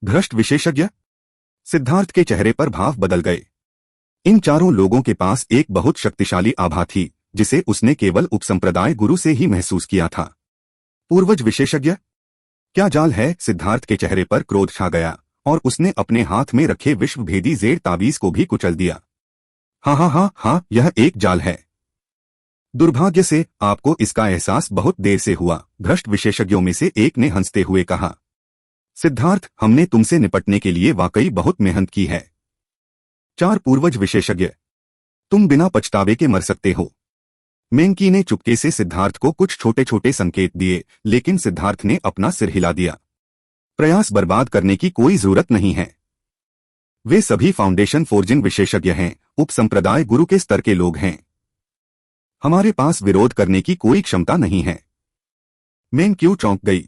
भ्रष्ट विशेषज्ञ। सिद्धार्थ के चेहरे पर भाव बदल गए। इन चारों लोगों के पास एक बहुत शक्तिशाली आभा थी जिसे उसने केवल उपसंप्रदाय गुरु से ही महसूस किया था। पूर्वज विशेषज्ञ, क्या जाल है? सिद्धार्थ के चेहरे पर क्रोध छा गया और उसने अपने हाथ में रखे विश्वभेदी जेर ताबीज को भी कुचल दिया। हाँ, यह एक जाल है। दुर्भाग्य से आपको इसका एहसास बहुत देर से हुआ, भ्रष्ट विशेषज्ञों में से एक ने हंसते हुए कहा। सिद्धार्थ, हमने तुमसे निपटने के लिए वाकई बहुत मेहनत की है। चार पूर्वज विशेषज्ञ, तुम बिना पछतावे के मर सकते हो। मेंकी ने चुपके से सिद्धार्थ को कुछ छोटे छोटे संकेत दिए, लेकिन सिद्धार्थ ने अपना सिर हिला दिया। प्रयास बर्बाद करने की कोई जरूरत नहीं है। वे सभी फाउंडेशन फोर्जिंग विशेषज्ञ हैं, उपसंप्रदाय गुरु के स्तर के लोग हैं। हमारे पास विरोध करने की कोई क्षमता नहीं है। मेंक्यू चौंक गई।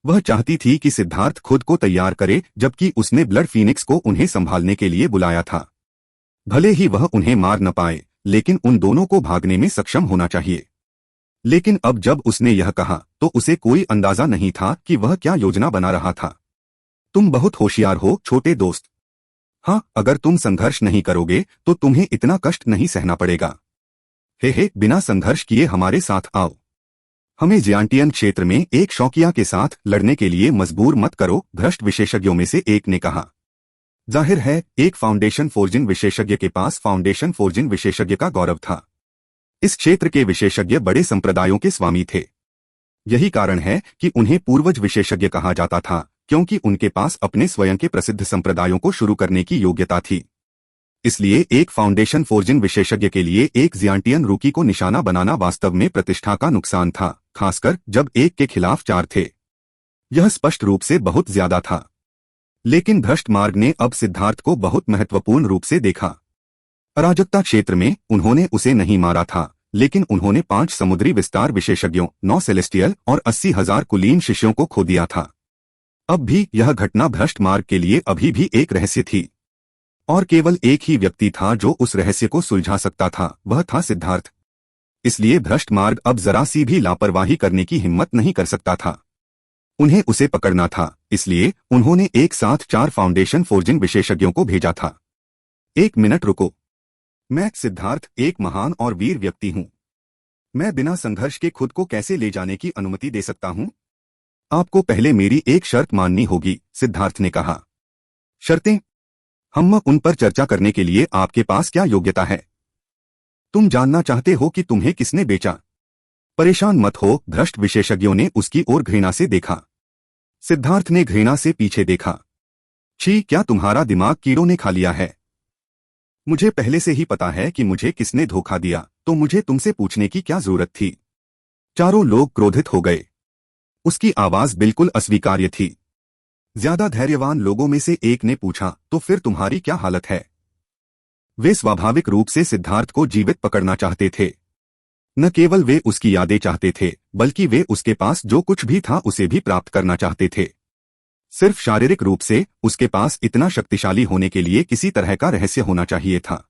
वह चाहती थी कि सिद्धार्थ खुद को तैयार करे, जबकि उसने ब्लड फीनिक्स को उन्हें संभालने के लिए बुलाया था। भले ही वह उन्हें मार न पाए, लेकिन उन दोनों को भागने में सक्षम होना चाहिए। लेकिन अब जब उसने यह कहा तो उसे कोई अंदाजा नहीं था कि वह क्या योजना बना रहा था। तुम बहुत होशियार हो छोटे दोस्त। हाँ, अगर तुम संघर्ष नहीं करोगे तो तुम्हें इतना कष्ट नहीं सहना पड़ेगा। हे, बिना संघर्ष किए हमारे साथ आओ। हमें जियांटियन क्षेत्र में एक शौकिया के साथ लड़ने के लिए मजबूर मत करो, भ्रष्ट विशेषज्ञों में से एक ने कहा। जाहिर है, एक फाउंडेशन फोर्जिंग विशेषज्ञ के पास फाउंडेशन फोर्जिंग विशेषज्ञ का गौरव था। इस क्षेत्र के विशेषज्ञ बड़े संप्रदायों के स्वामी थे। यही कारण है कि उन्हें पूर्वज विशेषज्ञ कहा जाता था, क्योंकि उनके पास अपने स्वयं के प्रसिद्ध संप्रदायों को शुरू करने की योग्यता थी। इसलिए एक फाउंडेशन फोर्जिंग विशेषज्ञ के लिए एक जियांटियन रूकी को निशाना बनाना वास्तव में प्रतिष्ठा का नुकसान था, खासकर जब एक के खिलाफ चार थे। यह स्पष्ट रूप से बहुत ज्यादा था। लेकिन भ्रष्ट मार्ग ने अब सिद्धार्थ को बहुत महत्वपूर्ण रूप से देखा। अराजकता क्षेत्र में उन्होंने उसे नहीं मारा था, लेकिन उन्होंने 5 समुद्री विस्तार विशेषज्ञों, 9 सेलेस्टियल और 80,000 कुलीन शिष्यों को खो दिया था। अब भी यह घटना भ्रष्ट मार्ग के लिए अभी भी एक रहस्य थी, और केवल एक ही व्यक्ति था जो उस रहस्य को सुलझा सकता था, वह था सिद्धार्थ। इसलिए भ्रष्ट मार्ग अब जरा सी भी लापरवाही करने की हिम्मत नहीं कर सकता था। उन्हें उसे पकड़ना था, इसलिए उन्होंने एक साथ 4 फाउंडेशन फोर्जिंग विशेषज्ञों को भेजा था। 1 मिनट रुको। मैं सिद्धार्थ एक महान और वीर व्यक्ति हूं। मैं बिना संघर्ष के खुद को कैसे ले जाने की अनुमति दे सकता हूं? आपको पहले मेरी एक शर्त माननी होगी, सिद्धार्थ ने कहा। शर्तें? हम उन पर चर्चा करने के लिए आपके पास क्या योग्यता है? तुम जानना चाहते हो कि तुम्हें किसने बेचा? परेशान मत हो, भ्रष्ट विशेषज्ञों ने उसकी ओर घृणा से देखा। सिद्धार्थ ने घृणा से पीछे देखा। छी, क्या तुम्हारा दिमाग कीड़ों ने खा लिया है? मुझे पहले से ही पता है कि मुझे किसने धोखा दिया, तो मुझे तुमसे पूछने की क्या जरूरत थी? चारों लोग क्रोधित हो गए। उसकी आवाज बिल्कुल अस्वीकार्य थी। ज्यादा धैर्यवान लोगों में से एक ने पूछा, तो फिर तुम्हारी क्या हालत है? वे स्वाभाविक रूप से सिद्धार्थ को जीवित पकड़ना चाहते थे। न केवल वे उसकी यादें चाहते थे, बल्कि वे उसके पास जो कुछ भी था उसे भी प्राप्त करना चाहते थे। सिर्फ शारीरिक रूप से उसके पास इतना शक्तिशाली होने के लिए किसी तरह का रहस्य होना चाहिए था।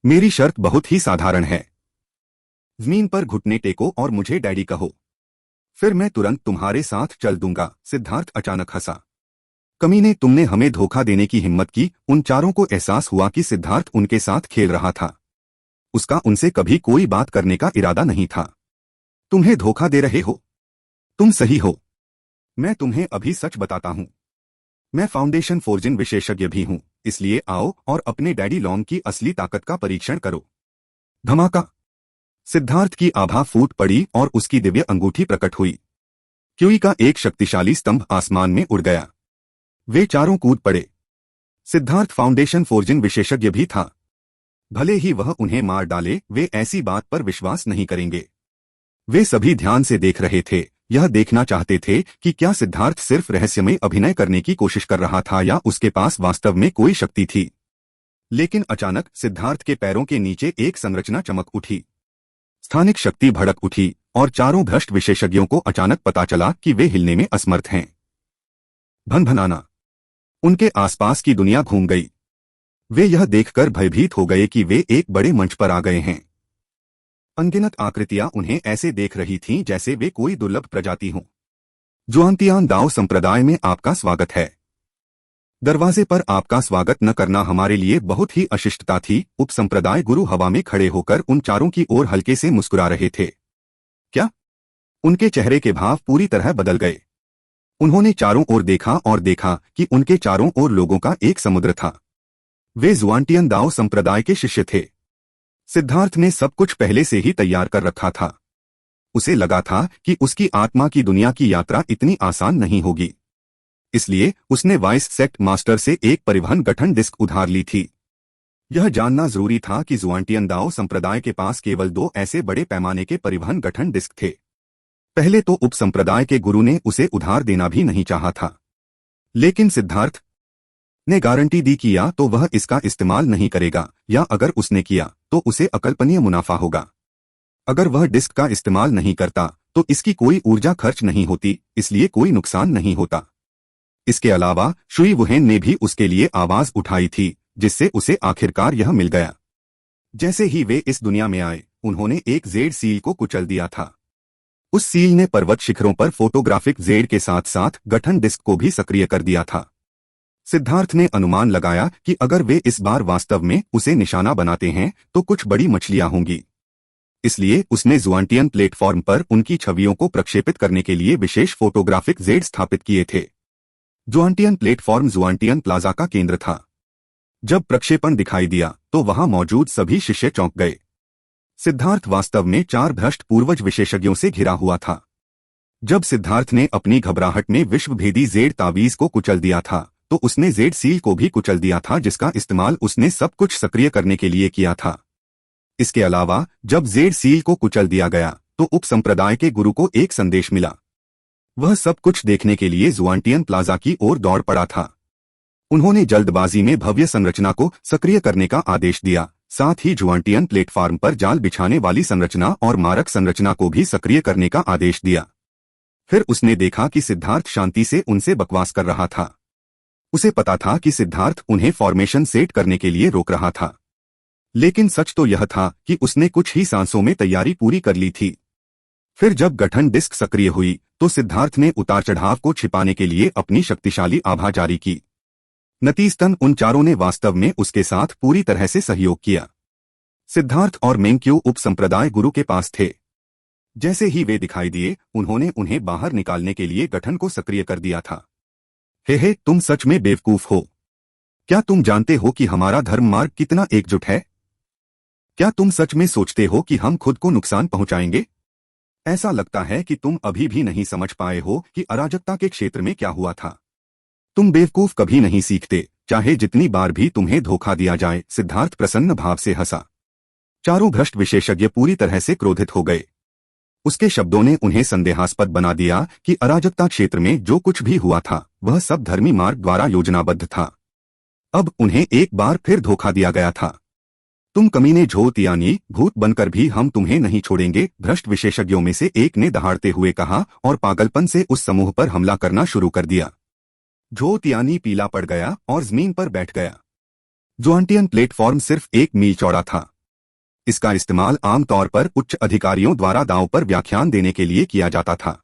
मेरी शर्त बहुत ही साधारण है। जमीन पर घुटने टेको और मुझे डैडी कहो, फिर मैं तुरंत तुम्हारे साथ चल दूंगा। सिद्धार्थ अचानक हंसा। कमीने, तुमने हमें धोखा देने की हिम्मत की। उन चारों को एहसास हुआ कि सिद्धार्थ उनके साथ खेल रहा था। उसका उनसे कभी कोई बात करने का इरादा नहीं था। तुम्हें धोखा दे रहे हो? तुम सही हो। मैं तुम्हें अभी सच बताता हूं। मैं फाउंडेशन फोर्जिंग विशेषज्ञ भी हूं, इसलिए आओ और अपने डैडी लॉन्ग की असली ताकत का परीक्षण करो। धमाका! सिद्धार्थ की आभा फूट पड़ी और उसकी दिव्य अंगूठी प्रकट हुई। क्यूई का एक शक्तिशाली स्तंभ आसमान में उड़ गया। वे चारों कूद पड़े। सिद्धार्थ फाउंडेशन फोर्जिंग विशेषज्ञ भी था। भले ही वह उन्हें मार डाले, वे ऐसी बात पर विश्वास नहीं करेंगे। वे सभी ध्यान से देख रहे थे, यह देखना चाहते थे कि क्या सिद्धार्थ सिर्फ रहस्यमय अभिनय करने की कोशिश कर रहा था या उसके पास वास्तव में कोई शक्ति थी। लेकिन अचानक सिद्धार्थ के पैरों के नीचे एक संरचना चमक उठी। स्थानिक शक्ति भड़क उठी और चारों भ्रष्ट विशेषज्ञों को अचानक पता चला कि वे हिलने में असमर्थ हैं। भनभनाना! उनके आसपास की दुनिया घूम गई। वे यह देखकर भयभीत हो गए कि वे एक बड़े मंच पर आ गए हैं। अनगिनत आकृतियां उन्हें ऐसे देख रही थीं जैसे वे कोई दुर्लभ प्रजाति हों। जुआंतियान दाओ संप्रदाय में आपका स्वागत है। दरवाजे पर आपका स्वागत न करना हमारे लिए बहुत ही अशिष्टता थी। उपसंप्रदाय गुरु हवा में खड़े होकर उन चारों की ओर हल्के से मुस्कुरा रहे थे। क्या? उनके चेहरे के भाव पूरी तरह बदल गए। उन्होंने चारों ओर देखा और देखा कि उनके चारों ओर लोगों का एक समुद्र था। वे जुआनटियन दाओ संप्रदाय के शिष्य थे। सिद्धार्थ ने सब कुछ पहले से ही तैयार कर रखा था। उसे लगा था कि उसकी आत्मा की दुनिया की यात्रा इतनी आसान नहीं होगी, इसलिए उसने वाइस सेक्ट मास्टर से एक परिवहन गठन डिस्क उधार ली थी। यह जानना जरूरी था कि जुआनटियन दाओ संप्रदाय के पास केवल 2 ऐसे बड़े पैमाने के परिवहन गठन डिस्क थे। पहले तो उपसंप्रदाय के गुरु ने उसे उधार देना भी नहीं चाहा था, लेकिन सिद्धार्थ ने गारंटी दी कि या तो वह इसका इस्तेमाल नहीं करेगा, या अगर उसने किया तो उसे अकल्पनीय मुनाफा होगा। अगर वह डिस्क का इस्तेमाल नहीं करता तो इसकी कोई ऊर्जा खर्च नहीं होती, इसलिए कोई नुकसान नहीं होता। इसके अलावा शुई वुहेन ने भी उसके लिए आवाज उठाई थी, जिससे उसे आखिरकार यह मिल गया। जैसे ही वे इस दुनिया में आए, उन्होंने एक जेड सील को कुचल दिया था। उस सील ने पर्वत शिखरों पर फोटोग्राफिक जेड के साथ साथ गठन डिस्क को भी सक्रिय कर दिया था। सिद्धार्थ ने अनुमान लगाया कि अगर वे इस बार वास्तव में उसे निशाना बनाते हैं तो कुछ बड़ी मछलियां होंगी। इसलिए उसने जुआनटियन प्लेटफॉर्म पर उनकी छवियों को प्रक्षेपित करने के लिए विशेष फोटोग्राफिक जेड स्थापित किए थे। जुआनटियन प्लेटफॉर्म जुआनटियन प्लाजा का केंद्र था। जब प्रक्षेपण दिखाई दिया तो वहां मौजूद सभी शिष्य चौंक गए। सिद्धार्थ वास्तव में 4 भ्रष्ट पूर्वज विशेषज्ञों से घिरा हुआ था। जब सिद्धार्थ ने अपनी घबराहट में विश्वभेदी जेड तावीज को कुचल दिया था तो उसने जेड सील को भी कुचल दिया था, जिसका इस्तेमाल उसने सब कुछ सक्रिय करने के लिए किया था। इसके अलावा जब जेड सील को कुचल दिया गया तो उपसंप्रदाय के गुरु को एक संदेश मिला। वह सब कुछ देखने के लिए जुआनटियन प्लाजा की ओर दौड़ पड़ा था। उन्होंने जल्दबाजी में भव्य संरचना को सक्रिय करने का आदेश दिया, साथ ही जुआनटियन प्लेटफॉर्म पर जाल बिछाने वाली संरचना और मारक संरचना को भी सक्रिय करने का आदेश दिया। फिर उसने देखा कि सिद्धार्थ शांति से उनसे बकवास कर रहा था। उसे पता था कि सिद्धार्थ उन्हें फॉर्मेशन सेट करने के लिए रोक रहा था, लेकिन सच तो यह था कि उसने कुछ ही सांसों में तैयारी पूरी कर ली थी। फिर जब गठन डिस्क सक्रिय हुई तो सिद्धार्थ ने उतार चढ़ाव को छिपाने के लिए अपनी शक्तिशाली आभा जारी की। नतीजतन उन चारों ने वास्तव में उसके साथ पूरी तरह से सहयोग किया। सिद्धार्थ और मेंग्क्यू उपसंप्रदाय गुरु के पास थे। जैसे ही वे दिखाई दिए, उन्होंने उन्हें बाहर निकालने के लिए गठन को सक्रिय कर दिया था। हे, तुम सच में बेवकूफ हो। क्या तुम जानते हो कि हमारा धर्म मार्ग कितना एकजुट है? क्या तुम सच में सोचते हो कि हम खुद को नुकसान पहुंचाएंगे? ऐसा लगता है कि तुम अभी भी नहीं समझ पाए हो कि अराजकता के क्षेत्र में क्या हुआ था। तुम बेवकूफ कभी नहीं सीखते, चाहे जितनी बार भी तुम्हें धोखा दिया जाए। सिद्धार्थ प्रसन्न भाव से हंसा। चारों भ्रष्ट विशेषज्ञ पूरी तरह से क्रोधित हो गए। उसके शब्दों ने उन्हें संदेहास्पद बना दिया कि अराजकता क्षेत्र में जो कुछ भी हुआ था वह सब धर्मी मार्ग द्वारा योजनाबद्ध था। अब उन्हें एक बार फिर धोखा दिया गया था। तुम कमीने झोत यानी भूत बनकर भी हम तुम्हें नहीं छोड़ेंगे, भ्रष्ट विशेषज्ञों में से एक ने दहाड़ते हुए कहा और पागलपन से उस समूह पर हमला करना शुरू कर दिया। झोत यानी पीला पड़ गया और जमीन पर बैठ गया। जुआनटियन प्लेटफॉर्म सिर्फ 1 मील चौड़ा था। इसका इस्तेमाल आमतौर पर उच्च अधिकारियों द्वारा दांव पर व्याख्यान देने के लिए किया जाता था।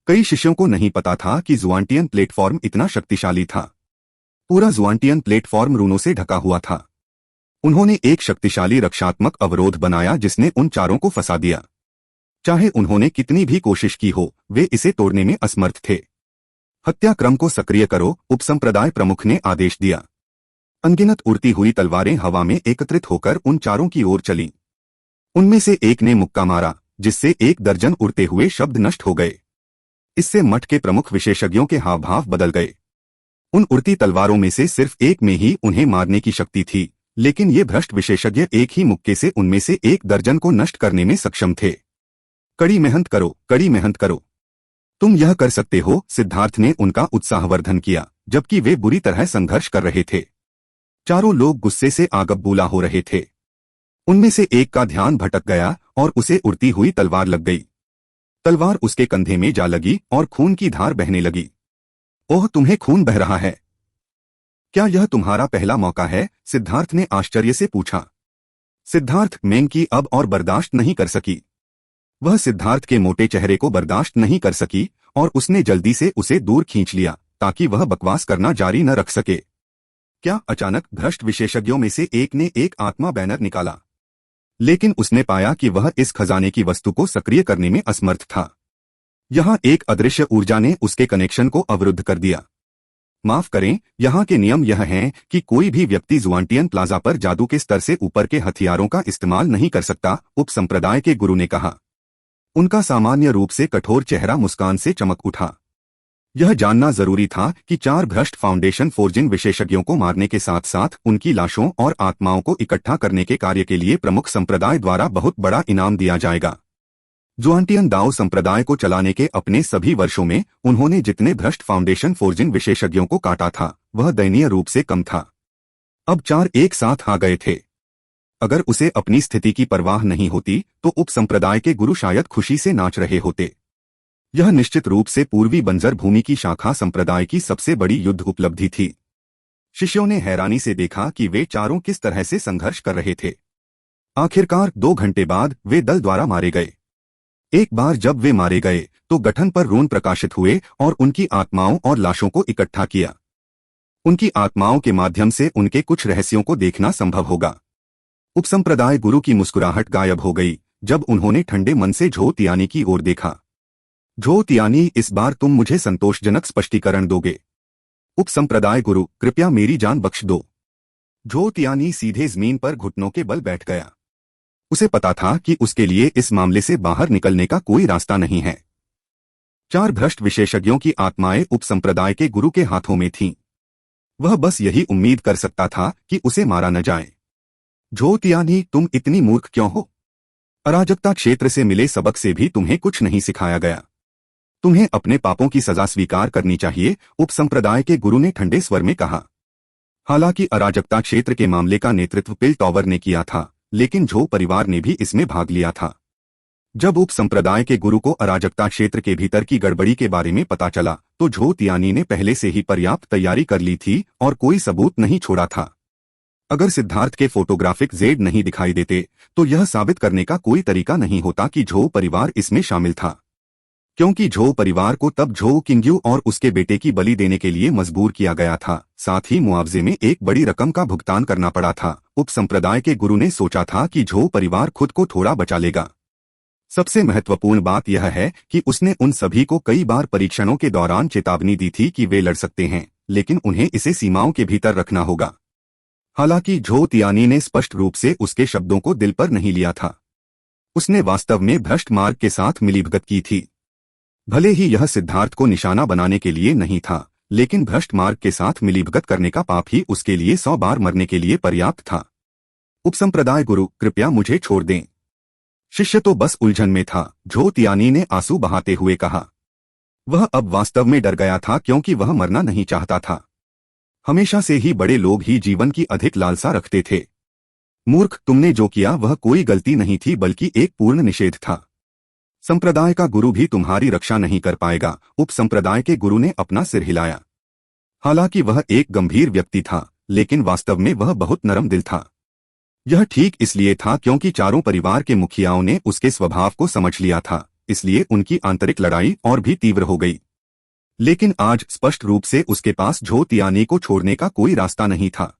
कई शिष्यों को नहीं पता था कि जुआनटियन प्लेटफॉर्म इतना शक्तिशाली था। पूरा जुआनटियन प्लेटफॉर्म रूनों से ढका हुआ था। उन्होंने एक शक्तिशाली रक्षात्मक अवरोध बनाया जिसने उन चारों को फंसा दिया। चाहे उन्होंने कितनी भी कोशिश की हो, वे इसे तोड़ने में असमर्थ थे। हत्याक्रम को सक्रिय करो, उपसंप्रदाय प्रमुख ने आदेश दिया। अनगिनत उड़ती हुई तलवारें हवा में एकत्रित होकर उन चारों की ओर चलीं। उनमें से एक ने मुक्का मारा, जिससे 1 दर्जन उड़ते हुए शब्द नष्ट हो गए। इससे मठ के प्रमुख विशेषज्ञों के हाव भाव बदल गए। उन उड़ती तलवारों में से सिर्फ एक में ही उन्हें मारने की शक्ति थी, लेकिन ये भ्रष्ट विशेषज्ञ एक ही मुक्के से उनमें से 1 दर्जन को नष्ट करने में सक्षम थे। कड़ी मेहनत करो, कड़ी मेहनत करो। तुम यह कर सकते हो, सिद्धार्थ ने उनका उत्साहवर्धन किया, जबकि वे बुरी तरह संघर्ष कर रहे थे। चारों लोग गुस्से से आगबबूला हो रहे थे। उनमें से एक का ध्यान भटक गया और उसे उड़ती हुई तलवार लग गई। तलवार उसके कंधे में जा लगी और खून की धार बहने लगी। ओह, तुम्हें खून बह रहा है। क्या यह तुम्हारा पहला मौका है? सिद्धार्थ ने आश्चर्य से पूछा। सिद्धार्थ मेंग्की अब और बर्दाश्त नहीं कर सकी। वह सिद्धार्थ के मोटे चेहरे को बर्दाश्त नहीं कर सकी और उसने जल्दी से उसे दूर खींच लिया, ताकि वह बकवास करना जारी न रख सके। क्या अचानक भ्रष्ट विशेषज्ञों में से एक ने एक आत्मा बैनर निकाला, लेकिन उसने पाया कि वह इस खजाने की वस्तु को सक्रिय करने में असमर्थ था। यहाँ एक अदृश्य ऊर्जा ने उसके कनेक्शन को अवरुद्ध कर दिया। माफ करें, यहाँ के नियम यह हैं कि कोई भी व्यक्ति जुआंटियन प्लाजा पर जादू के स्तर से ऊपर के हथियारों का इस्तेमाल नहीं कर सकता, उपसंप्रदाय के गुरु ने कहा। उनका सामान्य रूप से कठोर चेहरा मुस्कान से चमक उठा। यह जानना जरूरी था कि 4 भ्रष्ट फाउंडेशन फोर्जिंग विशेषज्ञों को मारने के साथ साथ उनकी लाशों और आत्माओं को इकट्ठा करने के कार्य के लिए प्रमुख संप्रदाय द्वारा बहुत बड़ा इनाम दिया जाएगा। जुआंटियन दाओ संप्रदाय को चलाने के अपने सभी वर्षों में उन्होंने जितने भ्रष्ट फाउंडेशन फोर्जिंग विशेषज्ञों को काटा था वह दयनीय रूप से कम था। अब 4 एक साथ आ गए थे। अगर उसे अपनी स्थिति की परवाह नहीं होती तो उपसंप्रदाय के गुरु शायद खुशी से नाच रहे होते। यह निश्चित रूप से पूर्वी बंजर भूमि की शाखा संप्रदाय की सबसे बड़ी युद्ध उपलब्धि थी। शिष्यों ने हैरानी से देखा कि वे चारों किस तरह से संघर्ष कर रहे थे। आखिरकार 2 घंटे बाद वे दल द्वारा मारे गए। एक बार जब वे मारे गए तो गठन पर रून प्रकाशित हुए और उनकी आत्माओं और लाशों को इकट्ठा किया। उनकी आत्माओं के माध्यम से उनके कुछ रहस्यों को देखना संभव होगा। उपसंप्रदाय गुरु की मुस्कुराहट गायब हो गई जब उन्होंने ठंडे मन से झो तियानी की ओर देखा। झो तियानी, इस बार तुम मुझे संतोषजनक स्पष्टीकरण दोगे। उपसंप्रदाय गुरु, कृपया मेरी जान बख्श दो। झो तियानी सीधे जमीन पर घुटनों के बल बैठ गया। उसे पता था कि उसके लिए इस मामले से बाहर निकलने का कोई रास्ता नहीं है। 4 भ्रष्ट विशेषज्ञों की आत्माएं उपसंप्रदाय के गुरु के हाथों में थीं। वह बस यही उम्मीद कर सकता था कि उसे मारा न जाए। झो तियानी, तुम इतनी मूर्ख क्यों हो? अराजकता क्षेत्र से मिले सबक से भी तुम्हें कुछ नहीं सिखाया गया। तुम्हें अपने पापों की सजा स्वीकार करनी चाहिए, उपसंप्रदाय के गुरु ने ठंडे स्वर में कहा। हालांकि अराजकता क्षेत्र के मामले का नेतृत्व पिल टॉवर ने किया था, लेकिन झो परिवार ने भी इसमें भाग लिया था। जब उपसंप्रदाय के गुरु को अराजकता क्षेत्र के भीतर की गड़बड़ी के बारे में पता चला तो झो तियानी ने पहले से ही पर्याप्त तैयारी कर ली थी और कोई सबूत नहीं छोड़ा था। अगर सिद्धार्थ के फोटोग्राफिक जेड नहीं दिखाई देते तो यह साबित करने का कोई तरीका नहीं होता कि झो परिवार इसमें शामिल था, क्योंकि झो परिवार को तब झो किंग्यू और उसके बेटे की बलि देने के लिए मजबूर किया गया था। साथ ही मुआवजे में एक बड़ी रकम का भुगतान करना पड़ा था। उपसंप्रदाय के गुरु ने सोचा था कि झो परिवार खुद को थोड़ा बचा लेगा। सबसे महत्वपूर्ण बात यह है कि उसने उन सभी को कई बार परीक्षणों के दौरान चेतावनी दी थी कि वे लड़ सकते हैं, लेकिन उन्हें इसे सीमाओं के भीतर रखना होगा। हालांकि झो तियानी ने स्पष्ट रूप से उसके शब्दों को दिल पर नहीं लिया था। उसने वास्तव में भ्रष्ट मार्ग के साथ मिलीभगत की थी। भले ही यह सिद्धार्थ को निशाना बनाने के लिए नहीं था, लेकिन भ्रष्ट मार्ग के साथ मिलीभगत करने का पाप ही उसके लिए 100 बार मरने के लिए पर्याप्त था। उपसंप्रदाय गुरु, कृपया मुझे छोड़ दें। शिष्य तो बस उलझन में था, झो तियानी ने आंसू बहाते हुए कहा। वह अब वास्तव में डर गया था क्योंकि वह मरना नहीं चाहता था। हमेशा से ही बड़े लोग ही जीवन की अधिक लालसा रखते थे। मूर्ख, तुमने जो किया वह कोई गलती नहीं थी बल्कि एक पूर्ण निषेध था। संप्रदाय का गुरु भी तुम्हारी रक्षा नहीं कर पाएगा। उपसंप्रदाय के गुरु ने अपना सिर हिलाया। हालांकि वह एक गंभीर व्यक्ति था, लेकिन वास्तव में वह बहुत नरम दिल था। यह ठीक इसलिए था क्योंकि चारों परिवार के मुखियाओं ने उसके स्वभाव को समझ लिया था, इसलिए उनकी आंतरिक लड़ाई और भी तीव्र हो गई। लेकिन आज स्पष्ट रूप से उसके पास झो तियानी को छोड़ने का कोई रास्ता नहीं था।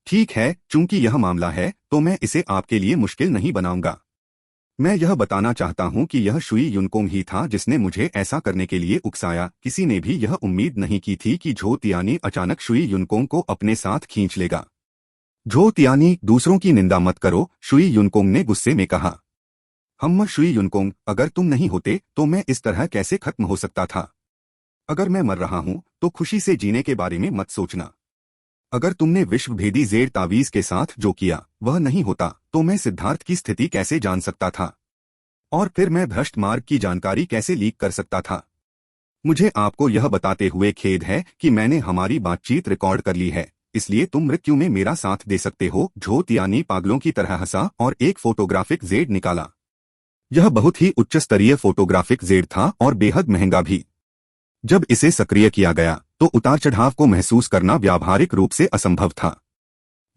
ठीक है, चूंकि यह मामला है तो मैं इसे आपके लिए मुश्किल नहीं बनाऊंगा। मैं यह बताना चाहता हूं कि यह शुई युनकोंग ही था जिसने मुझे ऐसा करने के लिए उकसाया। किसी ने भी यह उम्मीद नहीं की थी कि झो तियानी अचानक शुई युनकोंग को अपने साथ खींच लेगा। झो तियानी, दूसरों की निंदा मत करो, शुई युनकोंग ने गुस्से में कहा। शुई युनकोंग, अगर तुम नहीं होते तो मैं इस तरह कैसे खत्म हो सकता था? अगर मैं मर रहा हूं तो खुशी से जीने के बारे में मत सोचना। अगर तुमने विश्वभेदी जेड तावीज के साथ जो किया वह नहीं होता तो मैं सिद्धार्थ की स्थिति कैसे जान सकता था? और फिर मैं भ्रष्ट मार्ग की जानकारी कैसे लीक कर सकता था? मुझे आपको यह बताते हुए खेद है कि मैंने हमारी बातचीत रिकॉर्ड कर ली है, इसलिए तुम मृत्यु में मेरा साथ दे सकते हो। झो तियानी पागलों की तरह हंसा और एक फोटोग्राफिक जेड निकाला। यह बहुत ही उच्च स्तरीय फोटोग्राफिक जेड था और बेहद महंगा भी। जब इसे सक्रिय किया गया तो उतार चढ़ाव को महसूस करना व्यावहारिक रूप से असंभव था।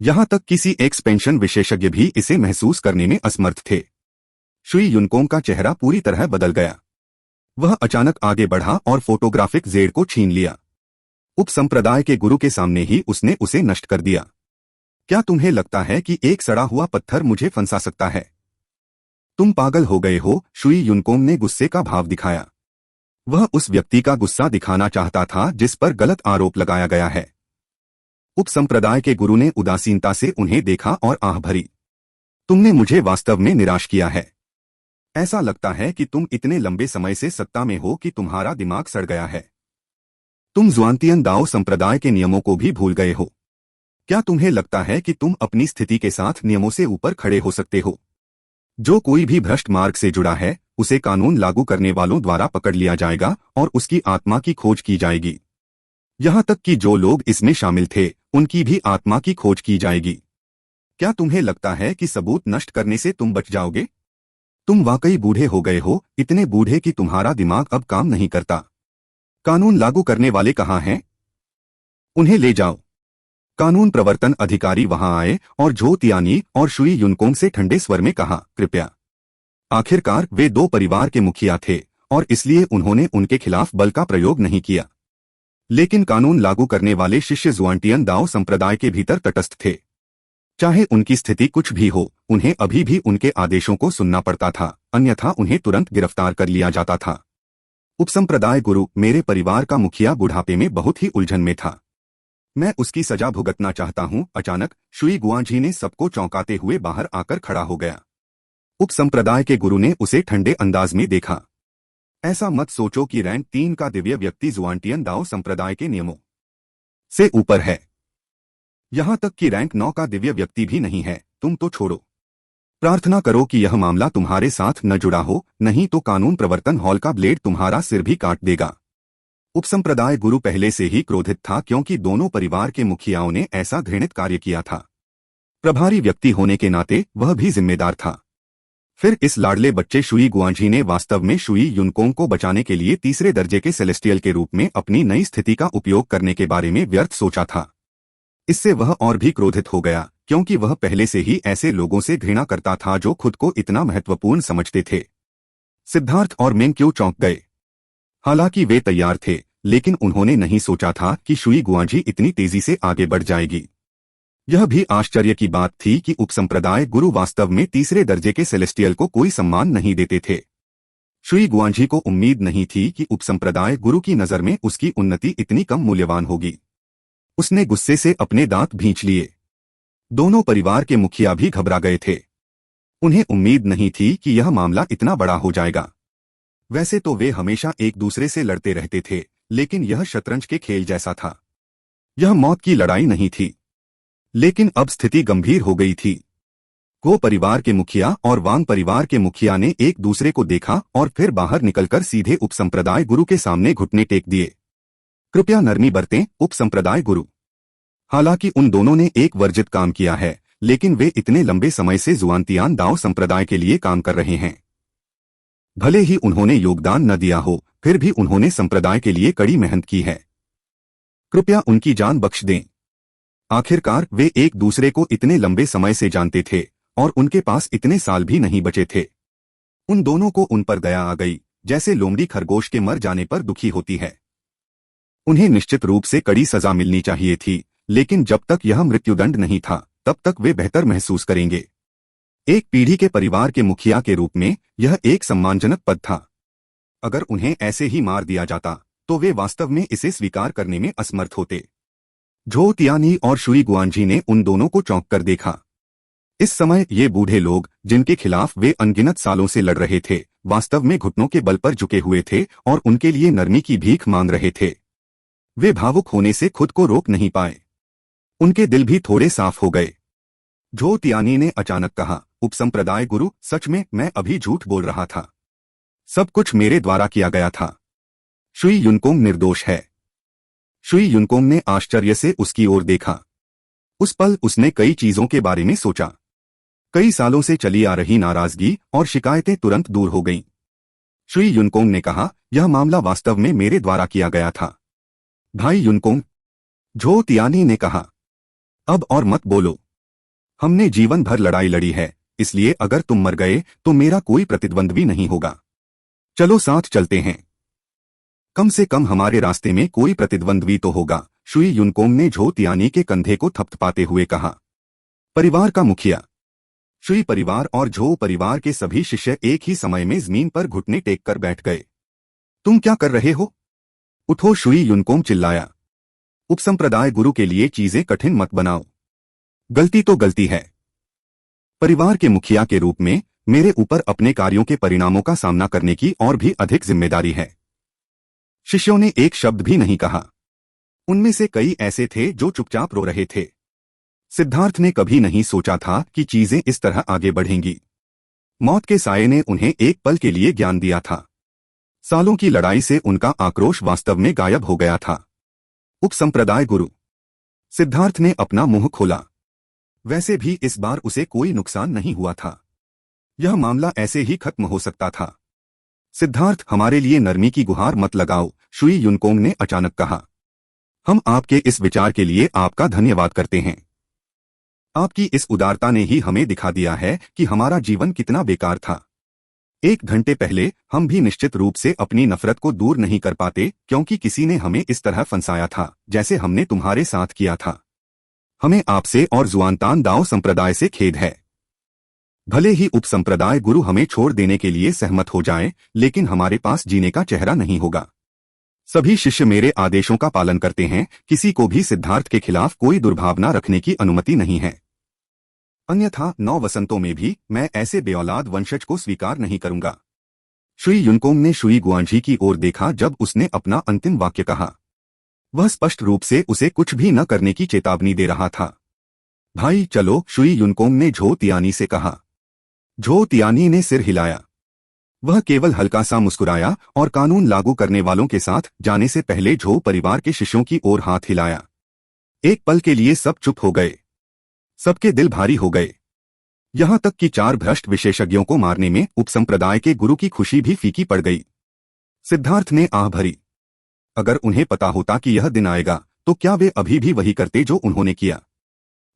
यहां तक किसी एक्सपेंशन विशेषज्ञ भी इसे महसूस करने में असमर्थ थे। शुई युनकोंग का चेहरा पूरी तरह बदल गया। वह अचानक आगे बढ़ा और फोटोग्राफिक जेड को छीन लिया। उपसंप्रदाय के गुरु के सामने ही उसने उसे नष्ट कर दिया। क्या तुम्हें लगता है कि एक सड़ा हुआ पत्थर मुझे फंसा सकता है? तुम पागल हो गए हो, शुई युनकोंग ने गुस्से का भाव दिखाया। वह उस व्यक्ति का गुस्सा दिखाना चाहता था जिस पर गलत आरोप लगाया गया है। उपसंप्रदाय के गुरु ने उदासीनता से उन्हें देखा और आह भरी। तुमने मुझे वास्तव में निराश किया है। ऐसा लगता है कि तुम इतने लंबे समय से सत्ता में हो कि तुम्हारा दिमाग सड़ गया है। तुम ज़ुआनतियन दाओ संप्रदाय के नियमों को भी भूल गए हो। क्या तुम्हें लगता है कि तुम अपनी स्थिति के साथ नियमों से ऊपर खड़े हो सकते हो? जो कोई भी भ्रष्ट मार्ग से जुड़ा है उसे कानून लागू करने वालों द्वारा पकड़ लिया जाएगा और उसकी आत्मा की खोज की जाएगी। यहां तक कि जो लोग इसमें शामिल थे उनकी भी आत्मा की खोज की जाएगी। क्या तुम्हें लगता है कि सबूत नष्ट करने से तुम बच जाओगे? तुम वाकई बूढ़े हो गए हो, इतने बूढ़े कि तुम्हारा दिमाग अब काम नहीं करता। कानून लागू करने वाले कहाँ हैं? उन्हें ले जाओ। कानून प्रवर्तन अधिकारी वहां आए और झो तियानी और शुई युनकोंग से ठंडे स्वर में कहा, कृपया। आखिरकार वे दो परिवार के मुखिया थे और इसलिए उन्होंने उनके खिलाफ बल का प्रयोग नहीं किया। लेकिन कानून लागू करने वाले शिष्य ज़ुआनटियन दाओ संप्रदाय के भीतर तटस्थ थे। चाहे उनकी स्थिति कुछ भी हो, उन्हें अभी भी उनके आदेशों को सुनना पड़ता था, अन्यथा उन्हें तुरंत गिरफ्तार कर लिया जाता था। उपसंप्रदाय गुरु, मेरे परिवार का मुखिया बुढ़ापे में बहुत ही उलझन में था। मैं उसकी सजा भुगतना चाहता हूं। अचानक शुई गुआंझी ने सबको चौंकाते हुए बाहर आकर खड़ा हो गया। उपसंप्रदाय के गुरु ने उसे ठंडे अंदाज में देखा। ऐसा मत सोचो कि रैंक 3 का दिव्य व्यक्ति ज़ुआनटियन दाओ संप्रदाय के नियमों से ऊपर है। यहां तक कि रैंक 9 का दिव्य व्यक्ति भी नहीं है। तुम तो छोड़ो। प्रार्थना करो कि यह मामला तुम्हारे साथ न जुड़ा हो, नहीं तो कानून प्रवर्तन हॉल का ब्लेड तुम्हारा सिर भी काट देगा। उपसंप्रदाय गुरु पहले से ही क्रोधित था क्योंकि दोनों परिवार के मुखियाओं ने ऐसा घृणित कार्य किया था। प्रभारी व्यक्ति होने के नाते वह भी जिम्मेदार था। फिर इस लाडले बच्चे शुई गुआंझी ने वास्तव में शुई युनकोंग को बचाने के लिए तीसरे दर्जे के सेलेस्टियल के रूप में अपनी नई स्थिति का उपयोग करने के बारे में व्यर्थ सोचा था। इससे वह और भी क्रोधित हो गया क्योंकि वह पहले से ही ऐसे लोगों से घृणा करता था जो खुद को इतना महत्वपूर्ण समझते थे। सिद्धार्थ और मेंग्क्यू चौंक गए। हालांकि वे तैयार थे, लेकिन उन्होंने नहीं सोचा था कि शुई गुआंझी इतनी तेजी से आगे बढ़ जाएगी। यह भी आश्चर्य की बात थी कि उपसंप्रदाय गुरु वास्तव में तीसरे दर्जे के सेलेस्टियल को कोई सम्मान नहीं देते थे। शुई गुआंझी को उम्मीद नहीं थी कि उपसंप्रदाय गुरु की नजर में उसकी उन्नति इतनी कम मूल्यवान होगी। उसने गुस्से से अपने दांत भींच लिए। दोनों परिवार के मुखिया भी घबरा गए थे। उन्हें उम्मीद नहीं थी कि यह मामला इतना बड़ा हो जाएगा। वैसे तो वे हमेशा एक दूसरे से लड़ते रहते थे, लेकिन यह शतरंज के खेल जैसा था। यह मौत की लड़ाई नहीं थी। लेकिन अब स्थिति गंभीर हो गई थी। को परिवार के मुखिया और वांग परिवार के मुखिया ने एक दूसरे को देखा और फिर बाहर निकलकर सीधे उपसंप्रदाय गुरु के सामने घुटने टेक दिए। कृपया नरमी बरतें, उपसंप्रदाय गुरु। हालांकि उन दोनों ने एक वर्जित काम किया है, लेकिन वे इतने लंबे समय से ज़ुआनतियान दाओ संप्रदाय के लिए काम कर रहे हैं। भले ही उन्होंने योगदान न दिया हो, फिर भी उन्होंने संप्रदाय के लिए कड़ी मेहनत की है। कृपया उनकी जान बख्श दें। आखिरकार वे एक दूसरे को इतने लंबे समय से जानते थे और उनके पास इतने साल भी नहीं बचे थे। उन दोनों को उन पर दया आ गई, जैसे लोमड़ी खरगोश के मर जाने पर दुखी होती है। उन्हें निश्चित रूप से कड़ी सजा मिलनी चाहिए थी, लेकिन जब तक यह मृत्युदंड नहीं था तब तक वे बेहतर महसूस करेंगे। एक पीढ़ी के परिवार के मुखिया के रूप में यह एक सम्मानजनक पद था। अगर उन्हें ऐसे ही मार दिया जाता तो वे वास्तव में इसे स्वीकार करने में असमर्थ होते। झो तियानी और शुई गुआंझी ने उन दोनों को चौंक कर देखा। इस समय ये बूढ़े लोग, जिनके खिलाफ वे अनगिनत सालों से लड़ रहे थे, वास्तव में घुटनों के बल पर झुके हुए थे और उनके लिए नरमी की भीख मांग रहे थे। वे भावुक होने से खुद को रोक नहीं पाए। उनके दिल भी थोड़े साफ हो गए। झो तियानी ने अचानक कहा, उपसंप्रदाय गुरु, सच में मैं अभी झूठ बोल रहा था। सब कुछ मेरे द्वारा किया गया था। शुई युनकोंग निर्दोष है। शुई युनकोंग ने आश्चर्य से उसकी ओर देखा। उस पल उसने कई चीजों के बारे में सोचा। कई सालों से चली आ रही नाराजगी और शिकायतें तुरंत दूर हो गईं। शुई युनकोंग ने कहा, यह मामला वास्तव में मेरे द्वारा किया गया था। भाई युनकोंग, झो तियानी ने कहा, अब और मत बोलो। हमने जीवन भर लड़ाई लड़ी है, इसलिए अगर तुम मर गए तो मेरा कोई प्रतिद्वंद्वी नहीं होगा। चलो साथ चलते हैं। कम से कम हमारे रास्ते में कोई प्रतिद्वंद्वी तो होगा, शुई युनकोंग ने झो तियानी के कंधे को थपथपाते हुए कहा। परिवार का मुखिया। शुई परिवार और झो परिवार के सभी शिष्य एक ही समय में जमीन पर घुटने टेक कर बैठ गए। तुम क्या कर रहे हो? उठो, शुई युनकोंग चिल्लाया। उपसंप्रदाय गुरु के लिए चीजें कठिन मत बनाओ। गलती तो गलती है। परिवार के मुखिया के रूप में मेरे ऊपर अपने कार्यों के परिणामों का सामना करने की और भी अधिक जिम्मेदारी है। शिष्यों ने एक शब्द भी नहीं कहा। उनमें से कई ऐसे थे जो चुपचाप रो रहे थे। सिद्धार्थ ने कभी नहीं सोचा था कि चीजें इस तरह आगे बढ़ेंगी। मौत के साये ने उन्हें एक पल के लिए ज्ञान दिया था। सालों की लड़ाई से उनका आक्रोश वास्तव में गायब हो गया था। उपसंप्रदाय गुरु। सिद्धार्थ ने अपना मुंह खोला। वैसे भी इस बार उसे कोई नुकसान नहीं हुआ था। यह मामला ऐसे ही खत्म हो सकता था। सिद्धार्थ, हमारे लिए नरमी की गुहार मत लगाओ, शुई युनकोंग ने अचानक कहा। हम आपके इस विचार के लिए आपका धन्यवाद करते हैं। आपकी इस उदारता ने ही हमें दिखा दिया है कि हमारा जीवन कितना बेकार था। 1 घंटे पहले हम भी निश्चित रूप से अपनी नफरत को दूर नहीं कर पाते, क्योंकि किसी ने हमें इस तरह फंसाया था जैसे हमने तुम्हारे साथ किया था। हमें आपसे और जुआनतान दाओ संप्रदाय से खेद है। भले ही उपसंप्रदाय गुरु हमें छोड़ देने के लिए सहमत हो जाएं, लेकिन हमारे पास जीने का चेहरा नहीं होगा। सभी शिष्य मेरे आदेशों का पालन करते हैं। किसी को भी सिद्धार्थ के खिलाफ कोई दुर्भावना रखने की अनुमति नहीं है। अन्यथा 9 वसंतों में भी मैं ऐसे बेऔलाद वंशज को स्वीकार नहीं करूंगा। शुई युनकोंग ने शुई गुआंझी की ओर देखा जब उसने अपना अंतिम वाक्य कहा। वह स्पष्ट रूप से उसे कुछ भी न करने की चेतावनी दे रहा था। भाई चलो, शुई युनकोंग ने झो तियानी से कहा। झो तियानी ने सिर हिलाया। वह केवल हल्का सा मुस्कुराया और कानून लागू करने वालों के साथ जाने से पहले झो परिवार के शिष्यों की ओर हाथ हिलाया। एक पल के लिए सब चुप हो गए। सबके दिल भारी हो गए। यहां तक कि 4 भ्रष्ट विशेषज्ञों को मारने में उपसंप्रदाय के गुरु की खुशी भी फीकी पड़ गई। सिद्धार्थ ने आह भरी। अगर उन्हें पता होता कि यह दिन आएगा तो क्या वे अभी भी वही करते जो उन्होंने किया?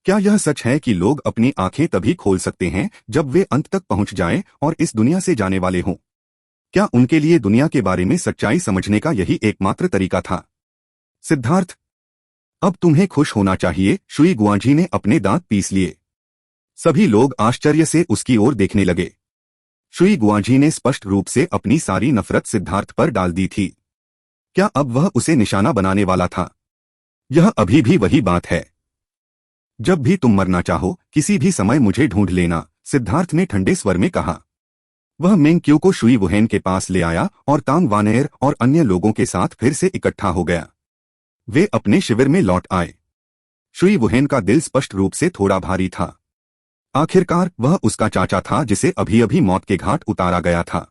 क्या यह सच है कि लोग अपनी आंखें तभी खोल सकते हैं जब वे अंत तक पहुंच जाएं और इस दुनिया से जाने वाले हों? क्या उनके लिए दुनिया के बारे में सच्चाई समझने का यही एकमात्र तरीका था? सिद्धार्थ, अब तुम्हें खुश होना चाहिए, शुई गुआंझी ने अपने दांत पीस लिए। सभी लोग आश्चर्य से उसकी ओर देखने लगे। शुई गुआंझी ने स्पष्ट रूप से अपनी सारी नफरत सिद्धार्थ पर डाल दी थी। क्या अब वह उसे निशाना बनाने वाला था? यह अभी भी वही बात है। जब भी तुम मरना चाहो, किसी भी समय मुझे ढूंढ लेना, सिद्धार्थ ने ठंडे स्वर में कहा। वह मेंग-क्यू को शुई वुहेन के पास ले आया और तांग वानेर और अन्य लोगों के साथ फिर से इकट्ठा हो गया। वे अपने शिविर में लौट आए। शुई वुहेन का दिल स्पष्ट रूप से थोड़ा भारी था। आखिरकार वह उसका चाचा था जिसे अभी अभी मौत के घाट उतारा गया था।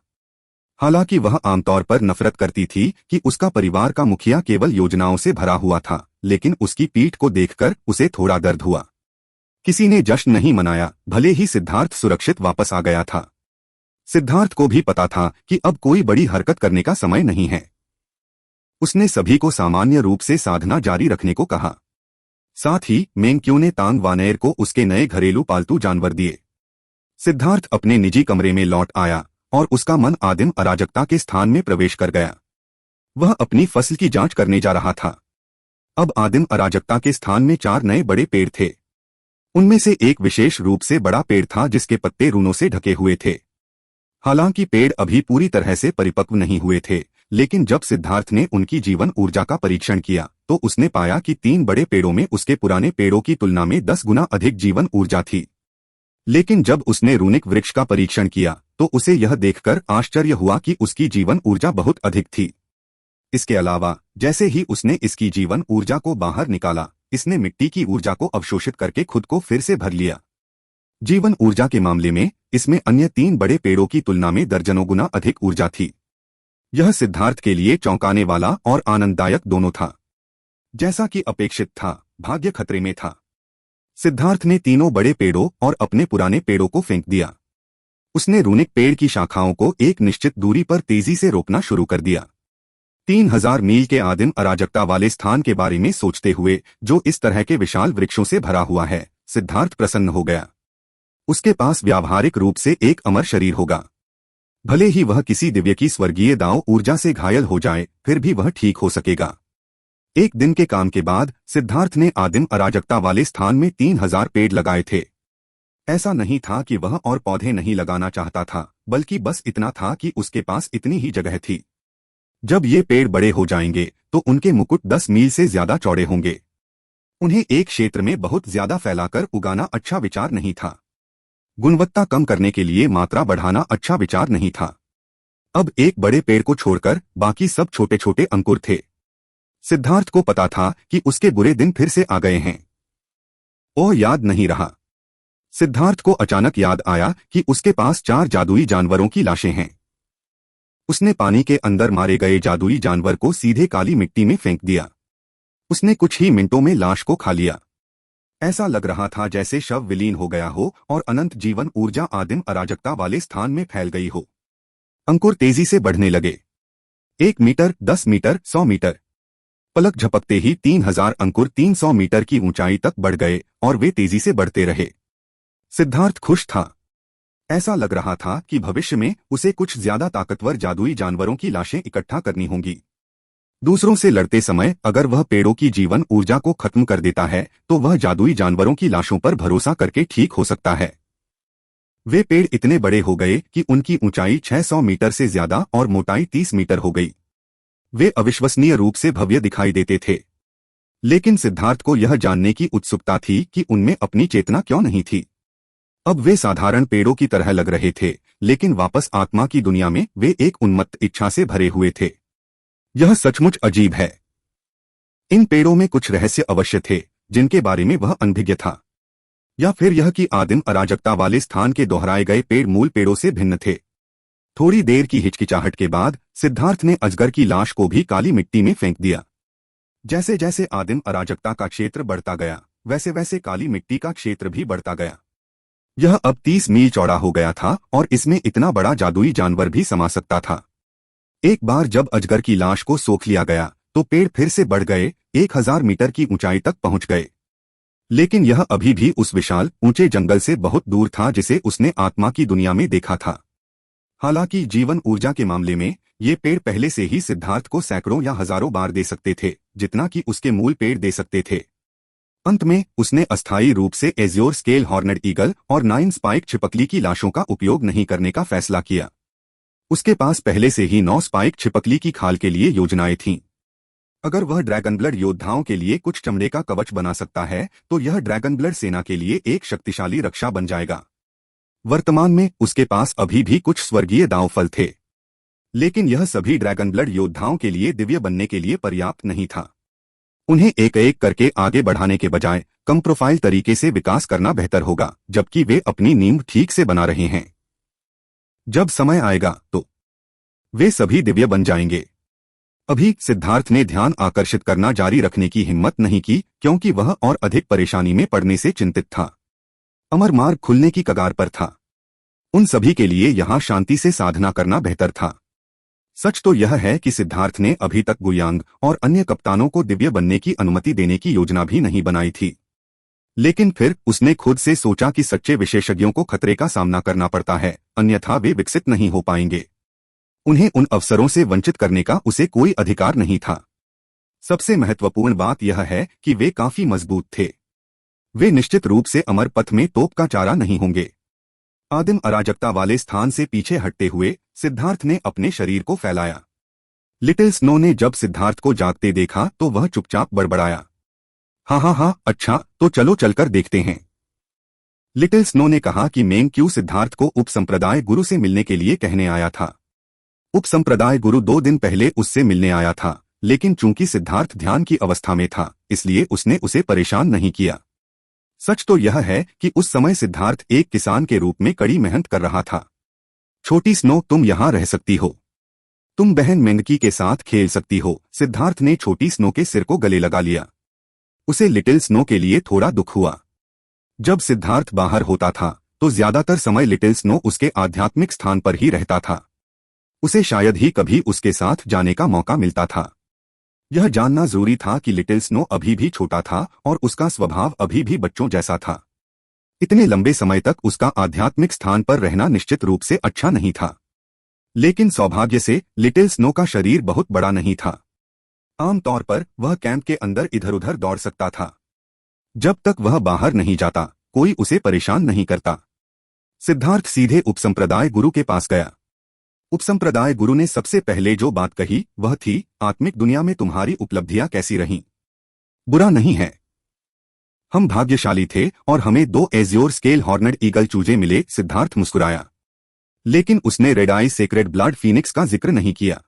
हालांकि वह आमतौर पर नफरत करती थी कि उसका परिवार का मुखिया केवल योजनाओं से भरा हुआ था, लेकिन उसकी पीठ को देखकर उसे थोड़ा दर्द हुआ। किसी ने जश्न नहीं मनाया, भले ही सिद्धार्थ सुरक्षित वापस आ गया था। सिद्धार्थ को भी पता था कि अब कोई बड़ी हरकत करने का समय नहीं है। उसने सभी को सामान्य रूप से साधना जारी रखने को कहा। साथ ही मेंग-क्यू ने तांग वानेर को उसके नए घरेलू पालतू जानवर दिए। सिद्धार्थ अपने निजी कमरे में लौट आया और उसका मन आदिम अराजकता के स्थान में प्रवेश कर गया। वह अपनी फसल की जांच करने जा रहा था। अब आदिम अराजकता के स्थान में 4 नए बड़े पेड़ थे। उनमें से एक विशेष रूप से बड़ा पेड़ था जिसके पत्ते रूनों से ढके हुए थे। हालांकि पेड़ अभी पूरी तरह से परिपक्व नहीं हुए थे, लेकिन जब सिद्धार्थ ने उनकी जीवन ऊर्जा का परीक्षण किया तो उसने पाया कि 3 बड़े पेड़ों में उसके पुराने पेड़ों की तुलना में 10 गुना अधिक जीवन ऊर्जा थी। लेकिन जब उसने रूनिक वृक्ष का परीक्षण किया तो उसे यह देखकर आश्चर्य हुआ कि उसकी जीवन ऊर्जा बहुत अधिक थी। इसके अलावा जैसे ही उसने इसकी जीवन ऊर्जा को बाहर निकाला, इसने मिट्टी की ऊर्जा को अवशोषित करके खुद को फिर से भर लिया। जीवन ऊर्जा के मामले में इसमें अन्य 3 बड़े पेड़ों की तुलना में दर्जनों गुना अधिक ऊर्जा थी। यह सिद्धार्थ के लिए चौंकाने वाला और आनंददायक दोनों था। जैसा कि अपेक्षित था, भाग्य खतरे में था। सिद्धार्थ ने तीनों बड़े पेड़ों और अपने पुराने पेड़ों को फेंक दिया। उसने रूनिक पेड़ की शाखाओं को एक निश्चित दूरी पर तेजी से रोकना शुरू कर दिया। 3000 मील के आदिम अराजकता वाले स्थान के बारे में सोचते हुए, जो इस तरह के विशाल वृक्षों से भरा हुआ है, सिद्धार्थ प्रसन्न हो गया। उसके पास व्यावहारिक रूप से एक अमर शरीर होगा। भले ही वह किसी दिव्य की स्वर्गीय दांव ऊर्जा से घायल हो जाए, फिर भी वह ठीक हो सकेगा। एक दिन के काम के बाद सिद्धार्थ ने आदिम अराजकता वाले स्थान में 3000 पेड़ लगाए थे। ऐसा नहीं था कि वह और पौधे नहीं लगाना चाहता था, बल्कि बस इतना था कि उसके पास इतनी ही जगह थी। जब ये पेड़ बड़े हो जाएंगे तो उनके मुकुट 10 मील से ज्यादा चौड़े होंगे। उन्हें एक क्षेत्र में बहुत ज्यादा फैलाकर उगाना अच्छा विचार नहीं था। गुणवत्ता कम करने के लिए मात्रा बढ़ाना अच्छा विचार नहीं था। अब एक बड़े पेड़ को छोड़कर बाकी सब छोटे छोटे अंकुर थे। सिद्धार्थ को पता था कि उसके बुरे दिन फिर से आ गए हैं। ओह, याद नहीं रहा। सिद्धार्थ को अचानक याद आया कि उसके पास 4 जादुई जानवरों की लाशें हैं। उसने पानी के अंदर मारे गए जादुई जानवर को सीधे काली मिट्टी में फेंक दिया। उसने कुछ ही मिनटों में लाश को खा लिया। ऐसा लग रहा था जैसे शव विलीन हो गया हो और अनंत जीवन ऊर्जा आदिम अराजकता वाले स्थान में फैल गई हो। अंकुर तेजी से बढ़ने लगे। 1 मीटर, 10 मीटर, 100 मीटर। पलक झपकते ही 3000 अंकुर 300 मीटर की ऊंचाई तक बढ़ गए और वे तेजी से बढ़ते रहे। सिद्धार्थ खुश था। ऐसा लग रहा था कि भविष्य में उसे कुछ ज्यादा ताकतवर जादुई जानवरों की लाशें इकट्ठा करनी होंगी। दूसरों से लड़ते समय अगर वह पेड़ों की जीवन ऊर्जा को खत्म कर देता है तो वह जादुई जानवरों की लाशों पर भरोसा करके ठीक हो सकता है। वे पेड़ इतने बड़े हो गए कि उनकी ऊंचाई 600 मीटर से ज्यादा और मोटाई 30 मीटर हो गई। वे अविश्वसनीय रूप से भव्य दिखाई देते थे। लेकिन सिद्धार्थ को यह जानने की उत्सुकता थी कि उनमें अपनी चेतना क्यों नहीं थी। अब वे साधारण पेड़ों की तरह लग रहे थे, लेकिन वापस आत्मा की दुनिया में वे एक उन्मत्त इच्छा से भरे हुए थे। यह सचमुच अजीब है। इन पेड़ों में कुछ रहस्य अवश्य थे जिनके बारे में वह अनभिज्ञ था। या फिर यह कि आदिम अराजकता वाले स्थान के दोहराए गए पेड़ मूल पेड़ों से भिन्न थे। थोड़ी देर की हिचकिचाहट के बाद सिद्धार्थ ने अजगर की लाश को भी काली मिट्टी में फेंक दिया। जैसे जैसे आदिम अराजकता का क्षेत्र बढ़ता गया, वैसे वैसे काली मिट्टी का क्षेत्र भी बढ़ता गया। यह अब 30 मील चौड़ा हो गया था और इसमें इतना बड़ा जादुई जानवर भी समा सकता था। एक बार जब अजगर की लाश को सोख लिया गया तो पेड़ फिर से बढ़ गए, 1000 मीटर की ऊंचाई तक पहुंच गए। लेकिन यह अभी भी उस विशाल ऊंचे जंगल से बहुत दूर था जिसे उसने आत्मा की दुनिया में देखा था। हालांकि जीवन ऊर्जा के मामले में ये पेड़ पहले से ही सिद्धार्थ को सैकड़ों या हजारों बार दे सकते थे, जितना कि उसके मूल पेड़ दे सकते थे। अंत में उसने अस्थायी रूप से एज्योर स्केल हॉर्नेड ईगल और 9 स्पाइक छिपकली की लाशों का उपयोग नहीं करने का फैसला किया। उसके पास पहले से ही 9 स्पाइक छिपकली की खाल के लिए योजनाएं थीं। अगर वह ड्रैगन ब्लड योद्धाओं के लिए कुछ चमड़े का कवच बना सकता है तो यह ड्रैगन ब्लड सेना के लिए एक शक्तिशाली रक्षा बन जाएगा। वर्तमान में उसके पास अभी भी कुछ स्वर्गीय दांवफल थे, लेकिन यह सभी ड्रैगन ब्लड योद्धाओं के लिए दिव्य बनने के लिए पर्याप्त नहीं था। उन्हें एक एक करके आगे बढ़ाने के बजाय कम प्रोफाइल तरीके से विकास करना बेहतर होगा, जबकि वे अपनी नींव ठीक से बना रहे हैं। जब समय आएगा तो वे सभी दिव्य बन जाएंगे। अभी सिद्धार्थ ने ध्यान आकर्षित करना जारी रखने की हिम्मत नहीं की, क्योंकि वह और अधिक परेशानी में पड़ने से चिंतित था। अमर मार्ग खुलने की कगार पर था। उन सभी के लिए यहां शांति से साधना करना बेहतर था। सच तो यह है कि सिद्धार्थ ने अभी तक गुयांग और अन्य कप्तानों को दिव्य बनने की अनुमति देने की योजना भी नहीं बनाई थी। लेकिन फिर उसने खुद से सोचा कि सच्चे विशेषज्ञों को खतरे का सामना करना पड़ता है, अन्यथा वे विकसित नहीं हो पाएंगे। उन्हें उन अवसरों से वंचित करने का उसे कोई अधिकार नहीं था। सबसे महत्वपूर्ण बात यह है कि वे काफी मजबूत थे। वे निश्चित रूप से अमर पथ में तोप का चारा नहीं होंगे। आदिम अराजकता वाले स्थान से पीछे हटते हुए सिद्धार्थ ने अपने शरीर को फैलाया। लिटिल स्नो ने जब सिद्धार्थ को जागते देखा तो वह चुपचाप बड़बड़ाया, हाँ, अच्छा, तो चलो चलकर देखते हैं। लिटिल स्नो ने कहा कि मेंग-क्यू सिद्धार्थ को उपसंप्रदाय गुरु से मिलने के लिए कहने आया था। उपसंप्रदाय गुरु 2 दिन पहले उससे मिलने आया था, लेकिन चूंकि सिद्धार्थ ध्यान की अवस्था में था, इसलिए उसने उसे परेशान नहीं किया। सच तो यह है कि उस समय सिद्धार्थ एक किसान के रूप में कड़ी मेहनत कर रहा था। छोटी स्नो, तुम यहां रह सकती हो। तुम बहन मेंगकी के साथ खेल सकती हो। सिद्धार्थ ने छोटी स्नो के सिर को गले लगा लिया। उसे लिटिल स्नो के लिए थोड़ा दुख हुआ। जब सिद्धार्थ बाहर होता था तो ज्यादातर समय लिटिल स्नो उसके आध्यात्मिक स्थान पर ही रहता था। उसे शायद ही कभी उसके साथ जाने का मौका मिलता था। यह जानना जरूरी था कि लिटिल स्नो अभी भी छोटा था और उसका स्वभाव अभी भी बच्चों जैसा था। इतने लंबे समय तक उसका आध्यात्मिक स्थान पर रहना निश्चित रूप से अच्छा नहीं था। लेकिन सौभाग्य से लिटिल स्नो का शरीर बहुत बड़ा नहीं था। आमतौर पर वह कैंप के अंदर इधर उधर दौड़ सकता था। जब तक वह बाहर नहीं जाता कोई उसे परेशान नहीं करता। सिद्धार्थ सीधे उपसंप्रदाय गुरु के पास गया। उपसंप्रदाय गुरु ने सबसे पहले जो बात कही वह थी, आत्मिक दुनिया में तुम्हारी उपलब्धियां कैसी रहीं? बुरा नहीं है, हम भाग्यशाली थे और हमें 2 एज्योर स्केल हॉर्नेड ईगल चूजे मिले। सिद्धार्थ मुस्कुराया, लेकिन उसने रेड आई सेक्रेड ब्लड फीनिक्स का जिक्र नहीं किया।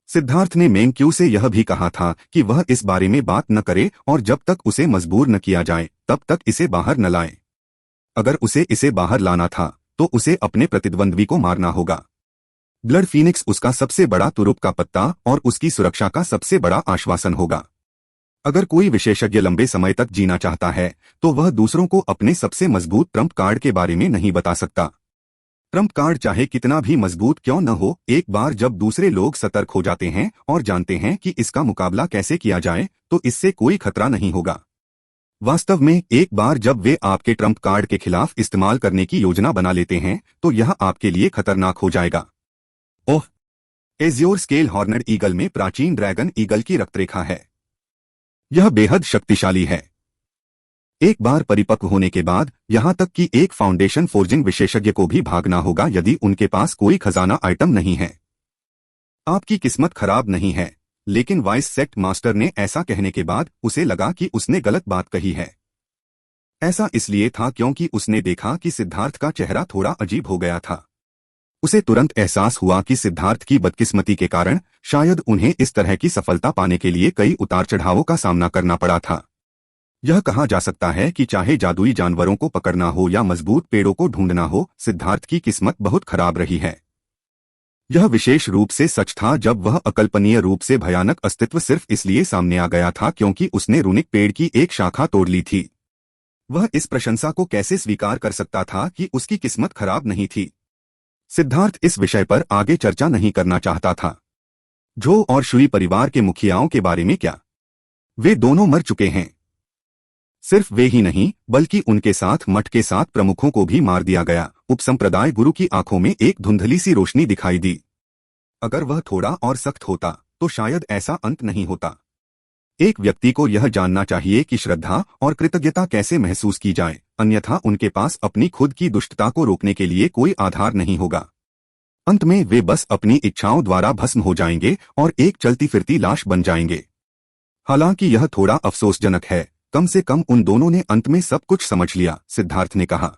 सिद्धार्थ ने मेंक्यू से यह भी कहा था कि वह इस बारे में बात न करे और जब तक उसे मजबूर न किया जाए तब तक इसे बाहर न लाए। अगर उसे इसे बाहर लाना था तो उसे अपने प्रतिद्वंद्वी को मारना होगा। ब्लड फीनिक्स उसका सबसे बड़ा तुरुप का पत्ता और उसकी सुरक्षा का सबसे बड़ा आश्वासन होगा। अगर कोई विशेषज्ञ लंबे समय तक जीना चाहता है तो वह दूसरों को अपने सबसे मजबूत ट्रम्प कार्ड के बारे में नहीं बता सकता। ट्रम्प कार्ड चाहे कितना भी मजबूत क्यों न हो, एक बार जब दूसरे लोग सतर्क हो जाते हैं और जानते हैं कि इसका मुकाबला कैसे किया जाए तो इससे कोई खतरा नहीं होगा। वास्तव में एक बार जब वे आपके ट्रम्प कार्ड के खिलाफ इस्तेमाल करने की योजना बना लेते हैं तो यह आपके लिए खतरनाक हो जाएगा। ओह, एज्योर स्केल हॉर्नेड ईगल में प्राचीन ड्रैगन ईगल की रक्तरेखा है। यह बेहद शक्तिशाली है। एक बार परिपक्व होने के बाद यहां तक कि एक फाउंडेशन फोर्जिंग विशेषज्ञ को भी भागना होगा यदि उनके पास कोई खजाना आइटम नहीं है। आपकी किस्मत खराब नहीं है, लेकिन वाइस सेक्ट मास्टर ने ऐसा कहने के बाद उसे लगा कि उसने गलत बात कही है। ऐसा इसलिए था क्योंकि उसने देखा कि सिद्धार्थ का चेहरा थोड़ा अजीब हो गया था। उसे तुरंत एहसास हुआ कि सिद्धार्थ की बदकिस्मती के कारण शायद उन्हें इस तरह की सफलता पाने के लिए कई उतार चढ़ावों का सामना करना पड़ा था। यह कहा जा सकता है कि चाहे जादुई जानवरों को पकड़ना हो या मजबूत पेड़ों को ढूंढना हो, सिद्धार्थ की किस्मत बहुत खराब रही है। यह विशेष रूप से सच था जब वह अकल्पनीय रूप से भयानक अस्तित्व सिर्फ इसलिए सामने आ गया था क्योंकि उसने रूनिक पेड़ की एक शाखा तोड़ ली थी। वह इस प्रशंसा को कैसे स्वीकार कर सकता था कि उसकी किस्मत खराब नहीं थी? सिद्धार्थ इस विषय पर आगे चर्चा नहीं करना चाहता था। झो और शुई परिवार के मुखियाओं के बारे में क्या? वे दोनों मर चुके हैं। सिर्फ वे ही नहीं बल्कि उनके साथ मठ के 7 प्रमुखों को भी मार दिया गया। उपसंप्रदाय गुरु की आंखों में एक धुंधली सी रोशनी दिखाई दी। अगर वह थोड़ा और सख्त होता तो शायद ऐसा अंत नहीं होता। एक व्यक्ति को यह जानना चाहिए कि श्रद्धा और कृतज्ञता कैसे महसूस की जाए, अन्यथा उनके पास अपनी खुद की दुष्टता को रोकने के लिए कोई आधार नहीं होगा। अंत में वे बस अपनी इच्छाओं द्वारा भस्म हो जाएंगे और एक चलती फिरती लाश बन जाएंगे। हालांकि यह थोड़ा अफसोसजनक है, कम से कम उन दोनों ने अंत में सब कुछ समझ लिया, सिद्धार्थ ने कहा।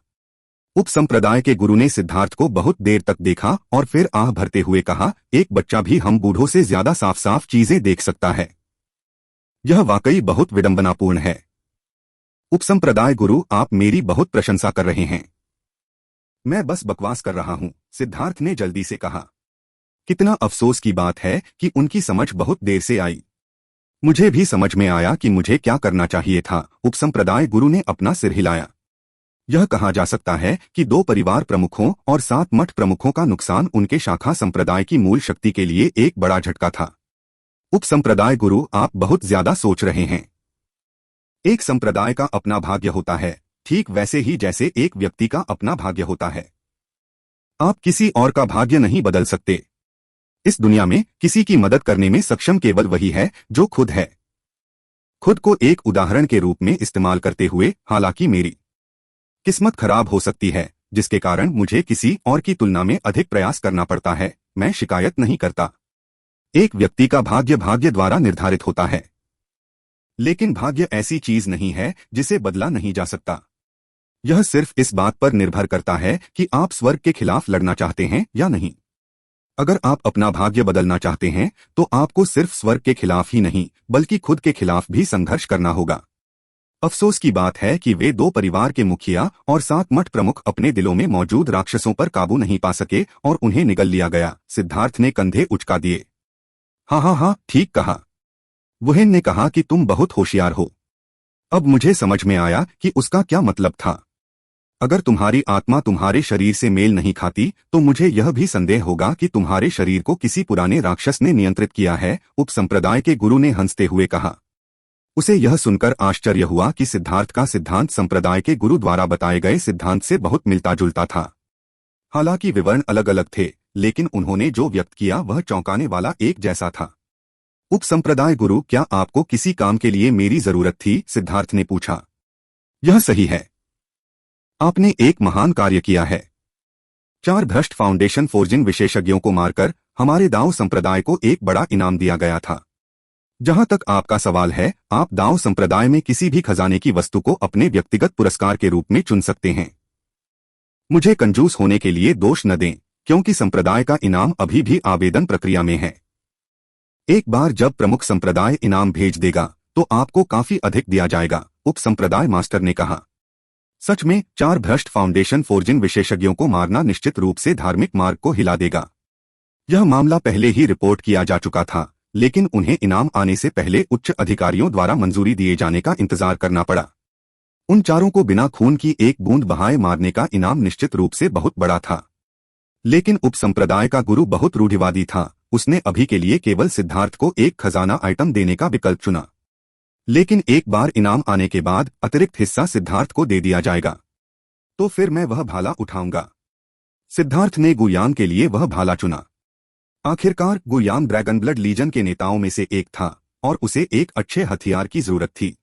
उपसंप्रदाय के गुरु ने सिद्धार्थ को बहुत देर तक देखा और फिर आह भरते हुए कहा, एक बच्चा भी हम बूढ़ों से ज्यादा साफ साफ चीजें देख सकता है। यह वाकई बहुत विडंबनापूर्ण है। उपसंप्रदाय गुरु, आप मेरी बहुत प्रशंसा कर रहे हैं। मैं बस बकवास कर रहा हूं, सिद्धार्थ ने जल्दी से कहा। कितना अफसोस की बात है कि उनकी समझ बहुत देर से आई। मुझे भी समझ में आया कि मुझे क्या करना चाहिए था। उपसंप्रदाय गुरु ने अपना सिर हिलाया। यह कहा जा सकता है कि 2 परिवार प्रमुखों और 7 मठ प्रमुखों का नुकसान उनके शाखा संप्रदाय की मूल शक्ति के लिए एक बड़ा झटका था। उपसंप्रदाय गुरु, आप बहुत ज्यादा सोच रहे हैं। एक संप्रदाय का अपना भाग्य होता है, ठीक वैसे ही जैसे एक व्यक्ति का अपना भाग्य होता है। आप किसी और का भाग्य नहीं बदल सकते। इस दुनिया में किसी की मदद करने में सक्षम केवल वही है जो खुद है। खुद को एक उदाहरण के रूप में इस्तेमाल करते हुए, हालांकि मेरी किस्मत खराब हो सकती है जिसके कारण मुझे किसी और की तुलना में अधिक प्रयास करना पड़ता है, मैं शिकायत नहीं करता। एक व्यक्ति का भाग्य द्वारा निर्धारित होता है, लेकिन भाग्य ऐसी चीज नहीं है जिसे बदला नहीं जा सकता। यह सिर्फ इस बात पर निर्भर करता है कि आप स्वर्ग के खिलाफ लड़ना चाहते हैं या नहीं। अगर आप अपना भाग्य बदलना चाहते हैं तो आपको सिर्फ स्वर्ग के खिलाफ ही नहीं बल्कि खुद के खिलाफ भी संघर्ष करना होगा। अफसोस की बात है कि वे 2 परिवार के मुखिया और 7 मठ प्रमुख अपने दिलों में मौजूद राक्षसों पर काबू नहीं पा सके और उन्हें निगल लिया गया। सिद्धार्थ ने कंधे उचका दिए। हाँ, ठीक कहा। वुहेन ने कहा कि तुम बहुत होशियार हो। अब मुझे समझ में आया कि उसका क्या मतलब था। अगर तुम्हारी आत्मा तुम्हारे शरीर से मेल नहीं खाती तो मुझे यह भी संदेह होगा कि तुम्हारे शरीर को किसी पुराने राक्षस ने नियंत्रित किया है, उपसंप्रदाय के गुरु ने हंसते हुए कहा। उसे यह सुनकर आश्चर्य हुआ कि सिद्धार्थ का सिद्धांत संप्रदाय के गुरु द्वारा बताए गए सिद्धांत से बहुत मिलता जुलता था। हालांकि विवरण अलग अलग थे, लेकिन उन्होंने जो व्यक्त किया वह चौंकाने वाला एक जैसा था। उपसंप्रदाय गुरु, क्या आपको किसी काम के लिए मेरी जरूरत थी? सिद्धार्थ ने पूछा। यह सही है। आपने एक महान कार्य किया है। 4 भ्रष्ट फाउंडेशन फोर्जिंग विशेषज्ञों को मारकर हमारे दाओ संप्रदाय को एक बड़ा इनाम दिया गया था। जहां तक आपका सवाल है, आप दाओ संप्रदाय में किसी भी खजाने की वस्तु को अपने व्यक्तिगत पुरस्कार के रूप में चुन सकते हैं। मुझे कंजूस होने के लिए दोष न दें, क्योंकि संप्रदाय का इनाम अभी भी आवेदन प्रक्रिया में है। एक बार जब प्रमुख संप्रदाय इनाम भेज देगा तो आपको काफी अधिक दिया जाएगा, उप संप्रदाय मास्टर ने कहा। सच में 4 भ्रष्ट फाउंडेशन फोर्जिंग विशेषज्ञों को मारना निश्चित रूप से धार्मिक मार्ग को हिला देगा। यह मामला पहले ही रिपोर्ट किया जा चुका था, लेकिन उन्हें इनाम आने से पहले उच्च अधिकारियों द्वारा मंजूरी दिए जाने का इंतजार करना पड़ा। उन चारों को बिना खून की एक बूंद बहाए मारने का इनाम निश्चित रूप से बहुत बड़ा था। लेकिन उपसंप्रदाय का गुरु बहुत रूढ़िवादी था। उसने अभी के लिए केवल सिद्धार्थ को एक खजाना आइटम देने का विकल्प चुना। लेकिन एक बार इनाम आने के बाद अतिरिक्त हिस्सा सिद्धार्थ को दे दिया जाएगा, तो फिर मैं वह भाला उठाऊंगा। सिद्धार्थ ने गुयान के लिए वह भाला चुना। आखिरकार गुयान ड्रैगन ब्लड लीजन के नेताओं में से एक था और उसे एक अच्छे हथियार की जरूरत थी।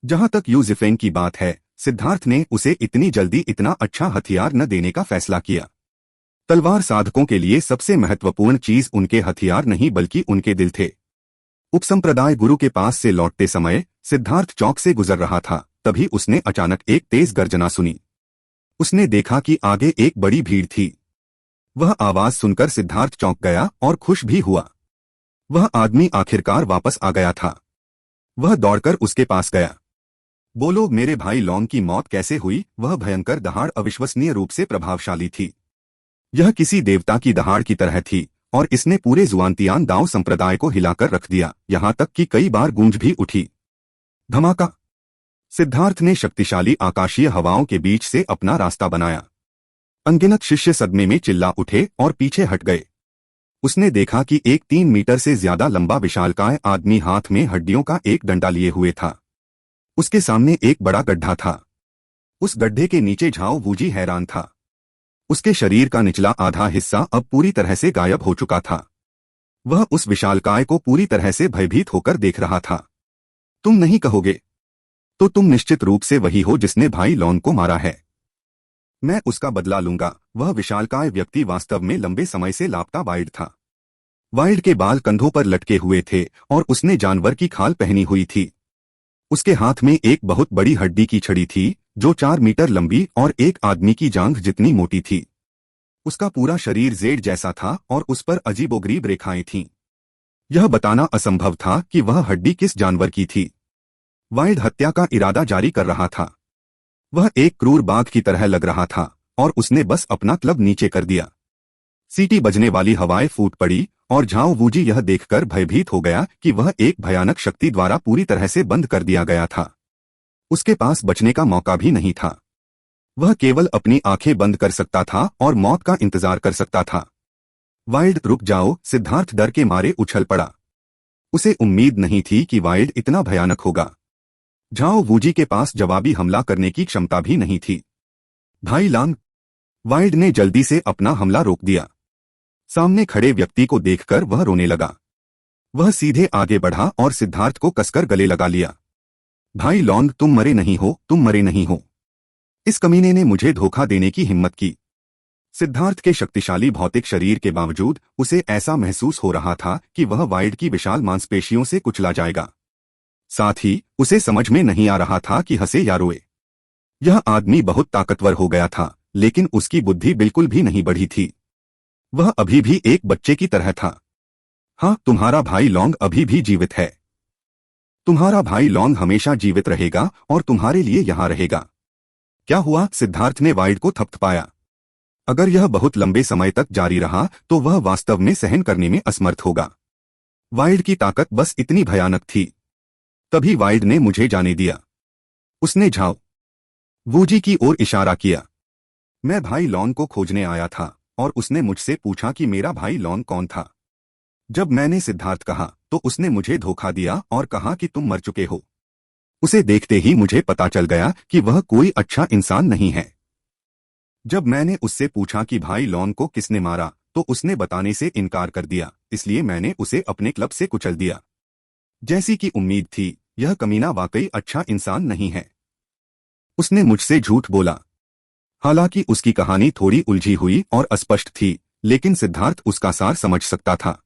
जहां तक यूजिफेंग की बात है, सिद्धार्थ ने उसे इतनी जल्दी इतना अच्छा हथियार न देने का फैसला किया। तलवार साधकों के लिए सबसे महत्वपूर्ण चीज उनके हथियार नहीं बल्कि उनके दिल थे। उपसंप्रदाय गुरु के पास से लौटते समय सिद्धार्थ चौक से गुजर रहा था, तभी उसने अचानक एक तेज गर्जना सुनी। उसने देखा कि आगे एक बड़ी भीड़ थी। वह आवाज सुनकर सिद्धार्थ चौंक गया और खुश भी हुआ। वह आदमी आखिरकार वापस आ गया था। वह दौड़कर उसके पास गया। बोलो, मेरे भाई लॉन्ग की मौत कैसे हुई? वह भयंकर दहाड़ अविश्वसनीय रूप से प्रभावशाली थी। यह किसी देवता की दहाड़ की तरह थी और इसने पूरे जुआनतियान दाओ संप्रदाय को हिलाकर रख दिया, यहां तक कि कई बार गूंज भी उठी। धमाका! सिद्धार्थ ने शक्तिशाली आकाशीय हवाओं के बीच से अपना रास्ता बनाया। अनगिनत शिष्य सदमे में चिल्ला उठे और पीछे हट गए। उसने देखा कि एक 3 मीटर से ज्यादा लंबा विशालकाय आदमी हाथ में हड्डियों का एक डंडा लिए हुए था। उसके सामने एक बड़ा गड्ढा था। उस गड्ढे के नीचे झाओ वूजी हैरान था। उसके शरीर का निचला आधा हिस्सा अब पूरी तरह से गायब हो चुका था। वह उस विशालकाय को पूरी तरह से भयभीत होकर देख रहा था। तुम नहीं कहोगे तो तुम निश्चित रूप से वही हो जिसने भाई लॉन को मारा है। मैं उसका बदला लूंगा। वह विशालकाय व्यक्ति वास्तव में लंबे समय से लापता वाइल्ड था। वाइल्ड के बाल कंधों पर लटके हुए थे और उसने जानवर की खाल पहनी हुई थी। उसके हाथ में एक बहुत बड़ी हड्डी की छड़ी थी जो 4 मीटर लंबी और एक आदमी की जांघ जितनी मोटी थी। उसका पूरा शरीर जेड जैसा था और उस पर अजीबोगरीब रेखाएं थीं। यह बताना असंभव था कि वह हड्डी किस जानवर की थी। वाइल्ड हत्या का इरादा जारी कर रहा था। वह एक क्रूर बाघ की तरह लग रहा था और उसने बस अपना क्लब नीचे कर दिया। सीटी बजने वाली हवाएं फूट पड़ी और झाओ वूजी यह देखकर भयभीत हो गया कि वह एक भयानक शक्ति द्वारा पूरी तरह से बंद कर दिया गया था। उसके पास बचने का मौका भी नहीं था। वह केवल अपनी आंखें बंद कर सकता था और मौत का इंतजार कर सकता था। वाइल्ड, रुक जाओ! सिद्धार्थ डर के मारे उछल पड़ा। उसे उम्मीद नहीं थी कि वाइल्ड इतना भयानक होगा। झाओ वूजी के पास जवाबी हमला करने की क्षमता भी नहीं थी। भाई लांग! वाइल्ड ने जल्दी से अपना हमला रोक दिया। सामने खड़े व्यक्ति को देखकर वह रोने लगा। वह सीधे आगे बढ़ा और सिद्धार्थ को कसकर गले लगा लिया। भाई लॉन्ग, तुम मरे नहीं हो, तुम मरे नहीं हो। इस कमीने ने मुझे धोखा देने की हिम्मत की। सिद्धार्थ के शक्तिशाली भौतिक शरीर के बावजूद उसे ऐसा महसूस हो रहा था कि वह वाइल्ड की विशाल मांसपेशियों से कुचला जाएगा। साथ ही उसे समझ में नहीं आ रहा था कि हंसे या रोए। यह आदमी बहुत ताकतवर हो गया था, लेकिन उसकी बुद्धि बिल्कुल भी नहीं बढ़ी थी। वह अभी भी एक बच्चे की तरह था। हाँ, तुम्हारा भाई लॉन्ग अभी भी जीवित है। तुम्हारा भाई लॉन्ग हमेशा जीवित रहेगा और तुम्हारे लिए यहां रहेगा। क्या हुआ? सिद्धार्थ ने वाइल्ड को थपथपाया। अगर यह बहुत लंबे समय तक जारी रहा तो वह वास्तव में सहन करने में असमर्थ होगा। वाइल्ड की ताकत बस इतनी भयानक थी। तभी वाइल्ड ने मुझे जाने दिया। उसने झाओ वूजी की ओर इशारा किया। मैं भाई लॉन को खोजने आया था और उसने मुझसे पूछा कि मेरा भाई लॉन कौन था। जब मैंने सिद्धार्थ कहा तो उसने मुझे धोखा दिया और कहा कि तुम मर चुके हो। उसे देखते ही मुझे पता चल गया कि वह कोई अच्छा इंसान नहीं है। जब मैंने उससे पूछा कि भाई लॉन को किसने मारा तो उसने बताने से इनकार कर दिया, इसलिए मैंने उसे अपने क्लब से कुचल दिया। जैसी कि उम्मीद थी, यह कमीना वाकई अच्छा इंसान नहीं है। उसने मुझसे झूठ बोला। हालांकि उसकी कहानी थोड़ी उलझी हुई और अस्पष्ट थी, लेकिन सिद्धार्थ उसका सार समझ सकता था।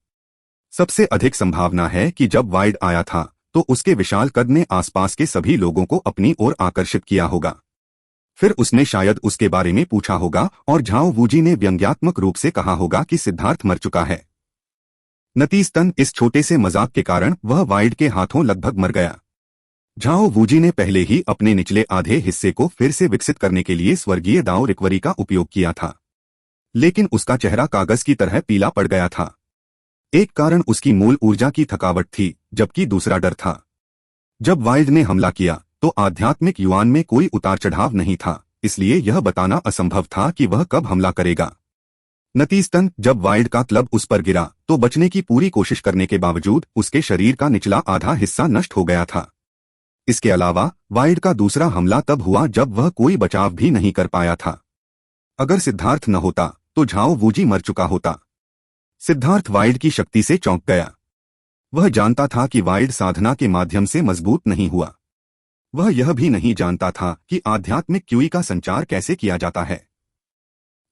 सबसे अधिक संभावना है कि जब वाइड आया था तो उसके विशाल कद ने आसपास के सभी लोगों को अपनी ओर आकर्षित किया होगा। फिर उसने शायद उसके बारे में पूछा होगा और झाओ वूजी ने व्यंग्यात्मक रूप से कहा होगा कि सिद्धार्थ मर चुका है। नतीजतन इस छोटे से मजाक के कारण वह वाइड के हाथों लगभग मर गया। झाओ वूजी ने पहले ही अपने निचले आधे हिस्से को फिर से विकसित करने के लिए स्वर्गीय दाओ रिकवरी का उपयोग किया था, लेकिन उसका चेहरा कागज की तरह पीला पड़ गया था। एक कारण उसकी मूल ऊर्जा की थकावट थी, जबकि दूसरा डर था। जब वाइल्ड ने हमला किया तो आध्यात्मिक युआन में कोई उतार चढ़ाव नहीं था, इसलिए यह बताना असंभव था कि वह कब हमला करेगा। नतीजतन जब वाइल्ड का क्लब उस पर गिरा तो बचने की पूरी कोशिश करने के बावजूद उसके शरीर का निचला आधा हिस्सा नष्ट हो गया था। इसके अलावा वाइल्ड का दूसरा हमला तब हुआ जब वह कोई बचाव भी नहीं कर पाया था। अगर सिद्धार्थ न होता तो झाओ वूजी मर चुका होता। सिद्धार्थ वाइल्ड की शक्ति से चौंक गया। वह जानता था कि वाइल्ड साधना के माध्यम से मजबूत नहीं हुआ। वह यह भी नहीं जानता था कि आध्यात्मिक क्यूई का संचार कैसे किया जाता है।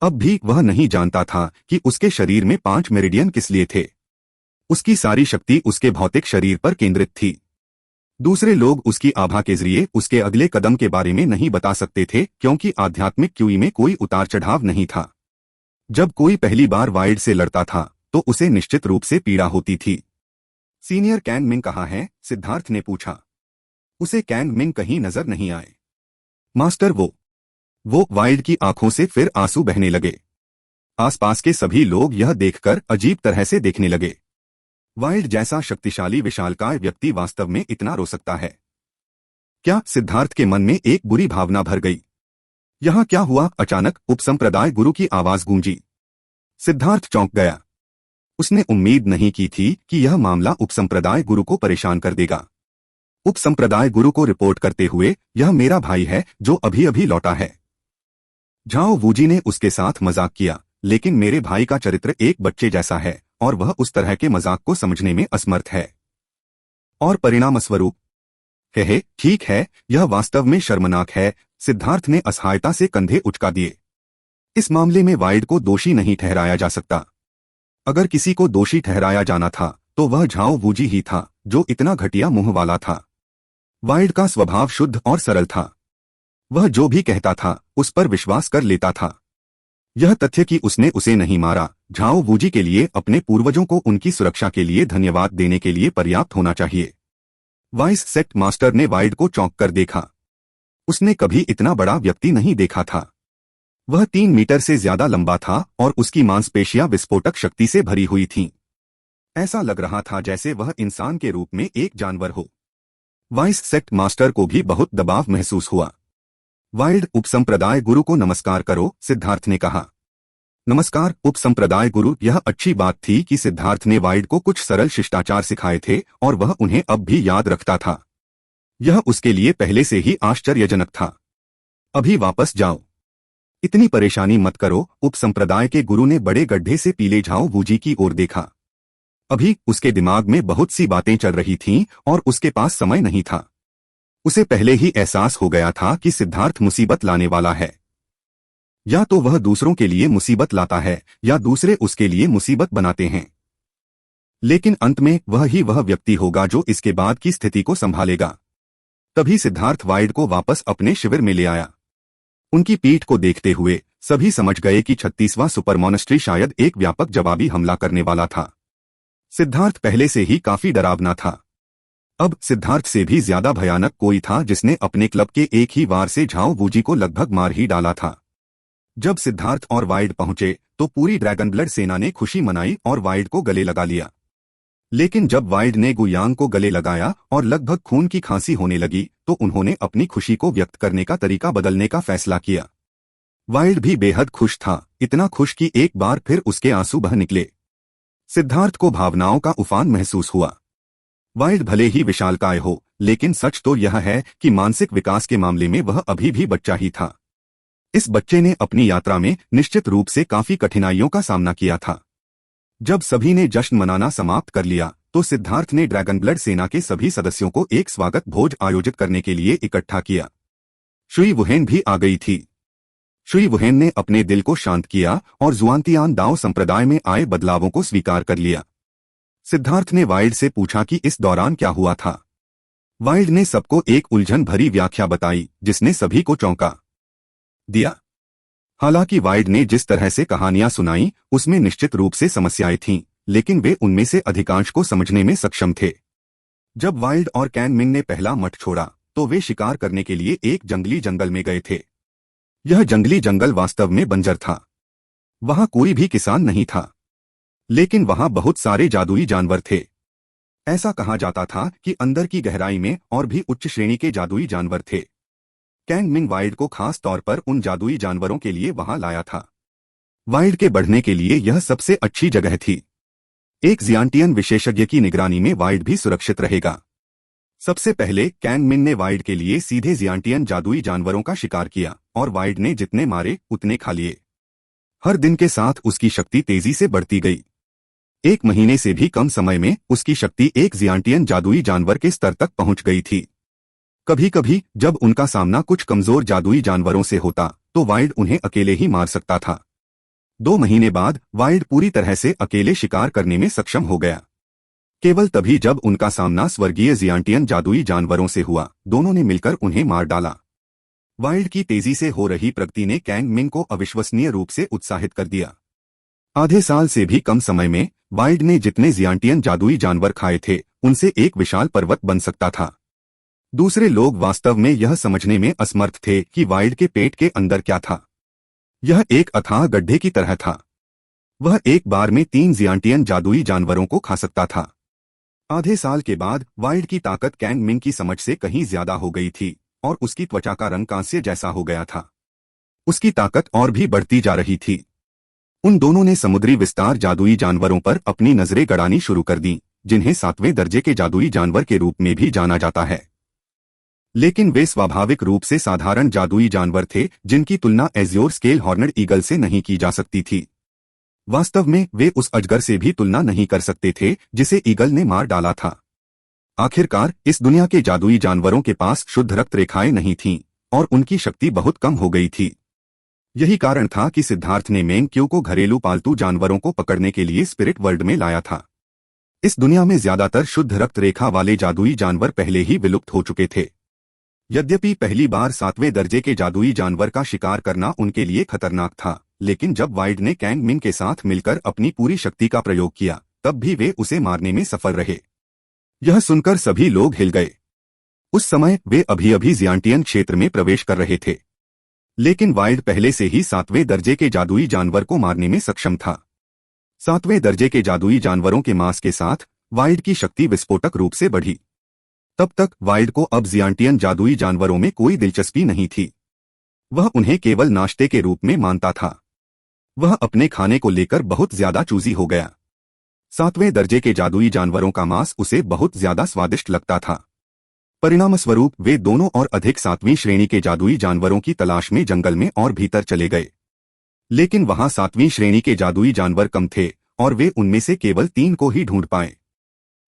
अब भी वह नहीं जानता था कि उसके शरीर में 5 मेरिडियन किस लिए थे। उसकी सारी शक्ति उसके भौतिक शरीर पर केंद्रित थी। दूसरे लोग उसकी आभा के जरिए उसके अगले कदम के बारे में नहीं बता सकते थे, क्योंकि आध्यात्मिक क्यूई में कोई उतार चढ़ाव नहीं था। जब कोई पहली बार वाइल्ड से लड़ता था तो उसे निश्चित रूप से पीड़ा होती थी। सीनियर कैन मिंग कहाँ है? सिद्धार्थ ने पूछा। उसे कैन मिंग कहीं नजर नहीं आए। मास्टर वो वाइल्ड की आंखों से फिर आंसू बहने लगे। आसपास के सभी लोग यह देखकर अजीब तरह से देखने लगे। वाइल्ड जैसा शक्तिशाली विशालकाय व्यक्ति वास्तव में इतना रो सकता है क्या? सिद्धार्थ के मन में एक बुरी भावना भर गई। यहाँ क्या हुआ? अचानक उपसंप्रदाय गुरु की आवाज गूंजी। सिद्धार्थ चौंक गया। उसने उम्मीद नहीं की थी कि यह मामला उपसंप्रदाय गुरु को परेशान कर देगा। उपसंप्रदाय गुरु को रिपोर्ट करते हुए, यह मेरा भाई है जो अभी अभी लौटा है। झाओ वूजी ने उसके साथ मजाक किया, लेकिन मेरे भाई का चरित्र एक बच्चे जैसा है और वह उस तरह के मजाक को समझने में असमर्थ है। और परिणामस्वरूप हे ठीक है, यह वास्तव में शर्मनाक है। सिद्धार्थ ने असहायता से कंधे उचका दिए। इस मामले में वाइल्ड को दोषी नहीं ठहराया जा सकता। अगर किसी को दोषी ठहराया जाना था तो वह झाओ वूजी ही था, जो इतना घटिया मुंह वाला था। वाइल्ड का स्वभाव शुद्ध और सरल था। वह जो भी कहता था उस पर विश्वास कर लेता था। यह तथ्य कि उसने उसे नहीं मारा, झाओ वूजी के लिए अपने पूर्वजों को उनकी सुरक्षा के लिए धन्यवाद देने के लिए पर्याप्त होना चाहिए। वाइस सेक्ट मास्टर ने वाइल्ड को चौंक कर देखा। उसने कभी इतना बड़ा व्यक्ति नहीं देखा था। वह 3 मीटर से ज्यादा लंबा था और उसकी मांसपेशियां विस्फोटक शक्ति से भरी हुई थीं। ऐसा लग रहा था जैसे वह इंसान के रूप में एक जानवर हो। वाइस सेक्ट मास्टर को भी बहुत दबाव महसूस हुआ। वाइल्ड, उपसंप्रदाय गुरु को नमस्कार करो, सिद्धार्थ ने कहा। नमस्कार उपसंप्रदाय गुरु। यह अच्छी बात थी कि सिद्धार्थ ने वाइल्ड को कुछ सरल शिष्टाचार सिखाए थे और वह उन्हें अब भी याद रखता था। यह उसके लिए पहले से ही आश्चर्यजनक था। अभी वापस जाओ। इतनी परेशानी मत करो। उपसंप्रदाय के गुरु ने बड़े गड्ढे से पीले झाओ वूजी की ओर देखा। अभी उसके दिमाग में बहुत सी बातें चल रही थीं और उसके पास समय नहीं था। उसे पहले ही एहसास हो गया था कि सिद्धार्थ मुसीबत लाने वाला है। या तो वह दूसरों के लिए मुसीबत लाता है या दूसरे उसके लिए मुसीबत बनाते हैं, लेकिन अंत में वह व्यक्ति होगा जो इसके बाद की स्थिति को संभालेगा। तभी सिद्धार्थ वाइल्ड को वापस अपने शिविर में ले आया। उनकी पीठ को देखते हुए सभी समझ गए कि 36वां सुपर मॉनेस्ट्री शायद एक व्यापक जवाबी हमला करने वाला था। सिद्धार्थ पहले से ही काफी डरावना था। अब सिद्धार्थ से भी ज्यादा भयानक कोई था जिसने अपने क्लब के एक ही वार से झाओ वूजी को लगभग मार ही डाला था। जब सिद्धार्थ और वाइल्ड पहुंचे तो पूरी ड्रैगन ब्लड सेना ने खुशी मनाई और वाइल्ड को गले लगा लिया। लेकिन जब वाइल्ड ने गुयांग को गले लगाया और लगभग खून की खांसी होने लगी तो उन्होंने अपनी खुशी को व्यक्त करने का तरीका बदलने का फैसला किया। वाइल्ड भी बेहद खुश था, इतना खुश कि एक बार फिर उसके आंसू बह निकले। सिद्धार्थ को भावनाओं का उफान महसूस हुआ। वाइल्ड भले ही विशालकाय हो, लेकिन सच तो यह है कि मानसिक विकास के मामले में वह अभी भी बच्चा ही था। इस बच्चे ने अपनी यात्रा में निश्चित रूप से काफी कठिनाइयों का सामना किया था। जब सभी ने जश्न मनाना समाप्त कर लिया तो सिद्धार्थ ने ड्रैगन ब्लड सेना के सभी सदस्यों को एक स्वागत भोज आयोजित करने के लिए इकट्ठा किया। शुई वुहेन भी आ गई थी। शुई वुहेन ने अपने दिल को शांत किया और जुआनतियान दाओ संप्रदाय में आए बदलावों को स्वीकार कर लिया। सिद्धार्थ ने वाइल्ड से पूछा कि इस दौरान क्या हुआ था। वाइल्ड ने सबको एक उलझन भरी व्याख्या बताई जिसने सभी को चौंका दिया। हालांकि वाइल्ड ने जिस तरह से कहानियां सुनाई उसमें निश्चित रूप से समस्याएं थीं, लेकिन वे उनमें से अधिकांश को समझने में सक्षम थे। जब वाइल्ड और कैन मिंग ने पहला मठ छोड़ा तो वे शिकार करने के लिए एक जंगली जंगल में गए थे। यह जंगली जंगल वास्तव में बंजर था। वहां कोई भी किसान नहीं था, लेकिन वहां बहुत सारे जादुई जानवर थे। ऐसा कहा जाता था कि अंदर की गहराई में और भी उच्च श्रेणी के जादुई जानवर थे। कैंग मिंग वाइल्ड को खास तौर पर उन जादुई जानवरों के लिए वहां लाया था। वाइल्ड के बढ़ने के लिए यह सबसे अच्छी जगह थी। एक जियांटियन विशेषज्ञ की निगरानी में वाइल्ड भी सुरक्षित रहेगा। सबसे पहले कैंग मिंग ने वाइल्ड के लिए सीधे जियांटियन जादुई जानवरों का शिकार किया और वाइल्ड ने जितने मारे उतने खा लिए। हर दिन के साथ उसकी शक्ति तेजी से बढ़ती गई। 1 महीने से भी कम समय में उसकी शक्ति एक जियांटियन जादुई जानवर के स्तर तक पहुंच गई थी। कभी कभी जब उनका सामना कुछ कमजोर जादुई जानवरों से होता तो वाइल्ड उन्हें अकेले ही मार सकता था। 2 महीने बाद वाइल्ड पूरी तरह से अकेले शिकार करने में सक्षम हो गया। केवल तभी जब उनका सामना स्वर्गीय जियांटियन जादुई जानवरों से हुआ, दोनों ने मिलकर उन्हें मार डाला। वाइल्ड की तेजी से हो रही प्रगति ने कैंग मिंग को अविश्वसनीय रूप से उत्साहित कर दिया। आधे साल से भी कम समय में वाइल्ड ने जितने जियांटियन जादुई जानवर खाए थे उनसे एक विशाल पर्वत बन सकता था। दूसरे लोग वास्तव में यह समझने में असमर्थ थे कि वाइल्ड के पेट के अंदर क्या था। यह एक अथाह गड्ढे की तरह था। वह एक बार में 3 जियांटियन जादुई जानवरों को खा सकता था। आधे साल के बाद वाइल्ड की ताकत कैंग मिंग की समझ से कहीं ज्यादा हो गई थी और उसकी त्वचा का रंग कांस्य जैसा हो गया था। उसकी ताकत और भी बढ़ती जा रही थी। उन दोनों ने समुद्री विस्तार जादुई जानवरों पर अपनी नजरें गड़ानी शुरू कर दी, जिन्हें 7वें दर्जे के जादुई जानवर के रूप में भी जाना जाता है। लेकिन वे स्वाभाविक रूप से साधारण जादुई जानवर थे जिनकी तुलना एज़्योर स्केल हॉर्नड ईगल से नहीं की जा सकती थी। वास्तव में वे उस अजगर से भी तुलना नहीं कर सकते थे जिसे ईगल ने मार डाला था। आखिरकार इस दुनिया के जादुई जानवरों के पास शुद्ध रक्त रेखाएं नहीं थीं और उनकी शक्ति बहुत कम हो गई थी। यही कारण था कि सिद्धार्थ ने मेंग क्यू को घरेलू पालतू जानवरों को पकड़ने के लिए स्पिरिट वर्ल्ड में लाया था। इस दुनिया में ज्यादातर शुद्ध रक्त रेखा वाले जादुई जानवर पहले ही विलुप्त हो चुके थे। यद्यपि पहली बार 7वें दर्जे के जादुई जानवर का शिकार करना उनके लिए खतरनाक था, लेकिन जब वाइल्ड ने कैंग मिंग के साथ मिलकर अपनी पूरी शक्ति का प्रयोग किया तब भी वे उसे मारने में सफल रहे। यह सुनकर सभी लोग हिल गए। उस समय वे अभी-अभी जियांटियन क्षेत्र में प्रवेश कर रहे थे, लेकिन वाइल्ड पहले से ही 7वें दर्जे के जादुई जानवर को मारने में सक्षम था। 7वें दर्जे के जादुई जानवरों के मांस के साथ वाइल्ड की शक्ति विस्फोटक रूप से बढ़ी। तब तक वाइल्ड को अब जियांटियन जादुई जानवरों में कोई दिलचस्पी नहीं थी। वह उन्हें केवल नाश्ते के रूप में मानता था। वह अपने खाने को लेकर बहुत ज्यादा चूजी हो गया। 7वें दर्जे के जादुई जानवरों का मांस उसे बहुत ज्यादा स्वादिष्ट लगता था। परिणामस्वरूप वे दोनों और अधिक 7वीं श्रेणी के जादुई जानवरों की तलाश में जंगल में और भीतर चले गए। लेकिन वहां 7वीं श्रेणी के जादुई जानवर कम थे और वे उनमें से केवल 3 को ही ढूंढ पाए।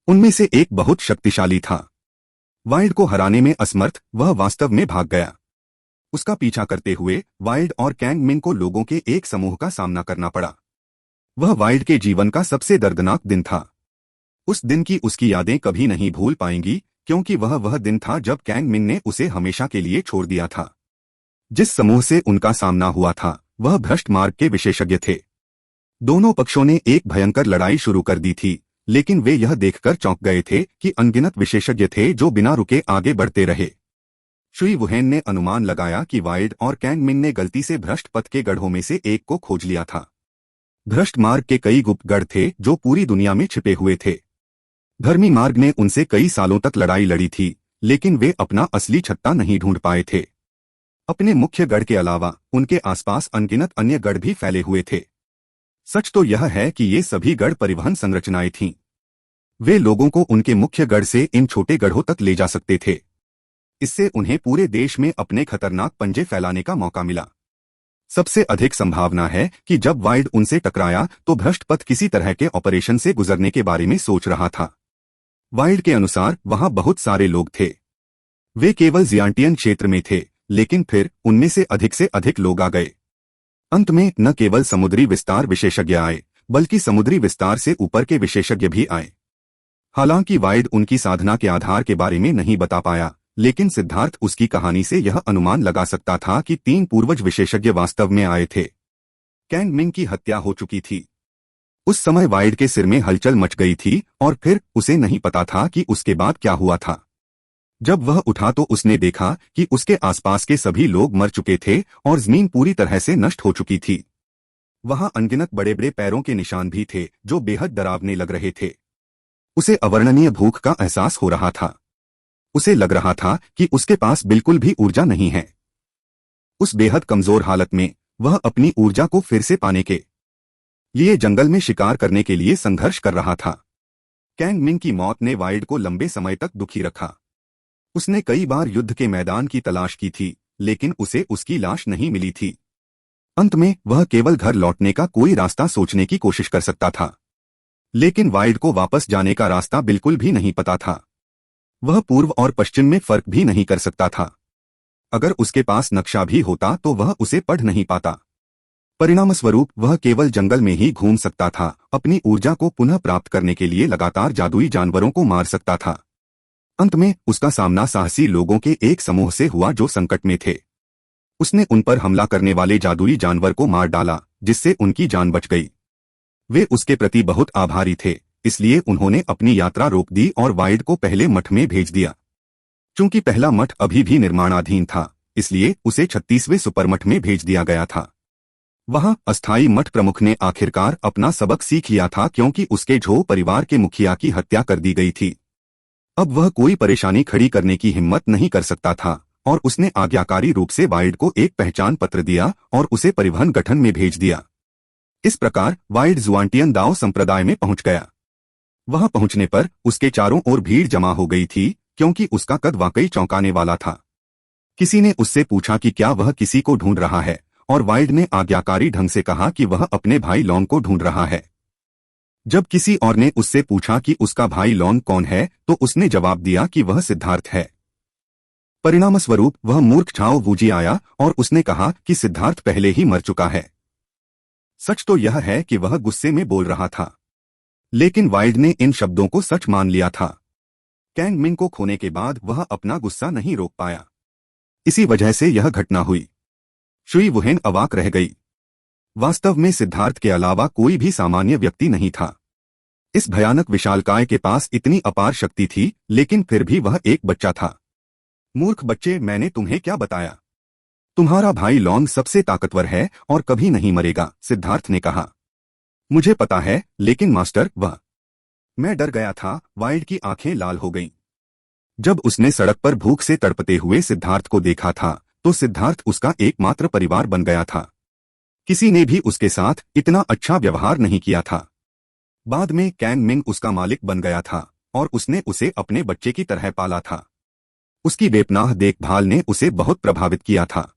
उनमें से एक बहुत शक्तिशाली था। वाइल्ड को हराने में असमर्थ वह वास्तव में भाग गया। उसका पीछा करते हुए वाइल्ड और कैंग मिंग को लोगों के एक समूह का सामना करना पड़ा। वह वाइल्ड के जीवन का सबसे दर्दनाक दिन था। उस दिन की उसकी यादें कभी नहीं भूल पाएंगी, क्योंकि वह दिन था जब कैंग मिंग ने उसे हमेशा के लिए छोड़ दिया था। जिस समूह से उनका सामना हुआ था वह भ्रष्ट मार्ग के विशेषज्ञ थे। दोनों पक्षों ने एक भयंकर लड़ाई शुरू कर दी थी, लेकिन वे यह देखकर चौंक गए थे कि अनगिनत विशेषज्ञ थे जो बिना रुके आगे बढ़ते रहे। शुई वुहेन ने अनुमान लगाया कि वाइल्ड और कैंग मिंग ने गलती से भ्रष्ट पथ के गढ़ों में से एक को खोज लिया था। भ्रष्ट मार्ग के कई गुप्त गढ़ थे जो पूरी दुनिया में छिपे हुए थे। धर्मी मार्ग ने उनसे कई सालों तक लड़ाई लड़ी थी, लेकिन वे अपना असली छत्ता नहीं ढूंढ पाए थे। अपने मुख्य गढ़ के अलावा उनके आसपास अनगिनत अन्य गढ़ भी फैले हुए थे। सच तो यह है कि ये सभी गढ़ परिवहन संरचनाएं थीं। वे लोगों को उनके मुख्य गढ़ से इन छोटे गढ़ों तक ले जा सकते थे। इससे उन्हें पूरे देश में अपने खतरनाक पंजे फैलाने का मौका मिला। सबसे अधिक संभावना है कि जब वाइल्ड उनसे टकराया तो भ्रष्ट पथ किसी तरह के ऑपरेशन से गुजरने के बारे में सोच रहा था। वाइल्ड के अनुसार वहां बहुत सारे लोग थे। वे केवल जियांटियन क्षेत्र में थे, लेकिन फिर उनमें से अधिक लोग आ गए। अंत में न केवल समुद्री विस्तार विशेषज्ञ आए, बल्कि समुद्री विस्तार से ऊपर के विशेषज्ञ भी आए। हालांकि वाइल्ड उनकी साधना के आधार के बारे में नहीं बता पाया, लेकिन सिद्धार्थ उसकी कहानी से यह अनुमान लगा सकता था कि 3 पूर्वज विशेषज्ञ वास्तव में आए थे। कैंग मिंग की हत्या हो चुकी थी। उस समय वाइल्ड के सिर में हलचल मच गई थी और फिर उसे नहीं पता था कि उसके बाद क्या हुआ था। जब वह उठा तो उसने देखा कि उसके आसपास के सभी लोग मर चुके थे और जमीन पूरी तरह से नष्ट हो चुकी थी। वहां अनगिनत बड़े बड़े पैरों के निशान भी थे जो बेहद डरावने लग रहे थे। उसे अवर्णनीय भूख का एहसास हो रहा था। उसे लग रहा था कि उसके पास बिल्कुल भी ऊर्जा नहीं है। उस बेहद कमजोर हालत में वह अपनी ऊर्जा को फिर से पाने के लिए जंगल में शिकार करने के लिए संघर्ष कर रहा था। कैंग मिंग की मौत ने वाइल्ड को लंबे समय तक दुखी रखा। उसने कई बार युद्ध के मैदान की तलाश की थी, लेकिन उसे उसकी लाश नहीं मिली थी। अंत में वह केवल घर लौटने का कोई रास्ता सोचने की कोशिश कर सकता था, लेकिन वाइल्ड को वापस जाने का रास्ता बिल्कुल भी नहीं पता था। वह पूर्व और पश्चिम में फर्क भी नहीं कर सकता था। अगर उसके पास नक्शा भी होता तो वह उसे पढ़ नहीं पाता। परिणामस्वरूप वह केवल जंगल में ही घूम सकता था। अपनी ऊर्जा को पुनः प्राप्त करने के लिए लगातार जादुई जानवरों को मार सकता था। अंत में उसका सामना साहसी लोगों के एक समूह से हुआ जो संकट में थे। उसने उन पर हमला करने वाले जादुई जानवर को मार डाला, जिससे उनकी जान बच गई। वे उसके प्रति बहुत आभारी थे, इसलिए उन्होंने अपनी यात्रा रोक दी और वाइल्ड को पहले मठ में भेज दिया। चूंकि पहला मठ अभी भी निर्माणाधीन था, इसलिए उसे 36वें सुपरमठ में भेज दिया गया था। वहां अस्थायी मठ प्रमुख ने आखिरकार अपना सबक सीख लिया था, क्योंकि उसके झो परिवार के मुखिया की हत्या कर दी गई थी। अब वह कोई परेशानी खड़ी करने की हिम्मत नहीं कर सकता था और उसने आज्ञाकारी रूप से वाइल्ड को एक पहचान पत्र दिया और उसे परिवहन गठन में भेज दिया। इस प्रकार वाइल्ड जुआंटियन दाओ संप्रदाय में पहुंच गया। वहां पहुंचने पर उसके चारों ओर भीड़ जमा हो गई थी, क्योंकि उसका कद वाकई चौंकाने वाला था। किसी ने उससे पूछा कि क्या वह किसी को ढूंढ रहा है, और वाइल्ड ने आज्ञाकारी ढंग से कहा कि वह अपने भाई लॉन्ग को ढूंढ रहा है। जब किसी और ने उससे पूछा कि उसका भाई लॉन्ग कौन है, तो उसने जवाब दिया कि वह सिद्धार्थ है। परिणामस्वरूप वह मूर्ख झाओ वूजी आया और उसने कहा कि सिद्धार्थ पहले ही मर चुका है। सच तो यह है कि वह गुस्से में बोल रहा था, लेकिन वाइल्ड ने इन शब्दों को सच मान लिया था। कैंग मिंग को खोने के बाद वह अपना गुस्सा नहीं रोक पाया। इसी वजह से यह घटना हुई। शुई वुहेन अवाक रह गई। वास्तव में सिद्धार्थ के अलावा कोई भी सामान्य व्यक्ति नहीं था। इस भयानक विशालकाय के पास इतनी अपार शक्ति थी, लेकिन फिर भी वह एक बच्चा था। मूर्ख बच्चे, मैंने तुम्हें क्या बताया? तुम्हारा भाई लॉन्ग सबसे ताकतवर है और कभी नहीं मरेगा, सिद्धार्थ ने कहा। मुझे पता है, लेकिन मास्टर, वह... मैं डर गया था। वाइल्ड की आंखें लाल हो गईं। जब उसने सड़क पर भूख से तड़पते हुए सिद्धार्थ को देखा था, तो सिद्धार्थ उसका एकमात्र परिवार बन गया था। किसी ने भी उसके साथ इतना अच्छा व्यवहार नहीं किया था। बाद में कैंग मिंग उसका मालिक बन गया था और उसने उसे अपने बच्चे की तरह पाला था। उसकी बेपनाह देखभाल ने उसे बहुत प्रभावित किया था।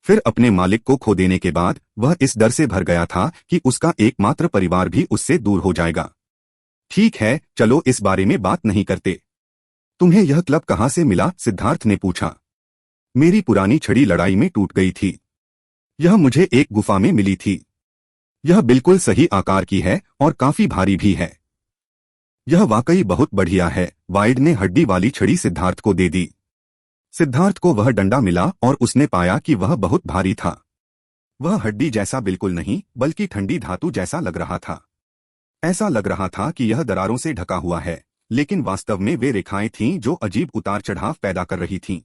फिर अपने मालिक को खो देने के बाद वह इस डर से भर गया था कि उसका एकमात्र परिवार भी उससे दूर हो जाएगा। ठीक है, चलो इस बारे में बात नहीं करते। तुम्हें यह क्लब कहाँ से मिला? सिद्धार्थ ने पूछा। मेरी पुरानी छड़ी लड़ाई में टूट गई थी। यह मुझे एक गुफा में मिली थी। यह बिल्कुल सही आकार की है और काफी भारी भी है। यह वाकई बहुत बढ़िया है। वाइल्ड ने हड्डी वाली छड़ी सिद्धार्थ को दे दी। सिद्धार्थ को वह डंडा मिला और उसने पाया कि वह बहुत भारी था। वह हड्डी जैसा बिल्कुल नहीं, बल्कि ठंडी धातु जैसा लग रहा था। ऐसा लग रहा था कि यह दरारों से ढका हुआ है, लेकिन वास्तव में वे रेखाएं थीं जो अजीब उतार चढ़ाव पैदा कर रही थीं।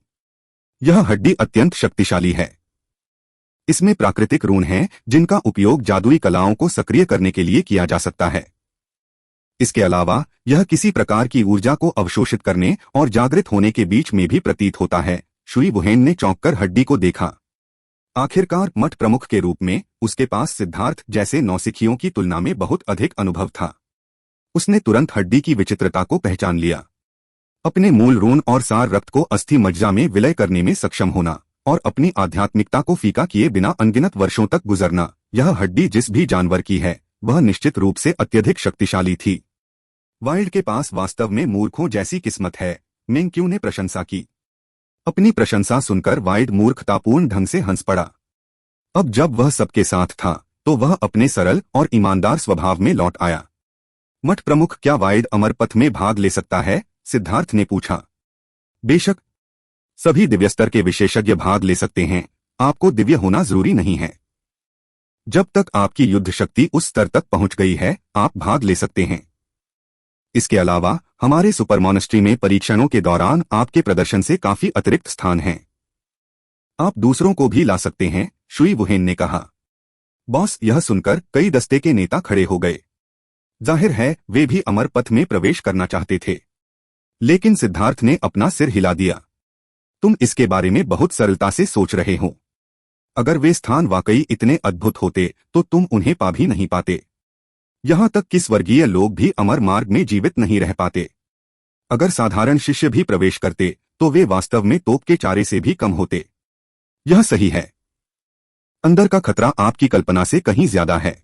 यह हड्डी अत्यंत शक्तिशाली है। इसमें प्राकृतिक रून हैं, जिनका उपयोग जादुई कलाओं को सक्रिय करने के लिए किया जा सकता है। इसके अलावा यह किसी प्रकार की ऊर्जा को अवशोषित करने और जागृत होने के बीच में भी प्रतीत होता है। शुई वुहेन ने चौंककर हड्डी को देखा। आखिरकार मठ प्रमुख के रूप में उसके पास सिद्धार्थ जैसे नौसिखियों की तुलना में बहुत अधिक अनुभव था। उसने तुरंत हड्डी की विचित्रता को पहचान लिया। अपने मूल रून और सार रक्त को अस्थि मज्जा में विलय करने में सक्षम होना और अपनी आध्यात्मिकता को फीका किए बिना अनगिनत वर्षों तक गुजरना, यह हड्डी जिस भी जानवर की है, वह निश्चित रूप से अत्यधिक शक्तिशाली थी। वाइल्ड के पास वास्तव में मूर्खों जैसी किस्मत है, मेंग्क्यू ने प्रशंसा की। अपनी प्रशंसा सुनकर वाइल्ड मूर्खतापूर्ण ढंग से हंस पड़ा। अब जब वह सबके साथ था तो वह अपने सरल और ईमानदार स्वभाव में लौट आया। मठ प्रमुख, क्या वाइल्ड अमरपथ में भाग ले सकता है? सिद्धार्थ ने पूछा। बेशक, सभी दिव्यस्तर के विशेषज्ञ भाग ले सकते हैं। आपको दिव्य होना जरूरी नहीं है। जब तक आपकी युद्ध शक्ति उस स्तर तक पहुंच गई है, आप भाग ले सकते हैं। इसके अलावा हमारे सुपर मॉनेस्ट्री में परीक्षणों के दौरान आपके प्रदर्शन से काफी अतिरिक्त स्थान हैं। आप दूसरों को भी ला सकते हैं, शुई वुहेन ने कहा। बॉस, यह सुनकर कई दस्ते के नेता खड़े हो गए। जाहिर है वे भी अमर पथ में प्रवेश करना चाहते थे, लेकिन सिद्धार्थ ने अपना सिर हिला दिया। तुम इसके बारे में बहुत सरलता से सोच रहे हो। अगर वे स्थान वाकई इतने अद्भुत होते तो तुम उन्हें पा भी नहीं पाते। यहां तक कि स्वर्गीय लोग भी अमर मार्ग में जीवित नहीं रह पाते। अगर साधारण शिष्य भी प्रवेश करते तो वे वास्तव में तोप के चारे से भी कम होते। यह सही है। अंदर का खतरा आपकी कल्पना से कहीं ज्यादा है।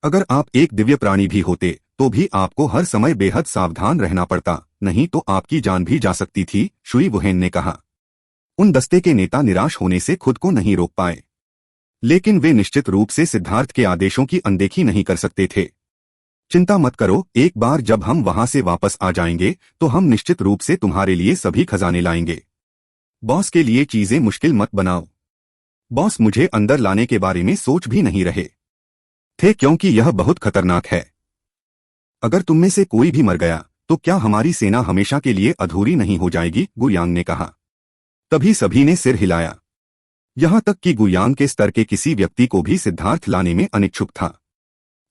अगर आप एक दिव्य प्राणी भी होते तो भी आपको हर समय बेहद सावधान रहना पड़ता, नहीं तो आपकी जान भी जा सकती थी, शुई वुहेन ने कहा। उन दस्ते के नेता निराश होने से खुद को नहीं रोक पाए, लेकिन वे निश्चित रूप से सिद्धार्थ के आदेशों की अनदेखी नहीं कर सकते थे। चिंता मत करो, एक बार जब हम वहां से वापस आ जाएंगे तो हम निश्चित रूप से तुम्हारे लिए सभी खजाने लाएंगे। बॉस के लिए चीजें मुश्किल मत बनाओ। बॉस मुझे अंदर लाने के बारे में सोच भी नहीं रहे थे, क्योंकि यह बहुत खतरनाक है। अगर तुम में से कोई भी मर गया तो क्या हमारी सेना हमेशा के लिए अधूरी नहीं हो जाएगी? गुयांग ने कहा। तभी सभी ने सिर हिलाया, यहां तक कि गुयांग के स्तर के किसी व्यक्ति को भी सिद्धार्थ लाने में अनिच्छुक था।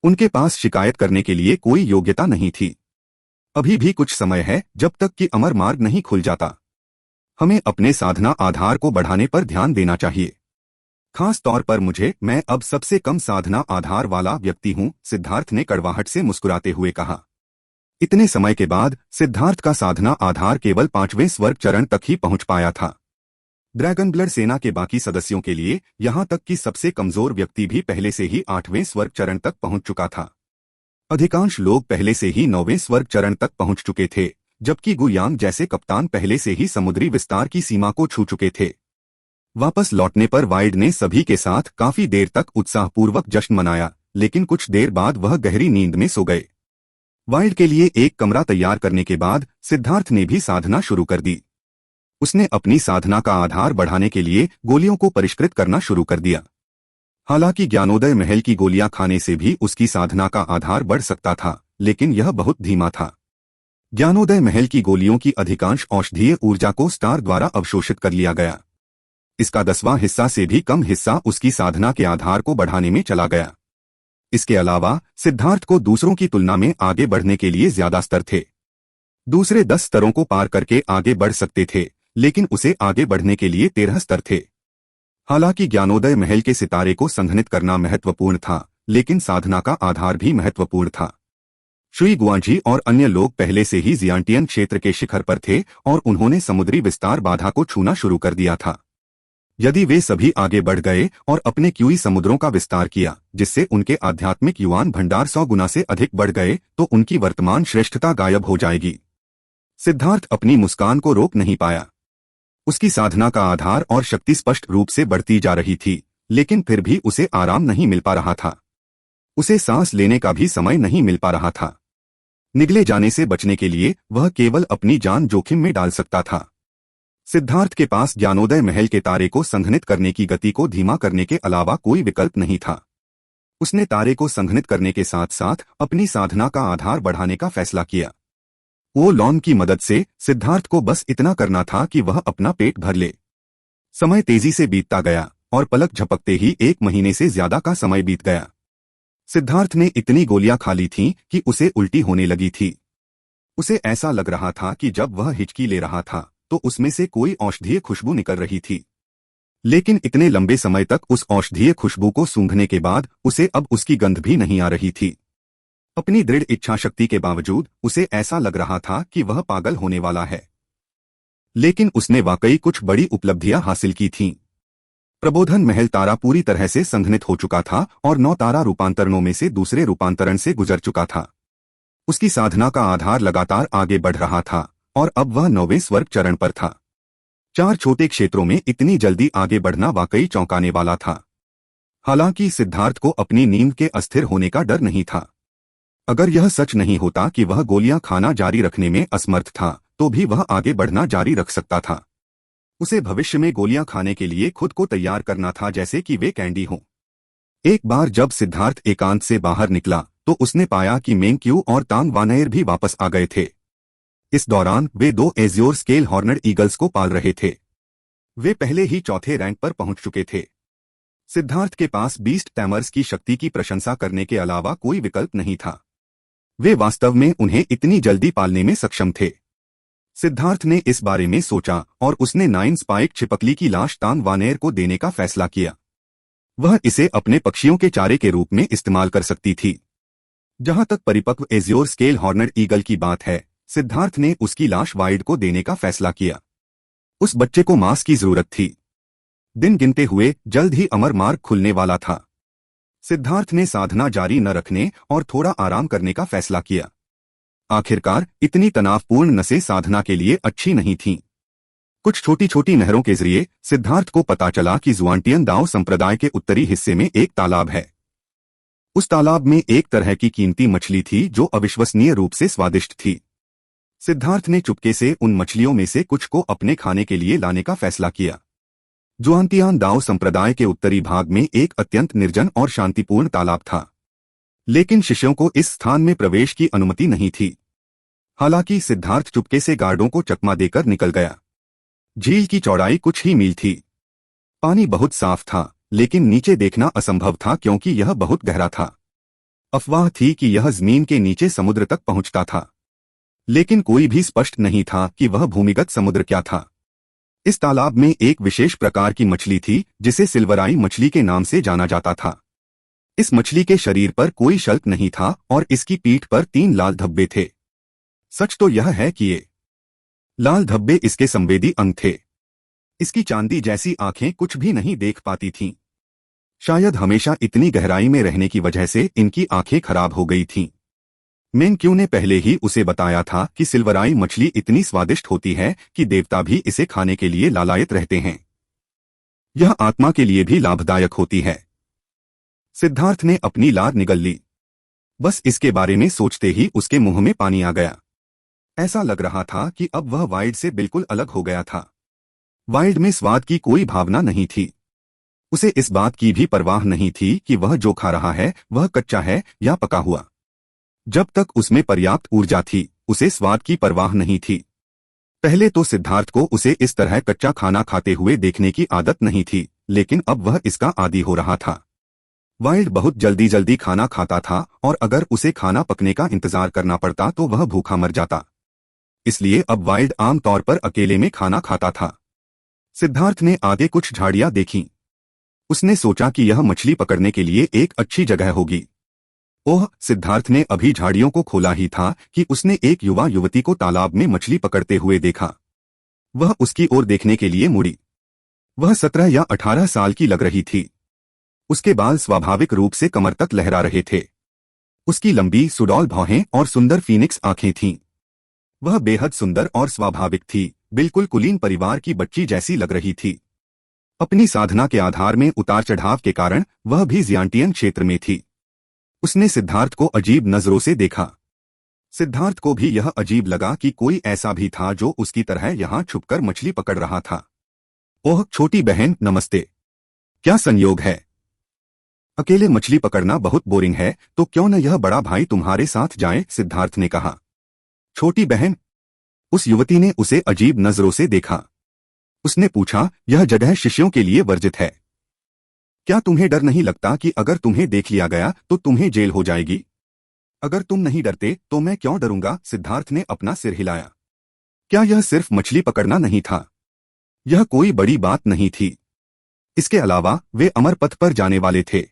उनके पास शिकायत करने के लिए कोई योग्यता नहीं थी। अभी भी कुछ समय है जब तक कि अमर मार्ग नहीं खुल जाता। हमें अपने साधना आधार को बढ़ाने पर ध्यान देना चाहिए। खास तौर पर मैं अब सबसे कम साधना आधार वाला व्यक्ति हूं, सिद्धार्थ ने कड़वाहट से मुस्कुराते हुए कहा। इतने समय के बाद सिद्धार्थ का साधना आधार केवल 5वें स्वर्ग चरण तक ही पहुंच पाया था। ड्रैगन ब्लड सेना के बाकी सदस्यों के लिए यहां तक कि सबसे कमजोर व्यक्ति भी पहले से ही 8वें स्वर्ग चरण तक पहुंच चुका था। अधिकांश लोग पहले से ही 9वें स्वर्ग चरण तक पहुंच चुके थे, जबकि गुयांग जैसे कप्तान पहले से ही समुद्री विस्तार की सीमा को छू चुके थे। वापस लौटने पर वाइल्ड ने सभी के साथ काफी देर तक उत्साहपूर्वक जश्न मनाया, लेकिन कुछ देर बाद वह गहरी नींद में सो गए। वाइल्ड के लिए एक कमरा तैयार करने के बाद सिद्धार्थ ने भी साधना शुरू कर दी। उसने अपनी साधना का आधार बढ़ाने के लिए गोलियों को परिष्कृत करना शुरू कर दिया। हालांकि ज्ञानोदय महल की गोलियां खाने से भी उसकी साधना का आधार बढ़ सकता था, लेकिन यह बहुत धीमा था। ज्ञानोदय महल की गोलियों की अधिकांश औषधीय ऊर्जा को स्टार द्वारा अवशोषित कर लिया गया। इसका 10वां हिस्सा से भी कम हिस्सा उसकी साधना के आधार को बढ़ाने में चला गया। इसके अलावा सिद्धार्थ को दूसरों की तुलना में आगे बढ़ने के लिए ज्यादा स्तर थे। दूसरे 10 स्तरों को पार करके आगे बढ़ सकते थे, लेकिन उसे आगे बढ़ने के लिए 13 स्तर थे। हालांकि ज्ञानोदय महल के सितारे को संघनित करना महत्वपूर्ण था, लेकिन साधना का आधार भी महत्वपूर्ण था। शुई गुआंजी और अन्य लोग पहले से ही जियांटियन क्षेत्र के शिखर पर थे और उन्होंने समुद्री विस्तार बाधा को छूना शुरू कर दिया था। यदि वे सभी आगे बढ़ गए और अपने क्यूई समुद्रों का विस्तार किया, जिससे उनके आध्यात्मिक युवान भंडार 100 गुना से अधिक बढ़ गए, तो उनकी वर्तमान श्रेष्ठता गायब हो जाएगी। सिद्धार्थ अपनी मुस्कान को रोक नहीं पाया। उसकी साधना का आधार और शक्ति स्पष्ट रूप से बढ़ती जा रही थी, लेकिन फिर भी उसे आराम नहीं मिल पा रहा था। उसे सांस लेने का भी समय नहीं मिल पा रहा था। निगले जाने से बचने के लिए वह केवल अपनी जान जोखिम में डाल सकता था। सिद्धार्थ के पास ज्ञानोदय महल के तारे को संघनित करने की गति को धीमा करने के अलावा कोई विकल्प नहीं था। उसने तारे को संघनित करने के साथ साथ अपनी साधना का आधार बढ़ाने का फैसला किया। वो लॉन की मदद से सिद्धार्थ को बस इतना करना था कि वह अपना पेट भर ले। समय तेजी से बीतता गया और पलक झपकते ही 1 महीने से ज्यादा का समय बीत गया। सिद्धार्थ ने इतनी गोलियां खा ली थीं कि उसे उल्टी होने लगी थी। उसे ऐसा लग रहा था कि जब वह हिचकी ले रहा था तो उसमें से कोई औषधीय खुशबू निकल रही थी, लेकिन इतने लंबे समय तक उस औषधीय खुशबू को सूंघने के बाद उसे अब उसकी गंध भी नहीं आ रही थी। अपनी दृढ़ इच्छा शक्ति के बावजूद उसे ऐसा लग रहा था कि वह पागल होने वाला है, लेकिन उसने वाकई कुछ बड़ी उपलब्धियां हासिल की थीं। प्रबोधन महल तारा पूरी तरह से संघनित हो चुका था और 9 तारा रूपांतरणों में से दूसरे रूपांतरण से गुजर चुका था। उसकी साधना का आधार लगातार आगे बढ़ रहा था और अब वह 9वें स्वर्ग चरण पर था। 4 छोटे क्षेत्रों में इतनी जल्दी आगे बढ़ना वाकई चौंकाने वाला था। हालांकि सिद्धार्थ को अपनी नींद के अस्थिर होने का डर नहीं था। अगर यह सच नहीं होता कि वह गोलियां खाना जारी रखने में असमर्थ था, तो भी वह आगे बढ़ना जारी रख सकता था। उसे भविष्य में गोलियां खाने के लिए खुद को तैयार करना था, जैसे कि वे कैंडी हों। एक बार जब सिद्धार्थ एकांत से बाहर निकला तो उसने पाया कि मेंग्क्यू और तांग वानएर भी वापस आ गए थे। इस दौरान वे 2 एज्योर स्केल हॉर्नड ईगल्स को पाल रहे थे। वे पहले ही चौथे रैंक पर पहुंच चुके थे। सिद्धार्थ के पास बीस्ट टैमर्स की शक्ति की प्रशंसा करने के अलावा कोई विकल्प नहीं था। वे वास्तव में उन्हें इतनी जल्दी पालने में सक्षम थे। सिद्धार्थ ने इस बारे में सोचा और उसने 9 स्पाइक छिपकली की लाश तांग वानएर को देने का फैसला किया। वह इसे अपने पक्षियों के चारे के रूप में इस्तेमाल कर सकती थी। जहां तक परिपक्व एज्योर स्केल हॉर्नड ईगल की बात है, सिद्धार्थ ने उसकी लाश वाइड को देने का फैसला किया। उस बच्चे को मांस की जरूरत थी। दिन गिनते हुए जल्द ही अमर मार्ग खुलने वाला था। सिद्धार्थ ने साधना जारी न रखने और थोड़ा आराम करने का फैसला किया। आखिरकार इतनी तनावपूर्ण नसें साधना के लिए अच्छी नहीं थीं। कुछ छोटी छोटी नहरों के जरिए सिद्धार्थ को पता चला कि जुआंटियन दाओ संप्रदाय के उत्तरी हिस्से में एक तालाब है। उस तालाब में एक तरह की कीमती मछली थी जो अविश्वसनीय रूप से स्वादिष्ट थी। सिद्धार्थ ने चुपके से उन मछलियों में से कुछ को अपने खाने के लिए लाने का फैसला किया। जुआंतियान दाओ संप्रदाय के उत्तरी भाग में एक अत्यंत निर्जन और शांतिपूर्ण तालाब था, लेकिन शिष्यों को इस स्थान में प्रवेश की अनुमति नहीं थी। हालांकि सिद्धार्थ चुपके से गार्डों को चकमा देकर निकल गया। झील की चौड़ाई कुछ ही मील थी। पानी बहुत साफ था, लेकिन नीचे देखना असंभव था क्योंकि यह बहुत गहरा था। अफवाह थी कि यह जमीन के नीचे समुद्र तक पहुंचता था, लेकिन कोई भी स्पष्ट नहीं था कि वह भूमिगत समुद्र क्या था। इस तालाब में एक विशेष प्रकार की मछली थी जिसे सिल्वराई मछली के नाम से जाना जाता था। इस मछली के शरीर पर कोई शल्क नहीं था और इसकी पीठ पर 3 लाल धब्बे थे। सच तो यह है कि ये लाल धब्बे इसके संवेदी अंग थे। इसकी चांदी जैसी आंखें कुछ भी नहीं देख पाती थीं। शायद हमेशा इतनी गहराई में रहने की वजह से इनकी आंखें खराब हो गई थीं। मेंग्क्यू ने पहले ही उसे बताया था कि सिल्वराई मछली इतनी स्वादिष्ट होती है कि देवता भी इसे खाने के लिए लालायित रहते हैं। यह आत्मा के लिए भी लाभदायक होती है। सिद्धार्थ ने अपनी लार निगल ली। बस इसके बारे में सोचते ही उसके मुंह में पानी आ गया। ऐसा लग रहा था कि अब वह वाइल्ड से बिल्कुल अलग हो गया था। वाइल्ड में स्वाद की कोई भावना नहीं थी। उसे इस बात की भी परवाह नहीं थी कि वह जो खा रहा है वह कच्चा है या पका हुआ। जब तक उसमें पर्याप्त ऊर्जा थी, उसे स्वाद की परवाह नहीं थी। पहले तो सिद्धार्थ को उसे इस तरह कच्चा खाना खाते हुए देखने की आदत नहीं थी, लेकिन अब वह इसका आदी हो रहा था। वाइल्ड बहुत जल्दी जल्दी खाना खाता था और अगर उसे खाना पकने का इंतजार करना पड़ता तो वह भूखा मर जाता। इसलिए अब वाइल्ड आमतौर पर अकेले में खाना खाता था। सिद्धार्थ ने आगे कुछ झाड़ियां देखीं। उसने सोचा कि यह मछली पकड़ने के लिए एक अच्छी जगह होगी। ओह, सिद्धार्थ ने अभी झाड़ियों को खोला ही था कि उसने एक युवा युवती को तालाब में मछली पकड़ते हुए देखा। वह उसकी ओर देखने के लिए मुड़ी। वह 17 या 18 साल की लग रही थी। उसके बाल स्वाभाविक रूप से कमर तक लहरा रहे थे। उसकी लंबी सुडौल भौहें और सुंदर फीनिक्स आंखें थीं। वह बेहद सुंदर और स्वाभाविक थी, बिल्कुल कुलीन परिवार की बच्ची जैसी लग रही थी। अपनी साधना के आधार में उतार चढ़ाव के कारण वह भी जियांटियन क्षेत्र में थी। उसने सिद्धार्थ को अजीब नजरों से देखा। सिद्धार्थ को भी यह अजीब लगा कि कोई ऐसा भी था जो उसकी तरह यहां छुपकर मछली पकड़ रहा था। ओह छोटी बहन, नमस्ते। क्या संयोग है? अकेले मछली पकड़ना बहुत बोरिंग है, तो क्यों न यह बड़ा भाई तुम्हारे साथ जाए, सिद्धार्थ ने कहा। छोटी बहन? उस युवती ने उसे अजीब नजरों से देखा। उसने पूछा, यह जगह शिष्यों के लिए वर्जित है। क्या तुम्हें डर नहीं लगता कि अगर तुम्हें देख लिया गया तो तुम्हें जेल हो जाएगी? अगर तुम नहीं डरते तो मैं क्यों डरूंगा, सिद्धार्थ ने अपना सिर हिलाया। क्या यह सिर्फ मछली पकड़ना नहीं था? यह कोई बड़ी बात नहीं थी। इसके अलावा वे अमर पथ पर जाने वाले थे।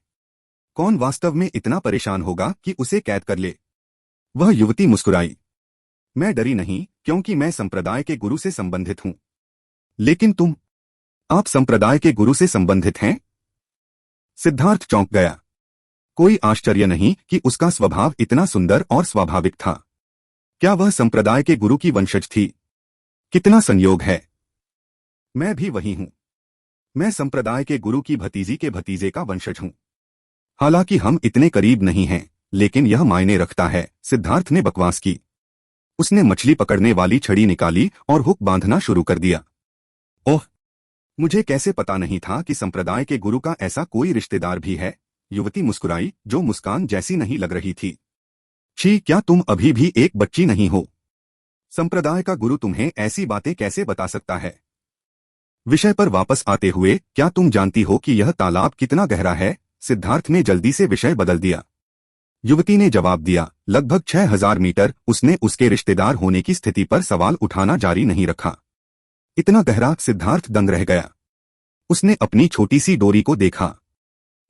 कौन वास्तव में इतना परेशान होगा कि उसे कैद कर ले? वह युवती मुस्कुराई। मैं डरी नहीं, क्योंकि मैं संप्रदाय के गुरु से संबंधित हूं। लेकिन तुम? आप संप्रदाय के गुरु से संबंधित हैं? सिद्धार्थ चौंक गया। कोई आश्चर्य नहीं कि उसका स्वभाव इतना सुंदर और स्वाभाविक था। क्या वह संप्रदाय के गुरु की वंशज थी? कितना संयोग है। मैं भी वही हूं। मैं संप्रदाय के गुरु की भतीजी के भतीजे का वंशज हूं। हालांकि हम इतने करीब नहीं हैं, लेकिन यह मायने रखता है, सिद्धार्थ ने बकवास की। उसने मछली पकड़ने वाली छड़ी निकाली और हुक बांधना शुरू कर दिया। ओह, मुझे कैसे पता नहीं था कि संप्रदाय के गुरु का ऐसा कोई रिश्तेदार भी है। युवती मुस्कुराई, जो मुस्कान जैसी नहीं लग रही थी। छी, क्या तुम अभी भी एक बच्ची नहीं हो? संप्रदाय का गुरु तुम्हें ऐसी बातें कैसे बता सकता है? विषय पर वापस आते हुए, क्या तुम जानती हो कि यह तालाब कितना गहरा है? सिद्धार्थ ने जल्दी से विषय बदल दिया। युवती ने जवाब दिया, लगभग 6000 मीटर। उसने उसके रिश्तेदार होने की स्थिति पर सवाल उठाना जारी नहीं रखा। इतना गहरा? सिद्धार्थ दंग रह गया। उसने अपनी छोटी सी डोरी को देखा।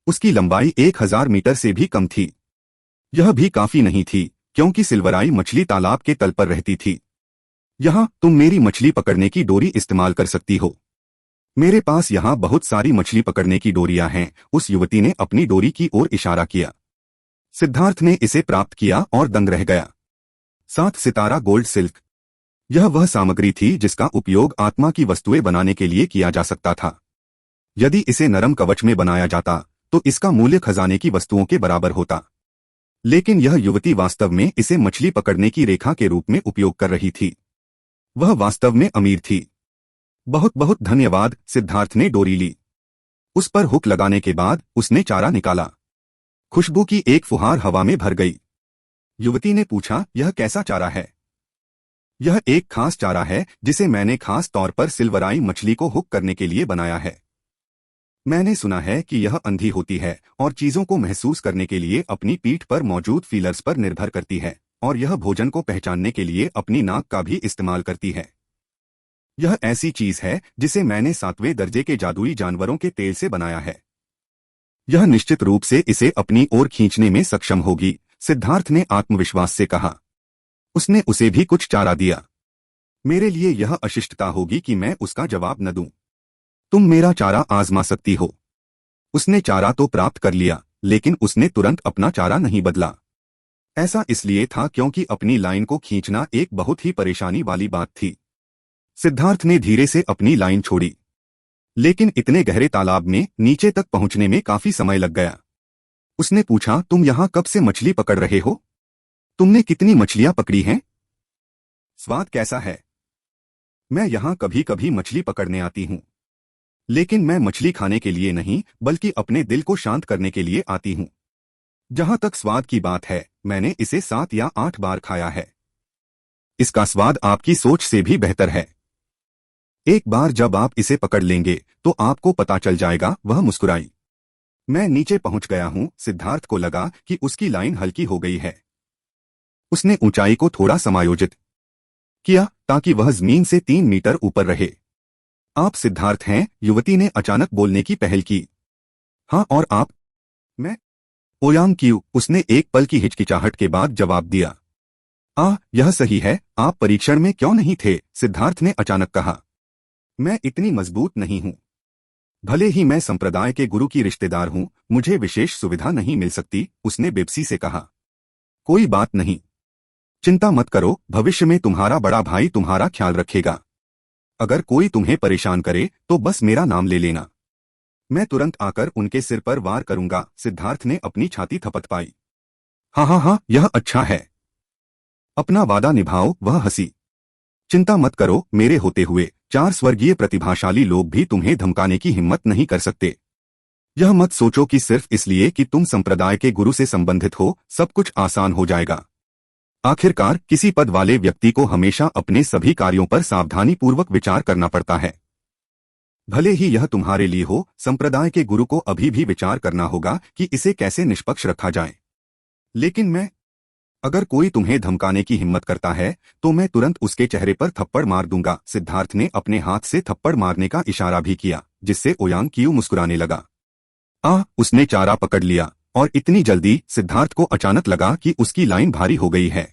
उसकी लंबाई 1000 मीटर से भी कम थी। यह भी काफी नहीं थी, क्योंकि सिल्वराई मछली तालाब के तल पर रहती थी। यहाँ तुम मेरी मछली पकड़ने की डोरी इस्तेमाल कर सकती हो। मेरे पास यहाँ बहुत सारी मछली पकड़ने की डोरियां हैं। उस युवती ने अपनी डोरी की ओर इशारा किया। सिद्धार्थ ने इसे प्राप्त किया और दंग रह गया। 7 सितारा गोल्ड सिल्क। यह वह सामग्री थी जिसका उपयोग आत्मा की वस्तुएं बनाने के लिए किया जा सकता था। यदि इसे नरम कवच में बनाया जाता तो इसका मूल्य खजाने की वस्तुओं के बराबर होता। लेकिन यह युवती वास्तव में इसे मछली पकड़ने की रेखा के रूप में उपयोग कर रही थी। वह वास्तव में अमीर थी। बहुत बहुत धन्यवाद। सिद्धार्थ ने डोरी ली। उस पर हुक लगाने के बाद उसने चारा निकाला। खुशबू की एक फुहार हवा में भर गई। युवती ने पूछा, यह कैसा चारा है? यह एक खास चारा है जिसे मैंने खास तौर पर सिल्वराई मछली को हुक करने के लिए बनाया है। मैंने सुना है कि यह अंधी होती है और चीजों को महसूस करने के लिए अपनी पीठ पर मौजूद फीलर्स पर निर्भर करती है, और यह भोजन को पहचानने के लिए अपनी नाक का भी इस्तेमाल करती है। यह ऐसी चीज है जिसे मैंने 7वें दर्जे के जादुई जानवरों के तेल से बनाया है। यह निश्चित रूप से इसे अपनी ओर खींचने में सक्षम होगी, सिद्धार्थ ने आत्मविश्वास से कहा। उसने उसे भी कुछ चारा दिया। मेरे लिए यह अशिष्टता होगी कि मैं उसका जवाब न दूं। तुम मेरा चारा आजमा सकती हो। उसने चारा तो प्राप्त कर लिया, लेकिन उसने तुरंत अपना चारा नहीं बदला। ऐसा इसलिए था क्योंकि अपनी लाइन को खींचना एक बहुत ही परेशानी वाली बात थी। सिद्धार्थ ने धीरे से अपनी लाइन छोड़ी, लेकिन इतने गहरे तालाब में नीचे तक पहुंचने में काफी समय लग गया। उसने पूछा, तुम यहां कब से मछली पकड़ रहे हो? तुमने कितनी मछलियां पकड़ी हैं? स्वाद कैसा है? मैं यहां कभी कभी मछली पकड़ने आती हूं, लेकिन मैं मछली खाने के लिए नहीं, बल्कि अपने दिल को शांत करने के लिए आती हूं। जहां तक स्वाद की बात है, मैंने इसे 7 या 8 बार खाया है। इसका स्वाद आपकी सोच से भी बेहतर है। एक बार जब आप इसे पकड़ लेंगे तो आपको पता चल जाएगा। वह मुस्कुराई। मैं नीचे पहुंच गया हूं। सिद्धार्थ को लगा कि उसकी लाइन हल्की हो गई है। उसने ऊंचाई को थोड़ा समायोजित किया ताकि वह जमीन से 3 मीटर ऊपर रहे। आप सिद्धार्थ हैं? युवती ने अचानक बोलने की पहल की। हाँ, और आप? मैं ओयांग क्यू। उसने एक पल की हिचकिचाहट के बाद जवाब दिया। यह सही है। आप परीक्षण में क्यों नहीं थे? सिद्धार्थ ने अचानक कहा। मैं इतनी मजबूत नहीं हूं। भले ही मैं संप्रदाय के गुरु की रिश्तेदार हूं, मुझे विशेष सुविधा नहीं मिल सकती। उसने बेबसी से कहा। कोई बात नहीं, चिंता मत करो। भविष्य में तुम्हारा बड़ा भाई तुम्हारा ख्याल रखेगा। अगर कोई तुम्हें परेशान करे तो बस मेरा नाम ले लेना। मैं तुरंत आकर उनके सिर पर वार करूंगा। सिद्धार्थ ने अपनी छाती थपथपाई। हाँ हाँ हाँ, यह अच्छा है। अपना वादा निभाओ। वह हंसी। चिंता मत करो, मेरे होते हुए 4 स्वर्गीय प्रतिभाशाली लोग भी तुम्हें धमकाने की हिम्मत नहीं कर सकते। यह मत सोचो कि सिर्फ इसलिए कि तुम संप्रदाय के गुरु से संबंधित हो, सब कुछ आसान हो जाएगा। आखिरकार किसी पद वाले व्यक्ति को हमेशा अपने सभी कार्यों पर सावधानी पूर्वक विचार करना पड़ता है। भले ही यह तुम्हारे लिए हो, संप्रदाय के गुरु को अभी भी विचार करना होगा कि इसे कैसे निष्पक्ष रखा जाए। लेकिन अगर कोई तुम्हें धमकाने की हिम्मत करता है तो मैं तुरंत उसके चेहरे पर थप्पड़ मार दूंगा। सिद्धार्थ ने अपने हाथ से थप्पड़ मारने का इशारा भी किया, जिससे ओयांग क्यू मुस्कुराने लगा। उसने चारा पकड़ लिया, और इतनी जल्दी सिद्धार्थ को अचानक लगा कि उसकी लाइन भारी हो गई है।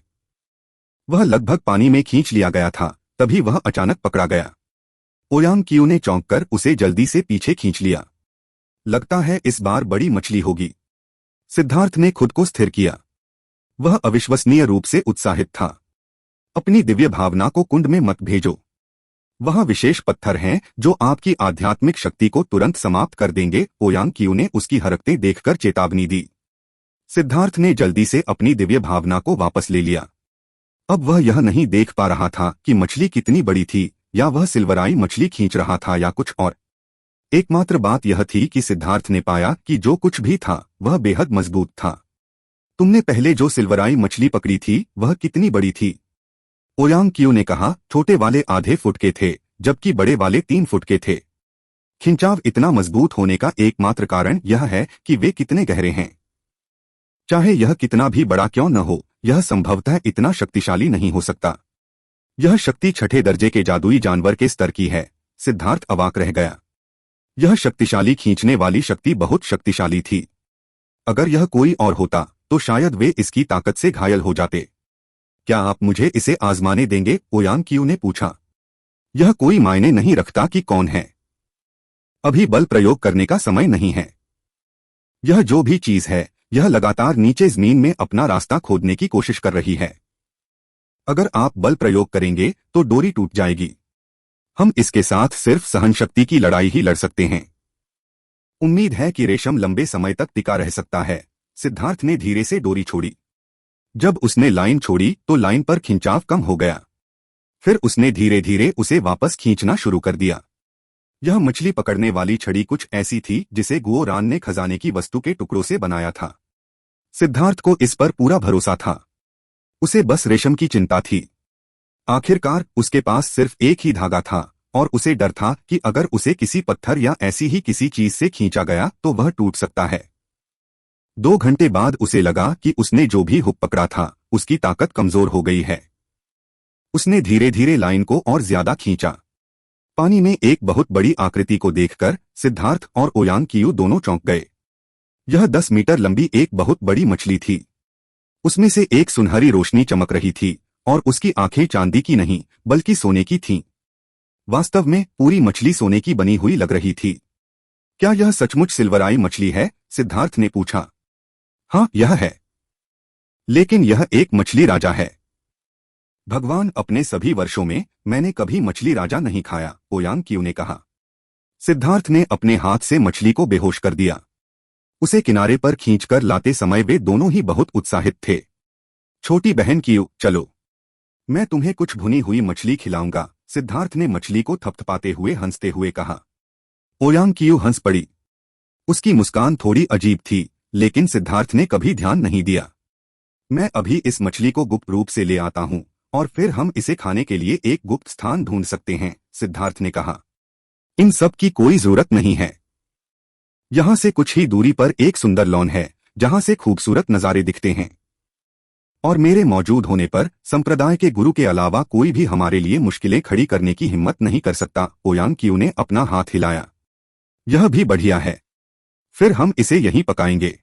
वह लगभग पानी में खींच लिया गया था, तभी वह अचानक पकड़ा गया। ओयांग क्यू ने चौंक कर उसे जल्दी से पीछे खींच लिया। लगता है इस बार बड़ी मछली होगी। सिद्धार्थ ने खुद को स्थिर किया। वह अविश्वसनीय रूप से उत्साहित था। अपनी दिव्य भावना को कुंड में मत भेजो। वह विशेष पत्थर हैं जो आपकी आध्यात्मिक शक्ति को तुरंत समाप्त कर देंगे। ओयांग क्यू ने उसकी हरकतें देखकर चेतावनी दी। सिद्धार्थ ने जल्दी से अपनी दिव्य भावना को वापस ले लिया। अब वह यह नहीं देख पा रहा था कि मछली कितनी बड़ी थी, या वह सिल्वराई मछली खींच रहा था या कुछ और। एकमात्र बात यह थी कि सिद्धार्थ ने पाया कि जो कुछ भी था वह बेहद मजबूत था। तुमने पहले जो सिल्वराई मछली पकड़ी थी वह कितनी बड़ी थी? ओयांग क्यू ने कहा। छोटे वाले आधे फुट के थे, जबकि बड़े वाले 3 फुट के थे। खिंचाव इतना मजबूत होने का एकमात्र कारण यह है कि वे कितने गहरे हैं। चाहे यह कितना भी बड़ा क्यों न हो, यह संभवतः इतना शक्तिशाली नहीं हो सकता। यह शक्ति छठे दर्जे के जादुई जानवर के स्तर की है। सिद्धार्थ अवाक रह गया। यह शक्तिशाली खींचने वाली शक्ति बहुत शक्तिशाली थी। अगर यह कोई और होता तो शायद वे इसकी ताकत से घायल हो जाते। क्या आप मुझे इसे आजमाने देंगे? ओयांग क्यू ने पूछा। यह कोई मायने नहीं रखता कि कौन है। अभी बल प्रयोग करने का समय नहीं है। यह जो भी चीज है, यह लगातार नीचे जमीन में अपना रास्ता खोदने की कोशिश कर रही है। अगर आप बल प्रयोग करेंगे तो डोरी टूट जाएगी। हम इसके साथ सिर्फ सहनशक्ति की लड़ाई ही लड़ सकते हैं। उम्मीद है कि रेशम लंबे समय तक टिका रह सकता है। सिद्धार्थ ने धीरे से डोरी छोड़ी। जब उसने लाइन छोड़ी तो लाइन पर खिंचाव कम हो गया। फिर उसने धीरे धीरे उसे वापस खींचना शुरू कर दिया। यह मछली पकड़ने वाली छड़ी कुछ ऐसी थी जिसे गुओ रान ने खजाने की वस्तु के टुकड़ों से बनाया था। सिद्धार्थ को इस पर पूरा भरोसा था। उसे बस रेशम की चिंता थी। आखिरकार उसके पास सिर्फ एक ही धागा था और उसे डर था कि अगर उसे किसी पत्थर या ऐसी ही किसी चीज से खींचा गया तो वह टूट सकता है। 2 घंटे बाद उसे लगा कि उसने जो भी हुक पकड़ा था उसकी ताकत कमजोर हो गई है। उसने धीरे धीरे लाइन को और ज्यादा खींचा। पानी में एक बहुत बड़ी आकृति को देखकर सिद्धार्थ और ओयांग क्यू दोनों चौंक गए। यह 10 मीटर लंबी एक बहुत बड़ी मछली थी। उसमें से एक सुनहरी रोशनी चमक रही थी और उसकी आंखें चांदी की नहीं बल्कि सोने की थीं। वास्तव में पूरी मछली सोने की बनी हुई लग रही थी। क्या यह सचमुच सिल्वराई मछली है? सिद्धार्थ ने पूछा। हाँ, यह है। लेकिन यह एक मछली राजा है। भगवान, अपने सभी वर्षों में मैंने कभी मछली राजा नहीं खाया, ओयांग क्यू ने कहा। सिद्धार्थ ने अपने हाथ से मछली को बेहोश कर दिया। उसे किनारे पर खींचकर लाते समय वे दोनों ही बहुत उत्साहित थे। छोटी बहन क्यू, चलो, मैं तुम्हें कुछ भुनी हुई मछली खिलाऊंगा, सिद्धार्थ ने मछली को थपथपाते हुए हंसते हुए कहा। ओयांग क्यू हंस पड़ी। उसकी मुस्कान थोड़ी अजीब थी, लेकिन सिद्धार्थ ने कभी ध्यान नहीं दिया। मैं अभी इस मछली को गुप्त रूप से ले आता हूं और फिर हम इसे खाने के लिए एक गुप्त स्थान ढूंढ सकते हैं, सिद्धार्थ ने कहा। इन सब की कोई जरूरत नहीं है। यहां से कुछ ही दूरी पर एक सुंदर लॉन है जहां से खूबसूरत नजारे दिखते हैं। और मेरे मौजूद होने पर संप्रदाय के गुरु के अलावा कोई भी हमारे लिए मुश्किलें खड़ी करने की हिम्मत नहीं कर सकता। ओयांग क्यू ने अपना हाथ हिलाया। यह भी बढ़िया है। फिर हम इसे यहीं पकाएंगे।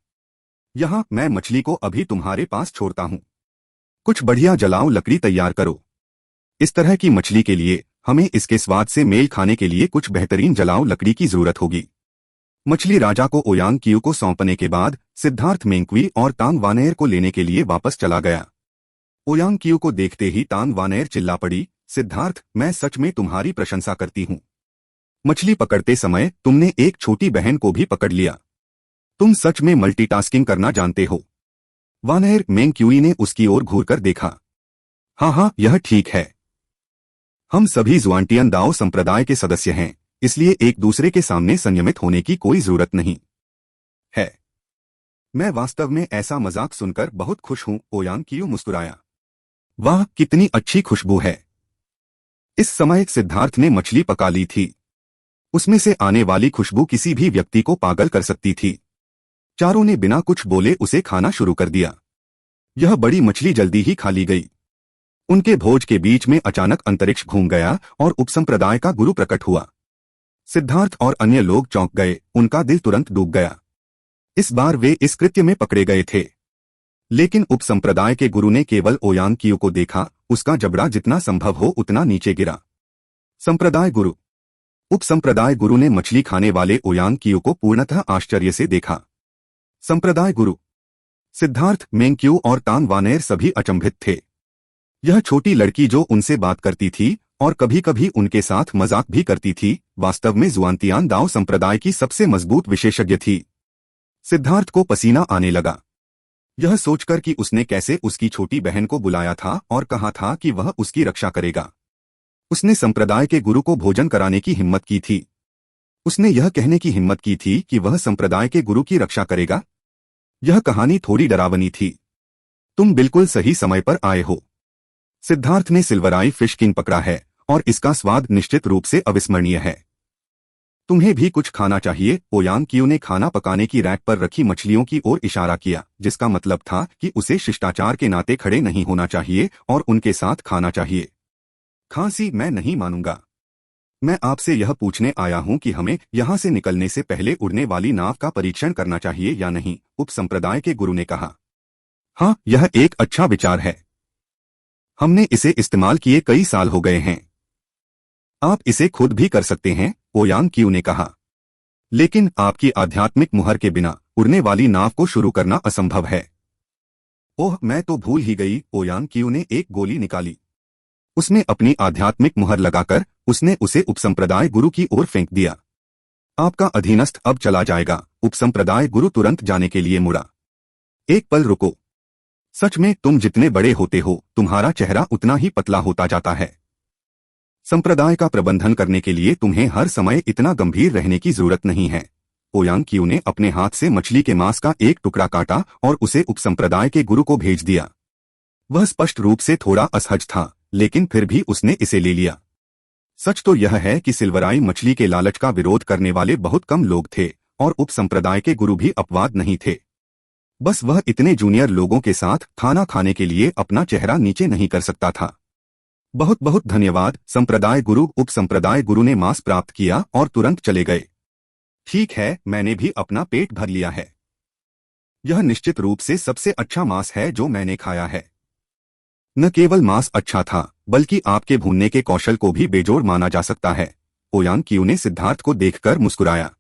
यहाँ मैं मछली को अभी तुम्हारे पास छोड़ता हूँ। कुछ बढ़िया जलाऊ लकड़ी तैयार करो। इस तरह की मछली के लिए हमें इसके स्वाद से मेल खाने के लिए कुछ बेहतरीन जलाऊ लकड़ी की जरूरत होगी। मछली राजा को ओयांग क्यू को सौंपने के बाद सिद्धार्थ मेंगक्वी और तांग वानेर को लेने के लिए वापस चला गया। ओयांग क्यू को देखते ही तांग वानेर चिल्ला पड़ी, सिद्धार्थ, मैं सच में तुम्हारी प्रशंसा करती हूँ। मछली पकड़ते समय तुमने एक छोटी बहन को भी पकड़ लिया। तुम सच में मल्टीटास्किंग करना जानते हो। वानेर मेंगक्वी ने उसकी ओर घूरकर देखा। हाँ, यह ठीक है। हम सभी जुआनटियन दाओ संप्रदाय के सदस्य हैं, इसलिए एक दूसरे के सामने संयमित होने की कोई जरूरत नहीं है। मैं वास्तव में ऐसा मजाक सुनकर बहुत खुश हूं, ओयांग क्यू मुस्कुराया। वाह, कितनी अच्छी खुशबू है। इस समय सिद्धार्थ ने मछली पका ली थी। उसमें से आने वाली खुशबू किसी भी व्यक्ति को पागल कर सकती थी। चारों ने बिना कुछ बोले उसे खाना शुरू कर दिया। यह बड़ी मछली जल्दी ही खा ली गई। उनके भोज के बीच में अचानक अंतरिक्ष घूम गया और उपसंप्रदाय का गुरु प्रकट हुआ। सिद्धार्थ और अन्य लोग चौंक गए, उनका दिल तुरंत डूब गया। इस बार वे इस कृत्य में पकड़े गए थे। लेकिन उपसंप्रदाय के गुरु ने केवल ओयांग क्यू को देखा, उसका जबड़ा जितना संभव हो उतना नीचे गिरा। संप्रदाय गुरु। उपसंप्रदाय गुरु ने मछली खाने वाले ओयांग क्यू को पूर्णतः आश्चर्य से देखा। संप्रदाय गुरु, सिद्धार्थ, मेंग्क्यू और तान वानेर सभी अचंभित थे। यह छोटी लड़की जो उनसे बात करती थी और कभी कभी उनके साथ मजाक भी करती थी, वास्तव में जुआनतियान दाओ संप्रदाय की सबसे मजबूत विशेषज्ञ थी। सिद्धार्थ को पसीना आने लगा, यह सोचकर कि उसने कैसे उसकी छोटी बहन को बुलाया था और कहा था कि वह उसकी रक्षा करेगा। उसने संप्रदाय के गुरु को भोजन कराने की हिम्मत की थी। उसने यह कहने की हिम्मत की थी कि वह संप्रदाय के गुरु की रक्षा करेगा। यह कहानी थोड़ी डरावनी थी। तुम बिल्कुल सही समय पर आए हो। सिद्धार्थ ने सिल्वराई फिश किंग पकड़ा है और इसका स्वाद निश्चित रूप से अविस्मरणीय है। तुम्हें भी कुछ खाना चाहिए। ओयांग क्यू ने खाना पकाने की रैक पर रखी मछलियों की ओर इशारा किया, जिसका मतलब था कि उसे शिष्टाचार के नाते खड़े नहीं होना चाहिए और उनके साथ खाना चाहिए। खांसी, मैं नहीं मानूंगा। मैं आपसे यह पूछने आया हूं कि हमें यहां से निकलने से पहले उड़ने वाली नाव का परीक्षण करना चाहिए या नहीं, उपसंप्रदाय के गुरु ने कहा। हाँ, यह एक अच्छा विचार है। हमने इसे इस्तेमाल किए कई साल हो गए हैं। आप इसे खुद भी कर सकते हैं, ओयांग क्यू ने कहा। लेकिन आपकी आध्यात्मिक मुहर के बिना उड़ने वाली नाव को शुरू करना असंभव है। ओह, मैं तो भूल ही गई। ओयांग क्यू ने एक गोली निकाली। उसने अपनी आध्यात्मिक मुहर लगाकर उसने उसे उपसंप्रदाय गुरु की ओर फेंक दिया। आपका अधीनस्थ अब चला जाएगा। उपसंप्रदाय गुरु तुरंत जाने के लिए मुड़ा। एक पल रुको। सच में तुम जितने बड़े होते हो, तुम्हारा चेहरा उतना ही पतला होता जाता है। संप्रदाय का प्रबंधन करने के लिए तुम्हें हर समय इतना गंभीर रहने की जरूरत नहीं है। ओयांग क्यू ने अपने हाथ से मछली के मांस का एक टुकड़ा काटा और उसे उपसंप्रदाय के गुरु को भेज दिया। वह स्पष्ट रूप से थोड़ा असहज था, लेकिन फिर भी उसने इसे ले लिया। सच तो यह है कि सिल्वराई मछली के लालच का विरोध करने वाले बहुत कम लोग थे और उपसंप्रदाय के गुरु भी अपवाद नहीं थे। बस वह इतने जूनियर लोगों के साथ खाना खाने के लिए अपना चेहरा नीचे नहीं कर सकता था। बहुत बहुत धन्यवाद संप्रदाय गुरु। उपसंप्रदाय गुरु ने मांस प्राप्त किया और तुरंत चले गए। ठीक है, मैंने भी अपना पेट भर लिया है। यह निश्चित रूप से सबसे अच्छा मांस है जो मैंने खाया है। न केवल मांस अच्छा था, बल्कि आपके भूनने के कौशल को भी बेजोड़ माना जा सकता है। ओयांग क्यू ने सिद्धार्थ को देखकर मुस्कुराया।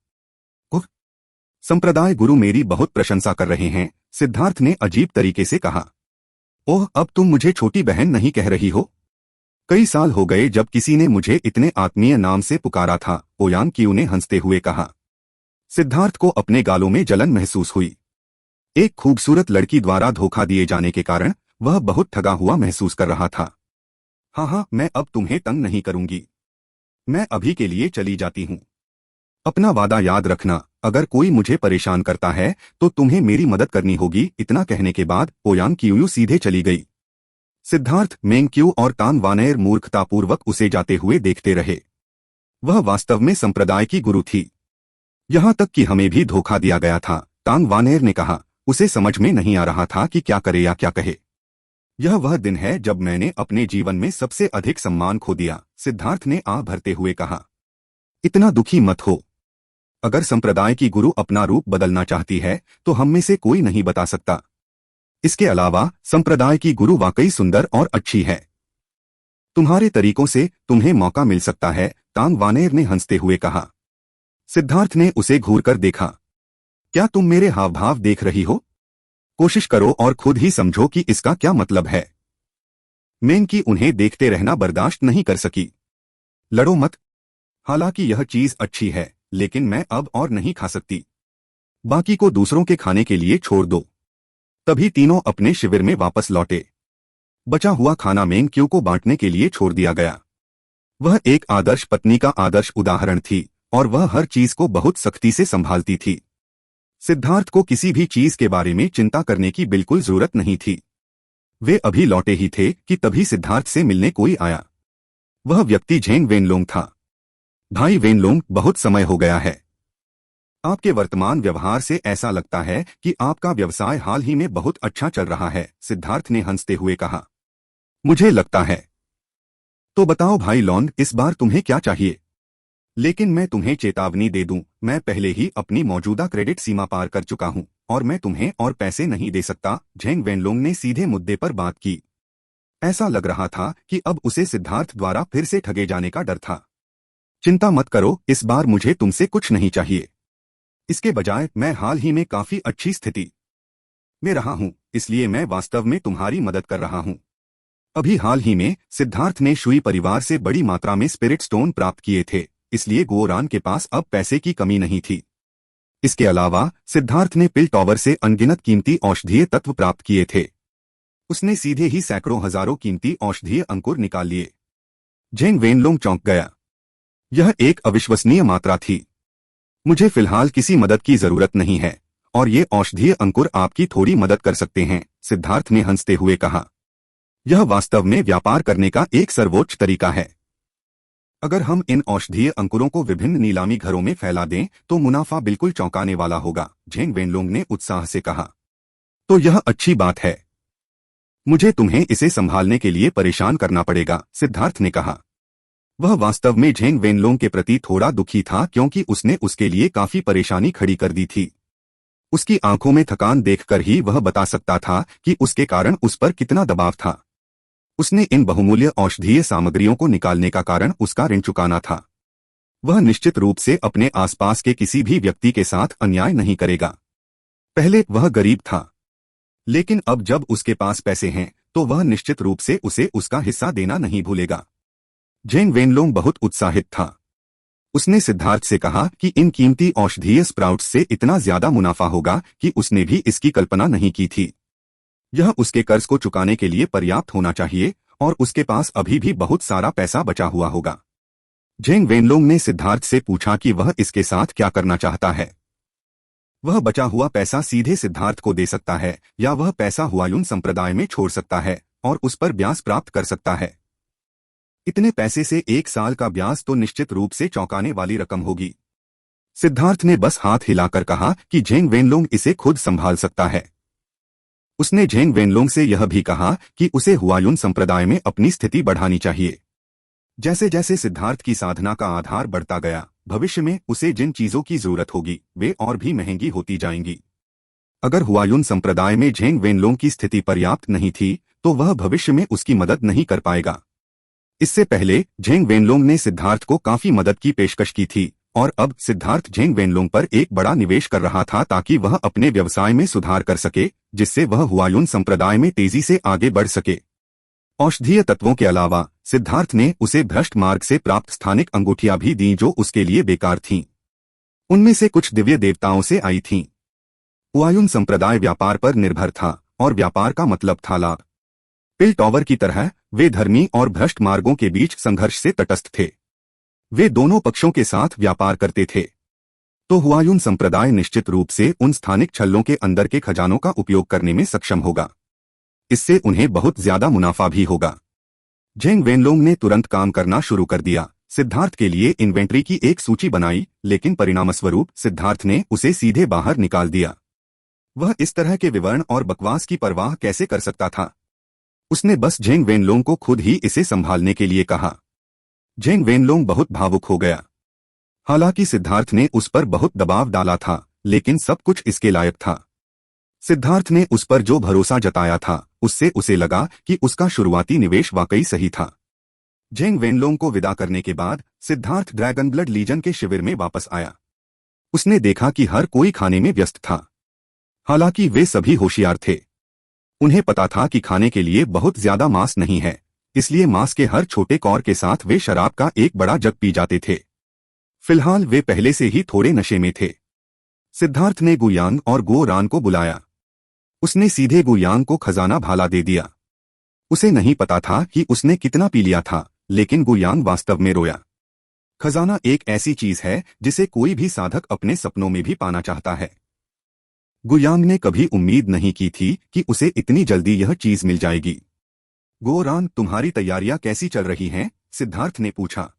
ओह, संप्रदाय गुरु मेरी बहुत प्रशंसा कर रहे हैं, सिद्धार्थ ने अजीब तरीके से कहा। ओह, अब तुम मुझे छोटी बहन नहीं कह रही हो? कई साल हो गए जब किसी ने मुझे इतने आत्मीय नाम से पुकारा था, ओयांग क्यू ने हंसते हुए कहा। सिद्धार्थ को अपने गालों में जलन महसूस हुई। एक खूबसूरत लड़की द्वारा धोखा दिए जाने के कारण वह बहुत ठगा हुआ महसूस कर रहा था। हाँ, मैं अब तुम्हें तंग नहीं करूंगी। मैं अभी के लिए चली जाती हूँ। अपना वादा याद रखना, अगर कोई मुझे परेशान करता है तो तुम्हें मेरी मदद करनी होगी। इतना कहने के बाद ओयांग क्यू सीधे चली गई। सिद्धार्थ, मेंग्क्यू और तान वानेर मूर्खतापूर्वक उसे जाते हुए देखते रहे। वह वास्तव में संप्रदाय की गुरु थी। यहां तक कि हमें भी धोखा दिया गया था, तान वानेर ने कहा। उसे समझ में नहीं आ रहा था कि क्या करे या क्या कहे। यह वह दिन है जब मैंने अपने जीवन में सबसे अधिक सम्मान खो दिया, सिद्धार्थ ने आह भरते हुए कहा। इतना दुखी मत हो। अगर संप्रदाय की गुरु अपना रूप बदलना चाहती है तो हम में से कोई नहीं बता सकता। इसके अलावा संप्रदाय की गुरु वाकई सुंदर और अच्छी है। तुम्हारे तरीकों से तुम्हें मौका मिल सकता है, तान वानेर ने हंसते हुए कहा। सिद्धार्थ ने उसे घूरकर देखा। क्या तुम मेरे हाव भाव देख रही हो? कोशिश करो और खुद ही समझो कि इसका क्या मतलब है। मेंग्की उन्हें देखते रहना बर्दाश्त नहीं कर सकी। लड़ो मत। हालांकि यह चीज अच्छी है, लेकिन मैं अब और नहीं खा सकती। बाकी को दूसरों के खाने के लिए छोड़ दो। तभी तीनों अपने शिविर में वापस लौटे। बचा हुआ खाना मेंग्क्यू को बांटने के लिए छोड़ दिया गया। वह एक आदर्श पत्नी का आदर्श उदाहरण थी और वह हर चीज को बहुत सख्ती से संभालती थी। सिद्धार्थ को किसी भी चीज के बारे में चिंता करने की बिल्कुल जरूरत नहीं थी। वे अभी लौटे ही थे कि तभी सिद्धार्थ से मिलने कोई आया। वह व्यक्ति झेंग वेनलोंग था। भाई वेनलोंग, बहुत समय हो गया है। आपके वर्तमान व्यवहार से ऐसा लगता है कि आपका व्यवसाय हाल ही में बहुत अच्छा चल रहा है, सिद्धार्थ ने हंसते हुए कहा। मुझे लगता है। तो बताओ भाई लॉन्ग, इस बार तुम्हें क्या चाहिए? लेकिन मैं तुम्हें चेतावनी दे दूं, मैं पहले ही अपनी मौजूदा क्रेडिट सीमा पार कर चुका हूं और मैं तुम्हें और पैसे नहीं दे सकता। झेंग वेनलोंग ने सीधे मुद्दे पर बात की। ऐसा लग रहा था कि अब उसे सिद्धार्थ द्वारा फिर से ठगे जाने का डर था। चिंता मत करो, इस बार मुझे तुमसे कुछ नहीं चाहिए। इसके बजाय मैं हाल ही में काफी अच्छी स्थिति में रहा हूं, इसलिए मैं वास्तव में तुम्हारी मदद कर रहा हूं। अभी हाल ही में सिद्धार्थ ने शुई परिवार से बड़ी मात्रा में स्पिरिट स्टोन प्राप्त किए थे, इसलिए गोरान के पास अब पैसे की कमी नहीं थी। इसके अलावा सिद्धार्थ ने पिल टॉवर से अनगिनत कीमती औषधीय तत्व प्राप्त किए थे। उसने सीधे ही सैकड़ों हजारों कीमती औषधीय अंकुर निकाल लिए। झेंग वेनलोंग चौंक गया। यह एक अविश्वसनीय मात्रा थी। मुझे फिलहाल किसी मदद की जरूरत नहीं है, और ये औषधीय अंकुर आपकी थोड़ी मदद कर सकते हैं, सिद्धार्थ ने हंसते हुए कहा। यह वास्तव में व्यापार करने का एक सर्वोच्च तरीका है। अगर हम इन औषधीय अंकुरों को विभिन्न नीलामी घरों में फैला दें तो मुनाफा बिल्कुल चौंकाने वाला होगा, झेंग वेनलोंग ने उत्साह से कहा। तो यह अच्छी बात है। मुझे तुम्हें इसे संभालने के लिए परेशान करना पड़ेगा, सिद्धार्थ ने कहा। वह वास्तव में झेंग वेनलोंग के प्रति थोड़ा दुखी था क्योंकि उसने उसके लिए काफी परेशानी खड़ी कर दी थी। उसकी आंखों में थकान देखकर ही वह बता सकता था कि उसके कारण उस पर कितना दबाव था। उसने इन बहुमूल्य औषधीय सामग्रियों को निकालने का कारण उसका ऋण चुकाना था। वह निश्चित रूप से अपने आसपास के किसी भी व्यक्ति के साथ अन्याय नहीं करेगा। पहले वह गरीब था, लेकिन अब जब उसके पास पैसे हैं तो वह निश्चित रूप से उसे उसका हिस्सा देना नहीं भूलेगा। झेंग वेनलोंग बहुत उत्साहित था। उसने सिद्धार्थ से कहा कि इन कीमती औषधीय स्प्राउट्स से इतना ज्यादा मुनाफा होगा कि उसने भी इसकी कल्पना नहीं की थी। यह उसके कर्ज को चुकाने के लिए पर्याप्त होना चाहिए और उसके पास अभी भी बहुत सारा पैसा बचा हुआ होगा। झेंग वेनलोंग ने सिद्धार्थ से पूछा कि वह इसके साथ क्या करना चाहता है। वह बचा हुआ पैसा सीधे सिद्धार्थ को दे सकता है या वह पैसा हुआयुन संप्रदाय में छोड़ सकता है और उस पर ब्याज प्राप्त कर सकता है। इतने पैसे से 1 साल का ब्याज तो निश्चित रूप से चौंकाने वाली रकम होगी। सिद्धार्थ ने बस हाथ हिलाकर कहा कि झेंग वेनलोंग इसे खुद संभाल सकता है। उसने झेंग वेनलोंग से यह भी कहा कि उसे हुआयुन संप्रदाय में अपनी स्थिति बढ़ानी चाहिए। जैसे जैसे सिद्धार्थ की साधना का आधार बढ़ता गया, भविष्य में उसे जिन चीजों की जरूरत होगी वे और भी महंगी होती जाएंगी। अगर हुआयुन संप्रदाय में झेंग वेनलोंग की स्थिति पर्याप्त नहीं थी तो वह भविष्य में उसकी मदद नहीं कर पाएगा। इससे पहले झेंग वेनलोंग ने सिद्धार्थ को काफी मदद की पेशकश की थी और अब सिद्धार्थ झेंग वेनलोंग पर एक बड़ा निवेश कर रहा था ताकि वह अपने व्यवसाय में सुधार कर सके, जिससे वह हुआयुन संप्रदाय में तेजी से आगे बढ़ सके। औषधीय तत्वों के अलावा सिद्धार्थ ने उसे भ्रष्ट मार्ग से प्राप्त स्थानिक अंगूठियां भी दी जो उसके लिए बेकार थीं। उनमें से कुछ दिव्य देवताओं से आई थीं। हुआयुन संप्रदाय व्यापार पर निर्भर था और व्यापार का मतलब था लाभ। पिल टॉवर की तरह वे धर्मी और भ्रष्ट मार्गों के बीच संघर्ष से तटस्थ थे। वे दोनों पक्षों के साथ व्यापार करते थे। तो हुआयुन संप्रदाय निश्चित रूप से उन स्थानिक छल्लों के अंदर के खजानों का उपयोग करने में सक्षम होगा। इससे उन्हें बहुत ज्यादा मुनाफा भी होगा। झेंग वेनलोंग ने तुरंत काम करना शुरू कर दिया। सिद्धार्थ के लिए इन्वेंट्री की एक सूची बनाई, लेकिन परिणामस्वरूप सिद्धार्थ ने उसे सीधे बाहर निकाल दिया। वह इस तरह के विवरण और बकवास की परवाह कैसे कर सकता था। उसने बस झेंग वेनलोंग को खुद ही इसे संभालने के लिए कहा। झेंग वेनलोंग बहुत भावुक हो गया। हालांकि सिद्धार्थ ने उस पर बहुत दबाव डाला था, लेकिन सब कुछ इसके लायक था। सिद्धार्थ ने उस पर जो भरोसा जताया था उससे उसे लगा कि उसका शुरुआती निवेश वाकई सही था। झेंग वेनलोंग को विदा करने के बाद सिद्धार्थ ड्रैगन ब्लड लीजन के शिविर में वापस आया। उसने देखा कि हर कोई खाने में व्यस्त था। हालांकि वे सभी होशियार थे। उन्हें पता था कि खाने के लिए बहुत ज्यादा मांस नहीं है, इसलिए मांस के हर छोटे कौर के साथ वे शराब का एक बड़ा जग पी जाते थे। फिलहाल वे पहले से ही थोड़े नशे में थे। सिद्धार्थ ने गुयांग और गो रान को बुलाया। उसने सीधे गुयांग को खजाना भाला दे दिया। उसे नहीं पता था कि उसने कितना पी लिया था, लेकिन गुयांग वास्तव में रोया। खजाना एक ऐसी चीज है जिसे कोई भी साधक अपने सपनों में भी पाना चाहता है। गुयांग ने कभी उम्मीद नहीं की थी कि उसे इतनी जल्दी यह चीज मिल जाएगी। गोरान, तुम्हारी तैयारियां कैसी चल रही हैं? सिद्धार्थ ने पूछा।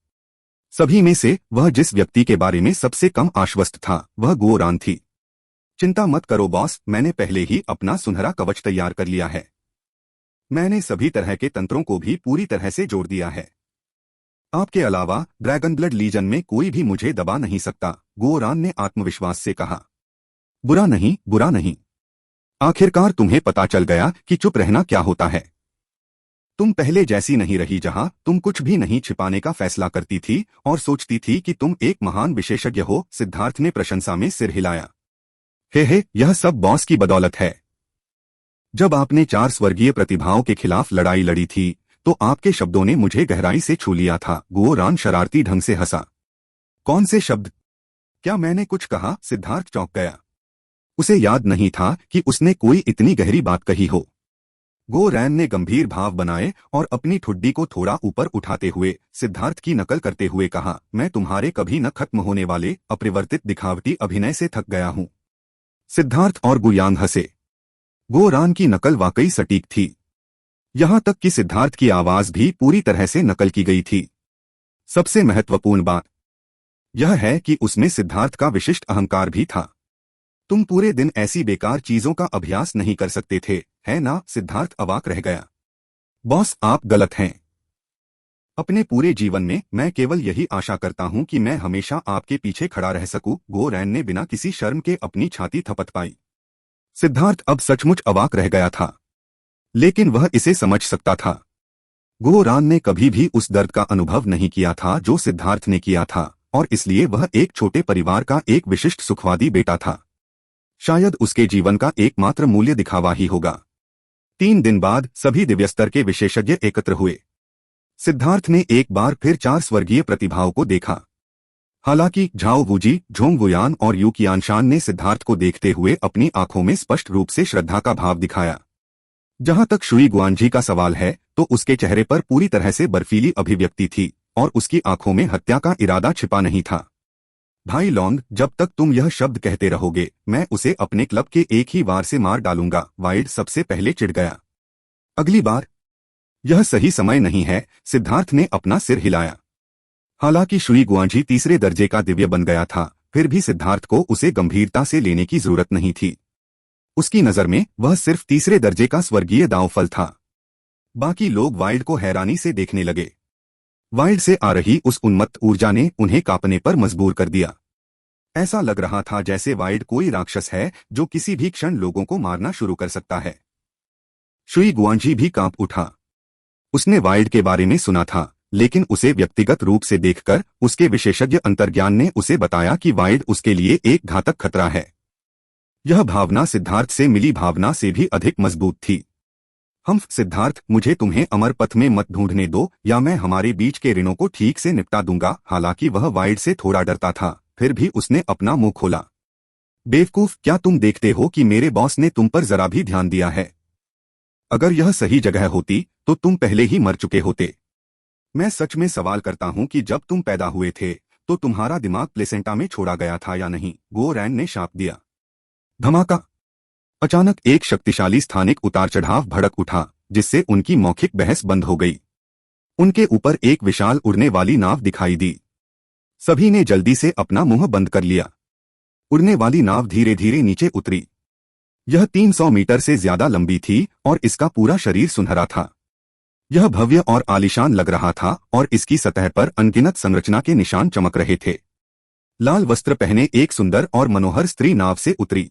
सभी में से वह जिस व्यक्ति के बारे में सबसे कम आश्वस्त था वह गोरान थी। चिंता मत करो बॉस, मैंने पहले ही अपना सुनहरा कवच तैयार कर लिया है। मैंने सभी तरह के तंत्रों को भी पूरी तरह से जोड़ दिया है। आपके अलावा ड्रैगन ब्लड लीजन में कोई भी मुझे दबा नहीं सकता, गोरान ने आत्मविश्वास से कहा। बुरा नहीं, बुरा नहीं। आखिरकार तुम्हें पता चल गया कि चुप रहना क्या होता है। तुम पहले जैसी नहीं रही जहां तुम कुछ भी नहीं छिपाने का फैसला करती थी और सोचती थी कि तुम एक महान विशेषज्ञ हो। सिद्धार्थ ने प्रशंसा में सिर हिलाया। हे, यह सब बॉस की बदौलत है। जब आपने 4 स्वर्गीय प्रतिभाओं के खिलाफ लड़ाई लड़ी थी तो आपके शब्दों ने मुझे गहराई से छू लिया था। गुओरान शरारती ढंग से हंसा। कौन से शब्द? क्या मैंने कुछ कहा? सिद्धार्थ चौंक गया। उसे याद नहीं था कि उसने कोई इतनी गहरी बात कही हो। गो रैन ने गंभीर भाव बनाए और अपनी ठुड्डी को थोड़ा ऊपर उठाते हुए सिद्धार्थ की नकल करते हुए कहा, मैं तुम्हारे कभी न खत्म होने वाले अपरिवर्तित दिखावटी अभिनय से थक गया हूं। सिद्धार्थ और गुयांग हंसे। गो रान की नकल वाकई सटीक थी। यहां तक कि सिद्धार्थ की आवाज भी पूरी तरह से नकल की गई थी। सबसे महत्वपूर्ण बात यह है कि उसमें सिद्धार्थ का विशिष्ट अहंकार भी था। तुम पूरे दिन ऐसी बेकार चीजों का अभ्यास नहीं कर सकते थे, है ना? सिद्धार्थ अवाक रह गया। बॉस, आप गलत हैं। अपने पूरे जीवन में मैं केवल यही आशा करता हूं कि मैं हमेशा आपके पीछे खड़ा रह सकूं। गो रैन ने बिना किसी शर्म के अपनी छाती थपथपाई। सिद्धार्थ अब सचमुच अवाक रह गया था, लेकिन वह इसे समझ सकता था। गो रान ने कभी भी उस दर्द का अनुभव नहीं किया था जो सिद्धार्थ ने किया था, और इसलिए वह एक छोटे परिवार का एक विशिष्ट सुखवादी बेटा था। शायद उसके जीवन का एकमात्र मूल्य दिखावा ही होगा। 3 दिन बाद सभी दिव्यस्तर के विशेषज्ञ एकत्र हुए। सिद्धार्थ ने एक बार फिर 4 स्वर्गीय प्रतिभाओं को देखा। हालांकि झाओ वूजी, झोंग वुयान और यू कियानशान ने सिद्धार्थ को देखते हुए अपनी आंखों में स्पष्ट रूप से श्रद्धा का भाव दिखाया। जहां तक शुई गुआनजी का सवाल है तो उसके चेहरे पर पूरी तरह से बर्फीली अभिव्यक्ति थी और उसकी आंखों में हत्या का इरादा छिपा नहीं था। भाई लॉन्ग, जब तक तुम यह शब्द कहते रहोगे मैं उसे अपने क्लब के एक ही वार से मार डालूंगा। वाइड सबसे पहले चिढ़ गया। अगली बार? यह सही समय नहीं है। सिद्धार्थ ने अपना सिर हिलाया। हालांकि शुई गुआनजी तीसरे दर्जे का दिव्य बन गया था, फिर भी सिद्धार्थ को उसे गंभीरता से लेने की जरूरत नहीं थी। उसकी नजर में वह सिर्फ तीसरे दर्जे का स्वर्गीय दांवफल था। बाकी लोग वाइल्ड को हैरानी से देखने लगे। वाइल्ड से आ रही उस उन्मत्त ऊर्जा ने उन्हें कांपने पर मजबूर कर दिया। ऐसा लग रहा था जैसे वाइल्ड कोई राक्षस है जो किसी भी क्षण लोगों को मारना शुरू कर सकता है। शुई गुआनजी भी कांप उठा। उसने वाइल्ड के बारे में सुना था, लेकिन उसे व्यक्तिगत रूप से देखकर उसके विशेषज्ञ अंतर्ज्ञान ने उसे बताया कि वाइल्ड उसके लिए एक घातक खतरा है। यह भावना सिद्धार्थ से मिली भावना से भी अधिक मजबूत थी। सिद्धार्थ, मुझे तुम्हें अमर पथ में मत ढूंढने दो या मैं हमारे बीच के ऋणों को ठीक से निपटा दूंगा। हालांकि वह वाइल्ड से थोड़ा डरता था, फिर भी उसने अपना मुंह खोला। बेवकूफ, क्या तुम देखते हो कि मेरे बॉस ने तुम पर जरा भी ध्यान दिया है? अगर यह सही जगह होती तो तुम पहले ही मर चुके होते। मैं सच में सवाल करता हूं कि जब तुम पैदा हुए थे तो तुम्हारा दिमाग प्लेसेंटा में छोड़ा गया था या नहीं? गो रैन ने शाप दिया। धमाका! अचानक एक शक्तिशाली स्थानिक उतार चढ़ाव भड़क उठा, जिससे उनकी मौखिक बहस बंद हो गई। उनके ऊपर एक विशाल उड़ने वाली नाव दिखाई दी। सभी ने जल्दी से अपना मुंह बंद कर लिया। उड़ने वाली नाव धीरे धीरे नीचे उतरी। यह 300 मीटर से ज्यादा लंबी थी और इसका पूरा शरीर सुनहरा था। यह भव्य और आलीशान लग रहा था और इसकी सतह पर अनगिनत संरचना के निशान चमक रहे थे। लाल वस्त्र पहने एक सुंदर और मनोहर स्त्री नाव से उतरी।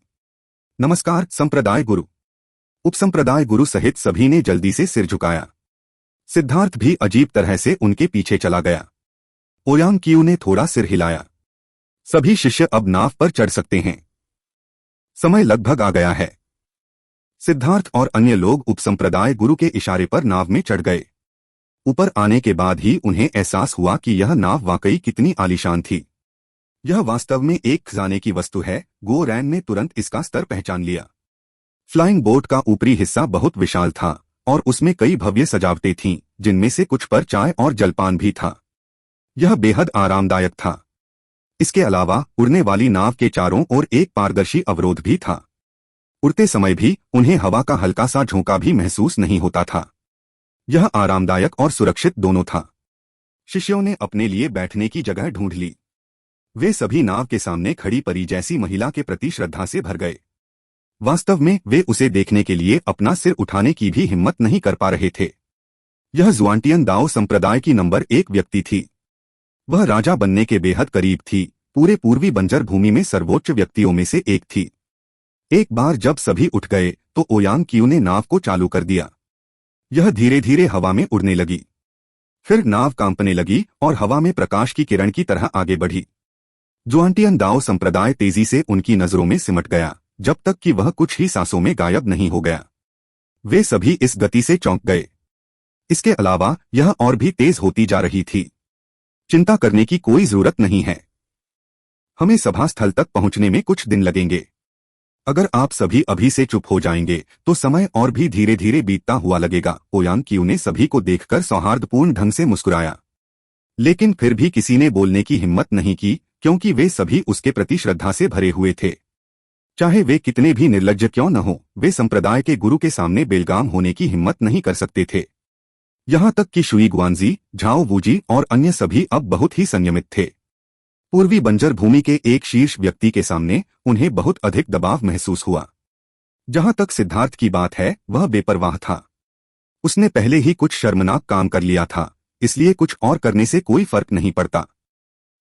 नमस्कार संप्रदाय गुरु। उपसंप्रदाय गुरु सहित सभी ने जल्दी से सिर झुकाया। सिद्धार्थ भी अजीब तरह से उनके पीछे चला गया। ओयांग कियू ने थोड़ा सिर हिलाया। सभी शिष्य अब नाव पर चढ़ सकते हैं। समय लगभग आ गया है। सिद्धार्थ और अन्य लोग उपसंप्रदाय गुरु के इशारे पर नाव में चढ़ गए। ऊपर आने के बाद ही उन्हें एहसास हुआ कि यह नाव वाकई कितनी आलीशान थी। यह वास्तव में एक खजाने की वस्तु है। गो रैन ने तुरंत इसका स्तर पहचान लिया। फ्लाइंग बोट का ऊपरी हिस्सा बहुत विशाल था और उसमें कई भव्य सजावटें थीं, जिनमें से कुछ पर चाय और जलपान भी था। यह बेहद आरामदायक था। इसके अलावा उड़ने वाली नाव के चारों ओर एक पारदर्शी अवरोध भी था। उड़ते समय भी उन्हें हवा का हल्का सा झोंका भी महसूस नहीं होता था। यह आरामदायक और सुरक्षित दोनों था। शिष्यों ने अपने लिए बैठने की जगह ढूंढ ली। वे सभी नाव के सामने खड़ी परी जैसी महिला के प्रति श्रद्धा से भर गए। वास्तव में वे उसे देखने के लिए अपना सिर उठाने की भी हिम्मत नहीं कर पा रहे थे। यह जुआनटियन दाओ संप्रदाय की नंबर 1 व्यक्ति थी। वह राजा बनने के बेहद करीब थी। पूरे पूर्वी बंजर भूमि में सर्वोच्च व्यक्तियों में से एक थी। एक बार जब सभी उठ गए तो ओयांग कियू ने नाव को चालू कर दिया। यह धीरे धीरे हवा में उड़ने लगी। फिर नाव कांपने लगी और हवा में प्रकाश की किरण की तरह आगे बढ़ी। जुआनटियन दाओ संप्रदाय तेजी से उनकी नजरों में सिमट गया, जब तक कि वह कुछ ही सांसों में गायब नहीं हो गया। वे सभी इस गति से चौंक गए। इसके अलावा यह और भी तेज होती जा रही थी। चिंता करने की कोई जरूरत नहीं है। हमें सभा स्थल तक पहुंचने में कुछ दिन लगेंगे। अगर आप सभी अभी से चुप हो जाएंगे तो समय और भी धीरे धीरे बीतता हुआ लगेगा। ओयांग क्यू ने सभी को देखकर सौहार्दपूर्ण ढंग से मुस्कुराया, लेकिन फिर भी किसी ने बोलने की हिम्मत नहीं की, क्योंकि वे सभी उसके प्रति श्रद्धा से भरे हुए थे। चाहे वे कितने भी निर्लज्ज क्यों न हो, वे संप्रदाय के गुरु के सामने बेलगाम होने की हिम्मत नहीं कर सकते थे। यहाँ तक कि शुई गुआनजी, झाओ वूजी और अन्य सभी अब बहुत ही संयमित थे। पूर्वी बंजर भूमि के एक शीर्ष व्यक्ति के सामने उन्हें बहुत अधिक दबाव महसूस हुआ। जहां तक सिद्धार्थ की बात है, वह बेपरवाह था। उसने पहले ही कुछ शर्मनाक काम कर लिया था, इसलिए कुछ और करने से कोई फर्क नहीं पड़ता।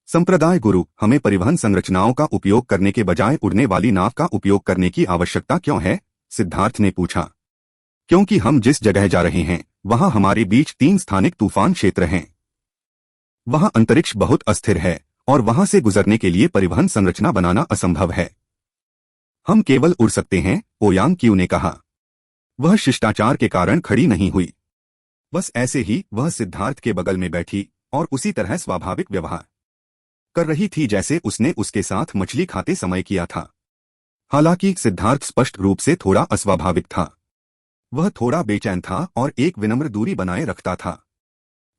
संप्रदाय गुरु, हमें परिवहन संरचनाओं का उपयोग करने के बजाय उड़ने वाली नाव का उपयोग करने की आवश्यकता क्यों है? सिद्धार्थ ने पूछा। क्योंकि हम जिस जगह जा रहे हैं वहां हमारे बीच 3 स्थानिक तूफान क्षेत्र हैं। वहां अंतरिक्ष बहुत अस्थिर है और वहां से गुजरने के लिए परिवहन संरचना बनाना असंभव है। हम केवल उड़ सकते हैं, ओयांग क्यू ने कहा। वह शिष्टाचार के कारण खड़ी नहीं हुई। बस ऐसे ही वह सिद्धार्थ के बगल में बैठी और उसी तरह स्वाभाविक व्यवहार कर रही थी जैसे उसने उसके साथ मछली खाते समय किया था। हालांकि सिद्धार्थ स्पष्ट रूप से थोड़ा अस्वाभाविक था। वह थोड़ा बेचैन था और एक विनम्र दूरी बनाए रखता था।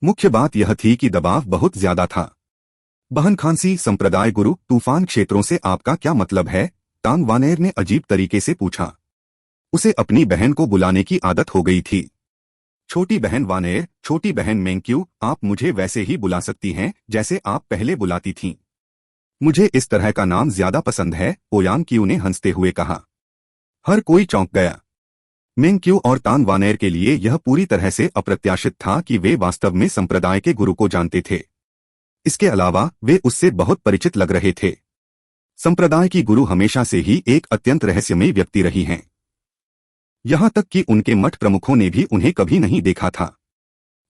मुख्य बात यह थी कि दबाव बहुत ज्यादा था। बहन खांसी, संप्रदाय गुरु, तूफान क्षेत्रों से आपका क्या मतलब है? तांग वानेर ने अजीब तरीके से पूछा। उसे अपनी बहन को बुलाने की आदत हो गई थी। छोटी बहन वानेर, छोटी बहन मेंग्क्यू, आप मुझे वैसे ही बुला सकती हैं जैसे आप पहले बुलाती थीं। मुझे इस तरह का नाम ज्यादा पसंद है, ओयांग क्यू ने हंसते हुए कहा। हर कोई चौंक गया। मेंग्क्यू और तांग वानेर के लिए यह पूरी तरह से अप्रत्याशित था कि वे वास्तव में संप्रदाय के गुरु को जानते थे। इसके अलावा वे उससे बहुत परिचित लग रहे थे। संप्रदाय की गुरु हमेशा से ही एक अत्यंत रहस्यमयी व्यक्ति रही हैं। यहाँ तक कि उनके मठ प्रमुखों ने भी उन्हें कभी नहीं देखा था।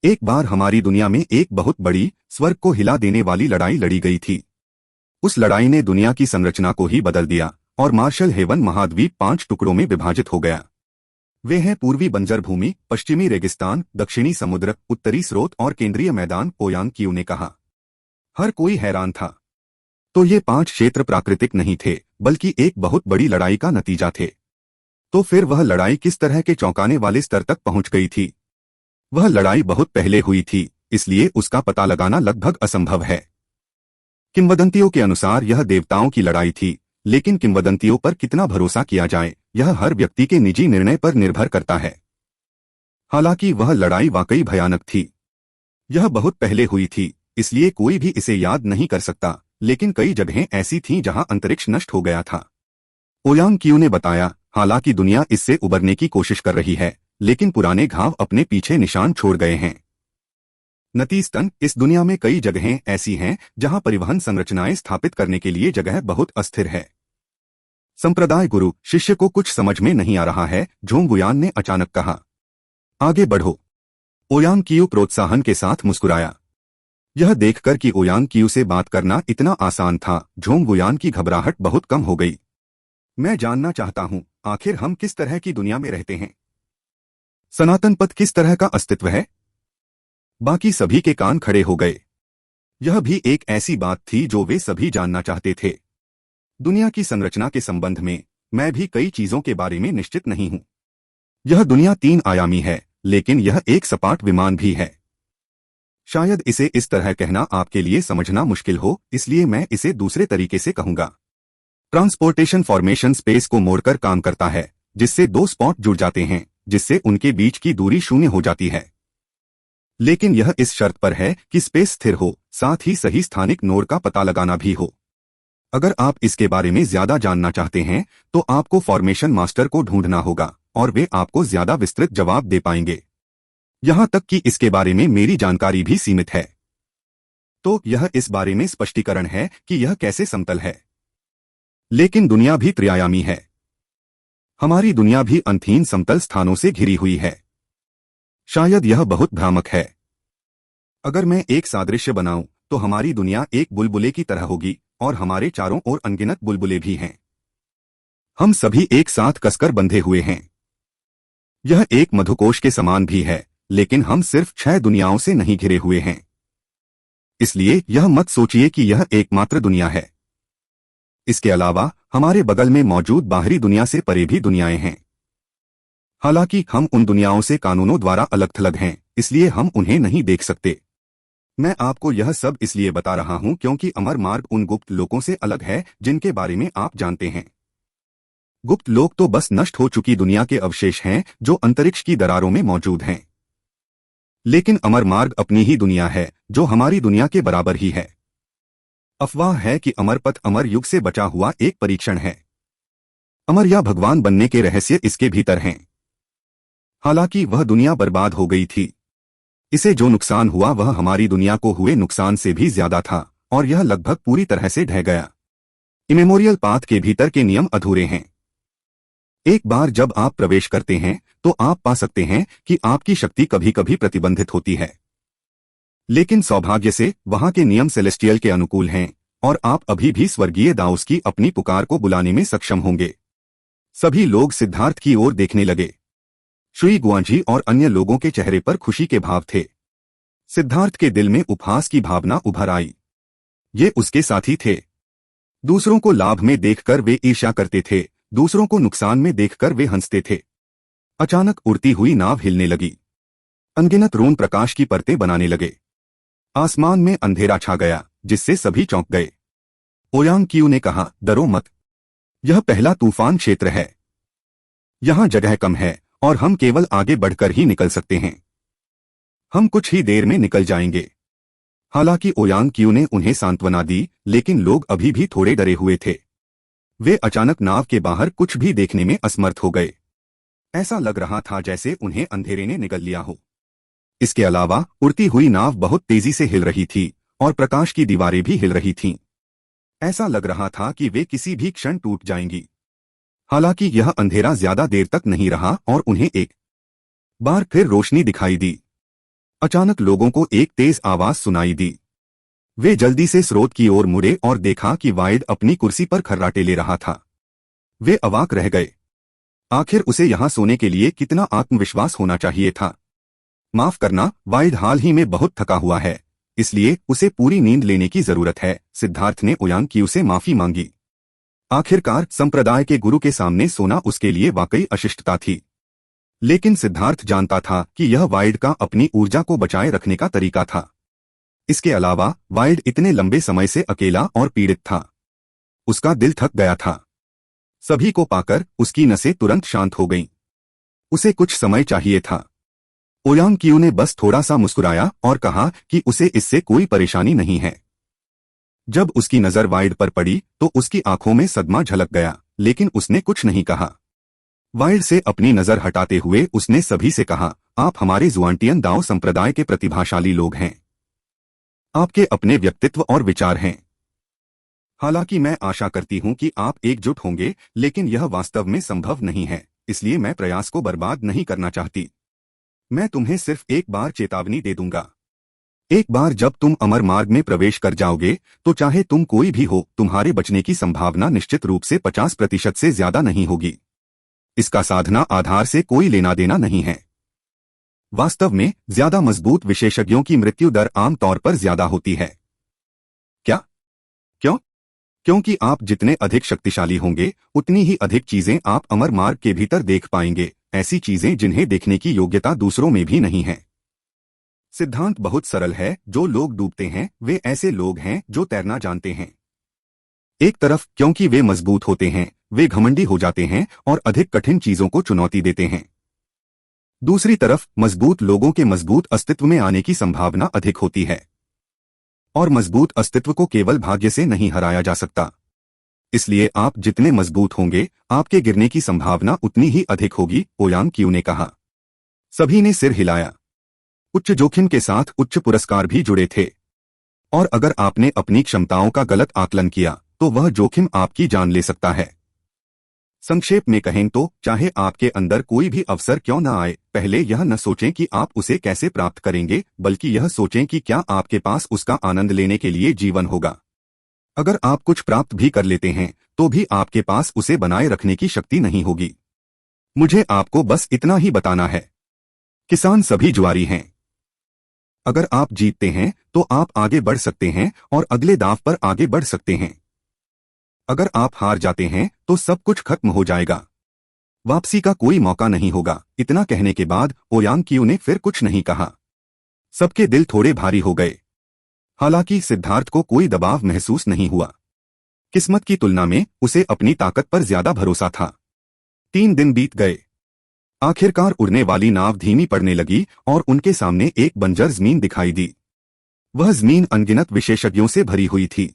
एक बार हमारी दुनिया में एक बहुत बड़ी, स्वर्ग को हिला देने वाली लड़ाई लड़ी गई थी। उस लड़ाई ने दुनिया की संरचना को ही बदल दिया और मार्शल हेवन महाद्वीप 5 टुकड़ों में विभाजित हो गया। वे हैं पूर्वी बंजर भूमि, पश्चिमी रेगिस्तान, दक्षिणी समुद्र, उत्तरी स्रोत और केंद्रीय मैदान, ओयांग क्यू ने कहा। हर कोई हैरान था। तो ये 5 क्षेत्र प्राकृतिक नहीं थे, बल्कि एक बहुत बड़ी लड़ाई का नतीजा थे। तो फिर वह लड़ाई किस तरह के चौंकाने वाले स्तर तक पहुंच गई थी? वह लड़ाई बहुत पहले हुई थी, इसलिए उसका पता लगाना लगभग असंभव है। किंवदंतियों के अनुसार यह देवताओं की लड़ाई थी, लेकिन किंवदंतियों पर कितना भरोसा किया जाए, यह हर व्यक्ति के निजी निर्णय पर निर्भर करता है। हालांकि वह लड़ाई वाकई भयानक थी। यह बहुत पहले हुई थी, इसलिए कोई भी इसे याद नहीं कर सकता, लेकिन कई जगहें ऐसी थीं जहां अंतरिक्ष नष्ट हो गया था। ओयांग क्यू ने बताया, हालांकि दुनिया इससे उबरने की कोशिश कर रही है, लेकिन पुराने घाव अपने पीछे निशान छोड़ गए हैं। नतीजतन इस दुनिया में कई जगहें ऐसी हैं जहां परिवहन संरचनाएं स्थापित करने के लिए जगह बहुत अस्थिर है। संप्रदाय गुरु, शिष्य को कुछ समझ में नहीं आ रहा है, झोंगुयान ने अचानक कहा। आगे बढ़ो। ओयांग क्यू प्रोत्साहन के साथ मुस्कुराया। यह देखकर कि ओयांग क्यू से बात करना इतना आसान था, झोंगुयान की घबराहट बहुत कम हो गई। मैं जानना चाहता हूं, आखिर हम किस तरह की दुनिया में रहते हैं? सनातन पथ किस तरह का अस्तित्व है? बाकी सभी के कान खड़े हो गए। यह भी एक ऐसी बात थी जो वे सभी जानना चाहते थे। दुनिया की संरचना के संबंध में मैं भी कई चीजों के बारे में निश्चित नहीं हूं। यह दुनिया 3 आयामी है, लेकिन यह एक सपाट विमान भी है। शायद इसे इस तरह कहना आपके लिए समझना मुश्किल हो, इसलिए मैं इसे दूसरे तरीके से कहूंगा। ट्रांसपोर्टेशन फॉर्मेशन स्पेस को मोड़कर काम करता है, जिससे 2 स्पॉट जुड़ जाते हैं, जिससे उनके बीच की दूरी 0 हो जाती है। लेकिन यह इस शर्त पर है कि स्पेस स्थिर हो, साथ ही सही स्थानिक नोड का पता लगाना भी हो। अगर आप इसके बारे में ज्यादा जानना चाहते हैं, तो आपको फॉर्मेशन मास्टर को ढूंढना होगा और वे आपको ज्यादा विस्तृत जवाब दे पाएंगे। यहां तक कि इसके बारे में मेरी जानकारी भी सीमित है। तो यह इस बारे में स्पष्टीकरण है कि यह कैसे समतल है। लेकिन दुनिया भी त्रिआयामी है। हमारी दुनिया भी अंतहीन समतल स्थानों से घिरी हुई है। शायद यह बहुत भ्रामक है। अगर मैं एक सादृश्य बनाऊं, तो हमारी दुनिया एक बुलबुले की तरह होगी और हमारे चारों ओर अनगिनत बुलबुले भी हैं। हम सभी एक साथ कसकर बंधे हुए हैं। यह एक मधुकोश के समान भी है, लेकिन हम सिर्फ 6 दुनियाओं से नहीं घिरे हुए हैं। इसलिए यह मत सोचिए कि यह एकमात्र दुनिया है। इसके अलावा हमारे बगल में मौजूद बाहरी दुनिया से परे भी दुनियाएं हैं। हालांकि हम उन दुनियाओं से कानूनों द्वारा अलग थलग हैं, इसलिए हम उन्हें नहीं देख सकते। मैं आपको यह सब इसलिए बता रहा हूं क्योंकि अमर मार्ग उन गुप्त लोकों से अलग है जिनके बारे में आप जानते हैं। गुप्त लोक तो बस नष्ट हो चुकी दुनिया के अवशेष हैं जो अंतरिक्ष की दरारों में मौजूद हैं। लेकिन अमर मार्ग अपनी ही दुनिया है जो हमारी दुनिया के बराबर ही है। अफवाह है कि अमर पथ अमर युग से बचा हुआ एक परीक्षण है। अमर या भगवान बनने के रहस्य इसके भीतर हैं। हालांकि वह दुनिया बर्बाद हो गई थी। इसे जो नुकसान हुआ वह हमारी दुनिया को हुए नुकसान से भी ज्यादा था, और यह लगभग पूरी तरह से ढह गया। इमेमोरियल पाथ के भीतर के नियम अधूरे हैं। एक बार जब आप प्रवेश करते हैं तो आप पा सकते हैं कि आपकी शक्ति कभी कभी प्रतिबंधित होती है, लेकिन सौभाग्य से वहां के नियम सेलेस्टियल के अनुकूल हैं और आप अभी भी स्वर्गीय दाऊस की अपनी पुकार को बुलाने में सक्षम होंगे। सभी लोग सिद्धार्थ की ओर देखने लगे। श्री गुआंजी और अन्य लोगों के चेहरे पर खुशी के भाव थे। सिद्धार्थ के दिल में उपहास की भावना उभर आई। ये उसके साथी थे। दूसरों को लाभ में देखकर वे ईर्ष्या करते थे, दूसरों को नुकसान में देखकर वे हंसते थे। अचानक उड़ती हुई नाव हिलने लगी। अनगिनत रून प्रकाश की परतें बनाने लगे। आसमान में अंधेरा छा गया, जिससे सभी चौंक गए। ओयांग क्यू ने कहा, डरो मत। यह पहला तूफान क्षेत्र है। यहां जगह कम है और हम केवल आगे बढ़कर ही निकल सकते हैं। हम कुछ ही देर में निकल जाएंगे। हालांकि ओयांग क्यू ने उन्हें सांत्वना दी, लेकिन लोग अभी भी थोड़े डरे हुए थे। वे अचानक नाव के बाहर कुछ भी देखने में असमर्थ हो गए। ऐसा लग रहा था जैसे उन्हें अंधेरे ने निगल लिया हो। इसके अलावा उड़ती हुई नाव बहुत तेजी से हिल रही थी और प्रकाश की दीवारें भी हिल रही थीं। ऐसा लग रहा था कि वे किसी भी क्षण टूट जाएंगी। हालांकि यह अंधेरा ज्यादा देर तक नहीं रहा और उन्हें एक बार फिर रोशनी दिखाई दी। अचानक लोगों को एक तेज आवाज सुनाई दी। वे जल्दी से स्रोत की ओर मुड़े और देखा कि वाइड अपनी कुर्सी पर खर्राटे ले रहा था। वे अवाक रह गए। आखिर उसे यहां सोने के लिए कितना आत्मविश्वास होना चाहिए था। माफ करना, वाइड हाल ही में बहुत थका हुआ है, इसलिए उसे पूरी नींद लेने की जरूरत है। सिद्धार्थ ने ओयांग क्यू से माफी मांगी। आखिरकार संप्रदाय के गुरु के सामने सोना उसके लिए वाकई अशिष्टता थी। लेकिन सिद्धार्थ जानता था कि यह वाइड का अपनी ऊर्जा को बचाए रखने का तरीका था। इसके अलावा वाइड इतने लंबे समय से अकेला और पीड़ित था। उसका दिल थक गया था। सभी को पाकर उसकी नसें तुरंत शांत हो गईं। उसे कुछ समय चाहिए था। ओयांग क्यू ने बस थोड़ा सा मुस्कुराया और कहा कि उसे इससे कोई परेशानी नहीं है। जब उसकी नजर वाइड पर पड़ी तो उसकी आंखों में सदमा झलक गया, लेकिन उसने कुछ नहीं कहा। वाइड से अपनी नजर हटाते हुए उसने सभी से कहा, आप हमारे जुआंटियन दाओ संप्रदाय के प्रतिभाशाली लोग हैं। आपके अपने व्यक्तित्व और विचार हैं। हालांकि मैं आशा करती हूं कि आप एकजुट होंगे, लेकिन यह वास्तव में संभव नहीं है, इसलिए मैं प्रयास को बर्बाद नहीं करना चाहती। मैं तुम्हें सिर्फ एक बार चेतावनी दे दूंगा। एक बार जब तुम अमर मार्ग में प्रवेश कर जाओगे तो चाहे तुम कोई भी हो, तुम्हारे बचने की संभावना निश्चित रूप से 50% से ज्यादा नहीं होगी। इसका साधना आधार से कोई लेना देना नहीं है। वास्तव में ज्यादा मजबूत विशेषज्ञों की मृत्यु दर आमतौर पर ज्यादा होती है। क्या? क्यों? क्योंकि आप जितने अधिक शक्तिशाली होंगे उतनी ही अधिक चीजें आप अमर मार्ग के भीतर देख पाएंगे, ऐसी चीजें जिन्हें देखने की योग्यता दूसरों में भी नहीं है। सिद्धांत बहुत सरल है। जो लोग डूबते हैं वे ऐसे लोग हैं जो तैरना जानते हैं। एक तरफ क्योंकि वे मजबूत होते हैं, वे घमंडी हो जाते हैं और अधिक कठिन चीजों को चुनौती देते हैं। दूसरी तरफ मजबूत लोगों के मजबूत अस्तित्व में आने की संभावना अधिक होती है, और मजबूत अस्तित्व को केवल भाग्य से नहीं हराया जा सकता। इसलिए आप जितने मजबूत होंगे, आपके गिरने की संभावना उतनी ही अधिक होगी, ओयांग क्यू ने कहा। सभी ने सिर हिलाया। उच्च जोखिम के साथ उच्च पुरस्कार भी जुड़े थे, और अगर आपने अपनी क्षमताओं का गलत आकलन किया तो वह जोखिम आपकी जान ले सकता है। संक्षेप में कहें तो चाहे आपके अंदर कोई भी अवसर क्यों न आए, पहले यह न सोचें कि आप उसे कैसे प्राप्त करेंगे, बल्कि यह सोचें कि क्या आपके पास उसका आनंद लेने के लिए जीवन होगा। अगर आप कुछ प्राप्त भी कर लेते हैं तो भी आपके पास उसे बनाए रखने की शक्ति नहीं होगी। मुझे आपको बस इतना ही बताना है। किसान सभी जुआरी हैं। अगर आप जीतते हैं तो आप आगे बढ़ सकते हैं और अगले दांव पर आगे बढ़ सकते हैं। अगर आप हार जाते हैं तो सब कुछ खत्म हो जाएगा। वापसी का कोई मौका नहीं होगा। इतना कहने के बाद ओयांग क्यू ने फिर कुछ नहीं कहा। सबके दिल थोड़े भारी हो गए। हालांकि सिद्धार्थ को कोई दबाव महसूस नहीं हुआ। किस्मत की तुलना में उसे अपनी ताकत पर ज्यादा भरोसा था। 3 दिन बीत गए। आखिरकार उड़ने वाली नाव धीमी पड़ने लगी और उनके सामने एक बंजर जमीन दिखाई दी। वह जमीन अनगिनत विशेषज्ञों से भरी हुई थी।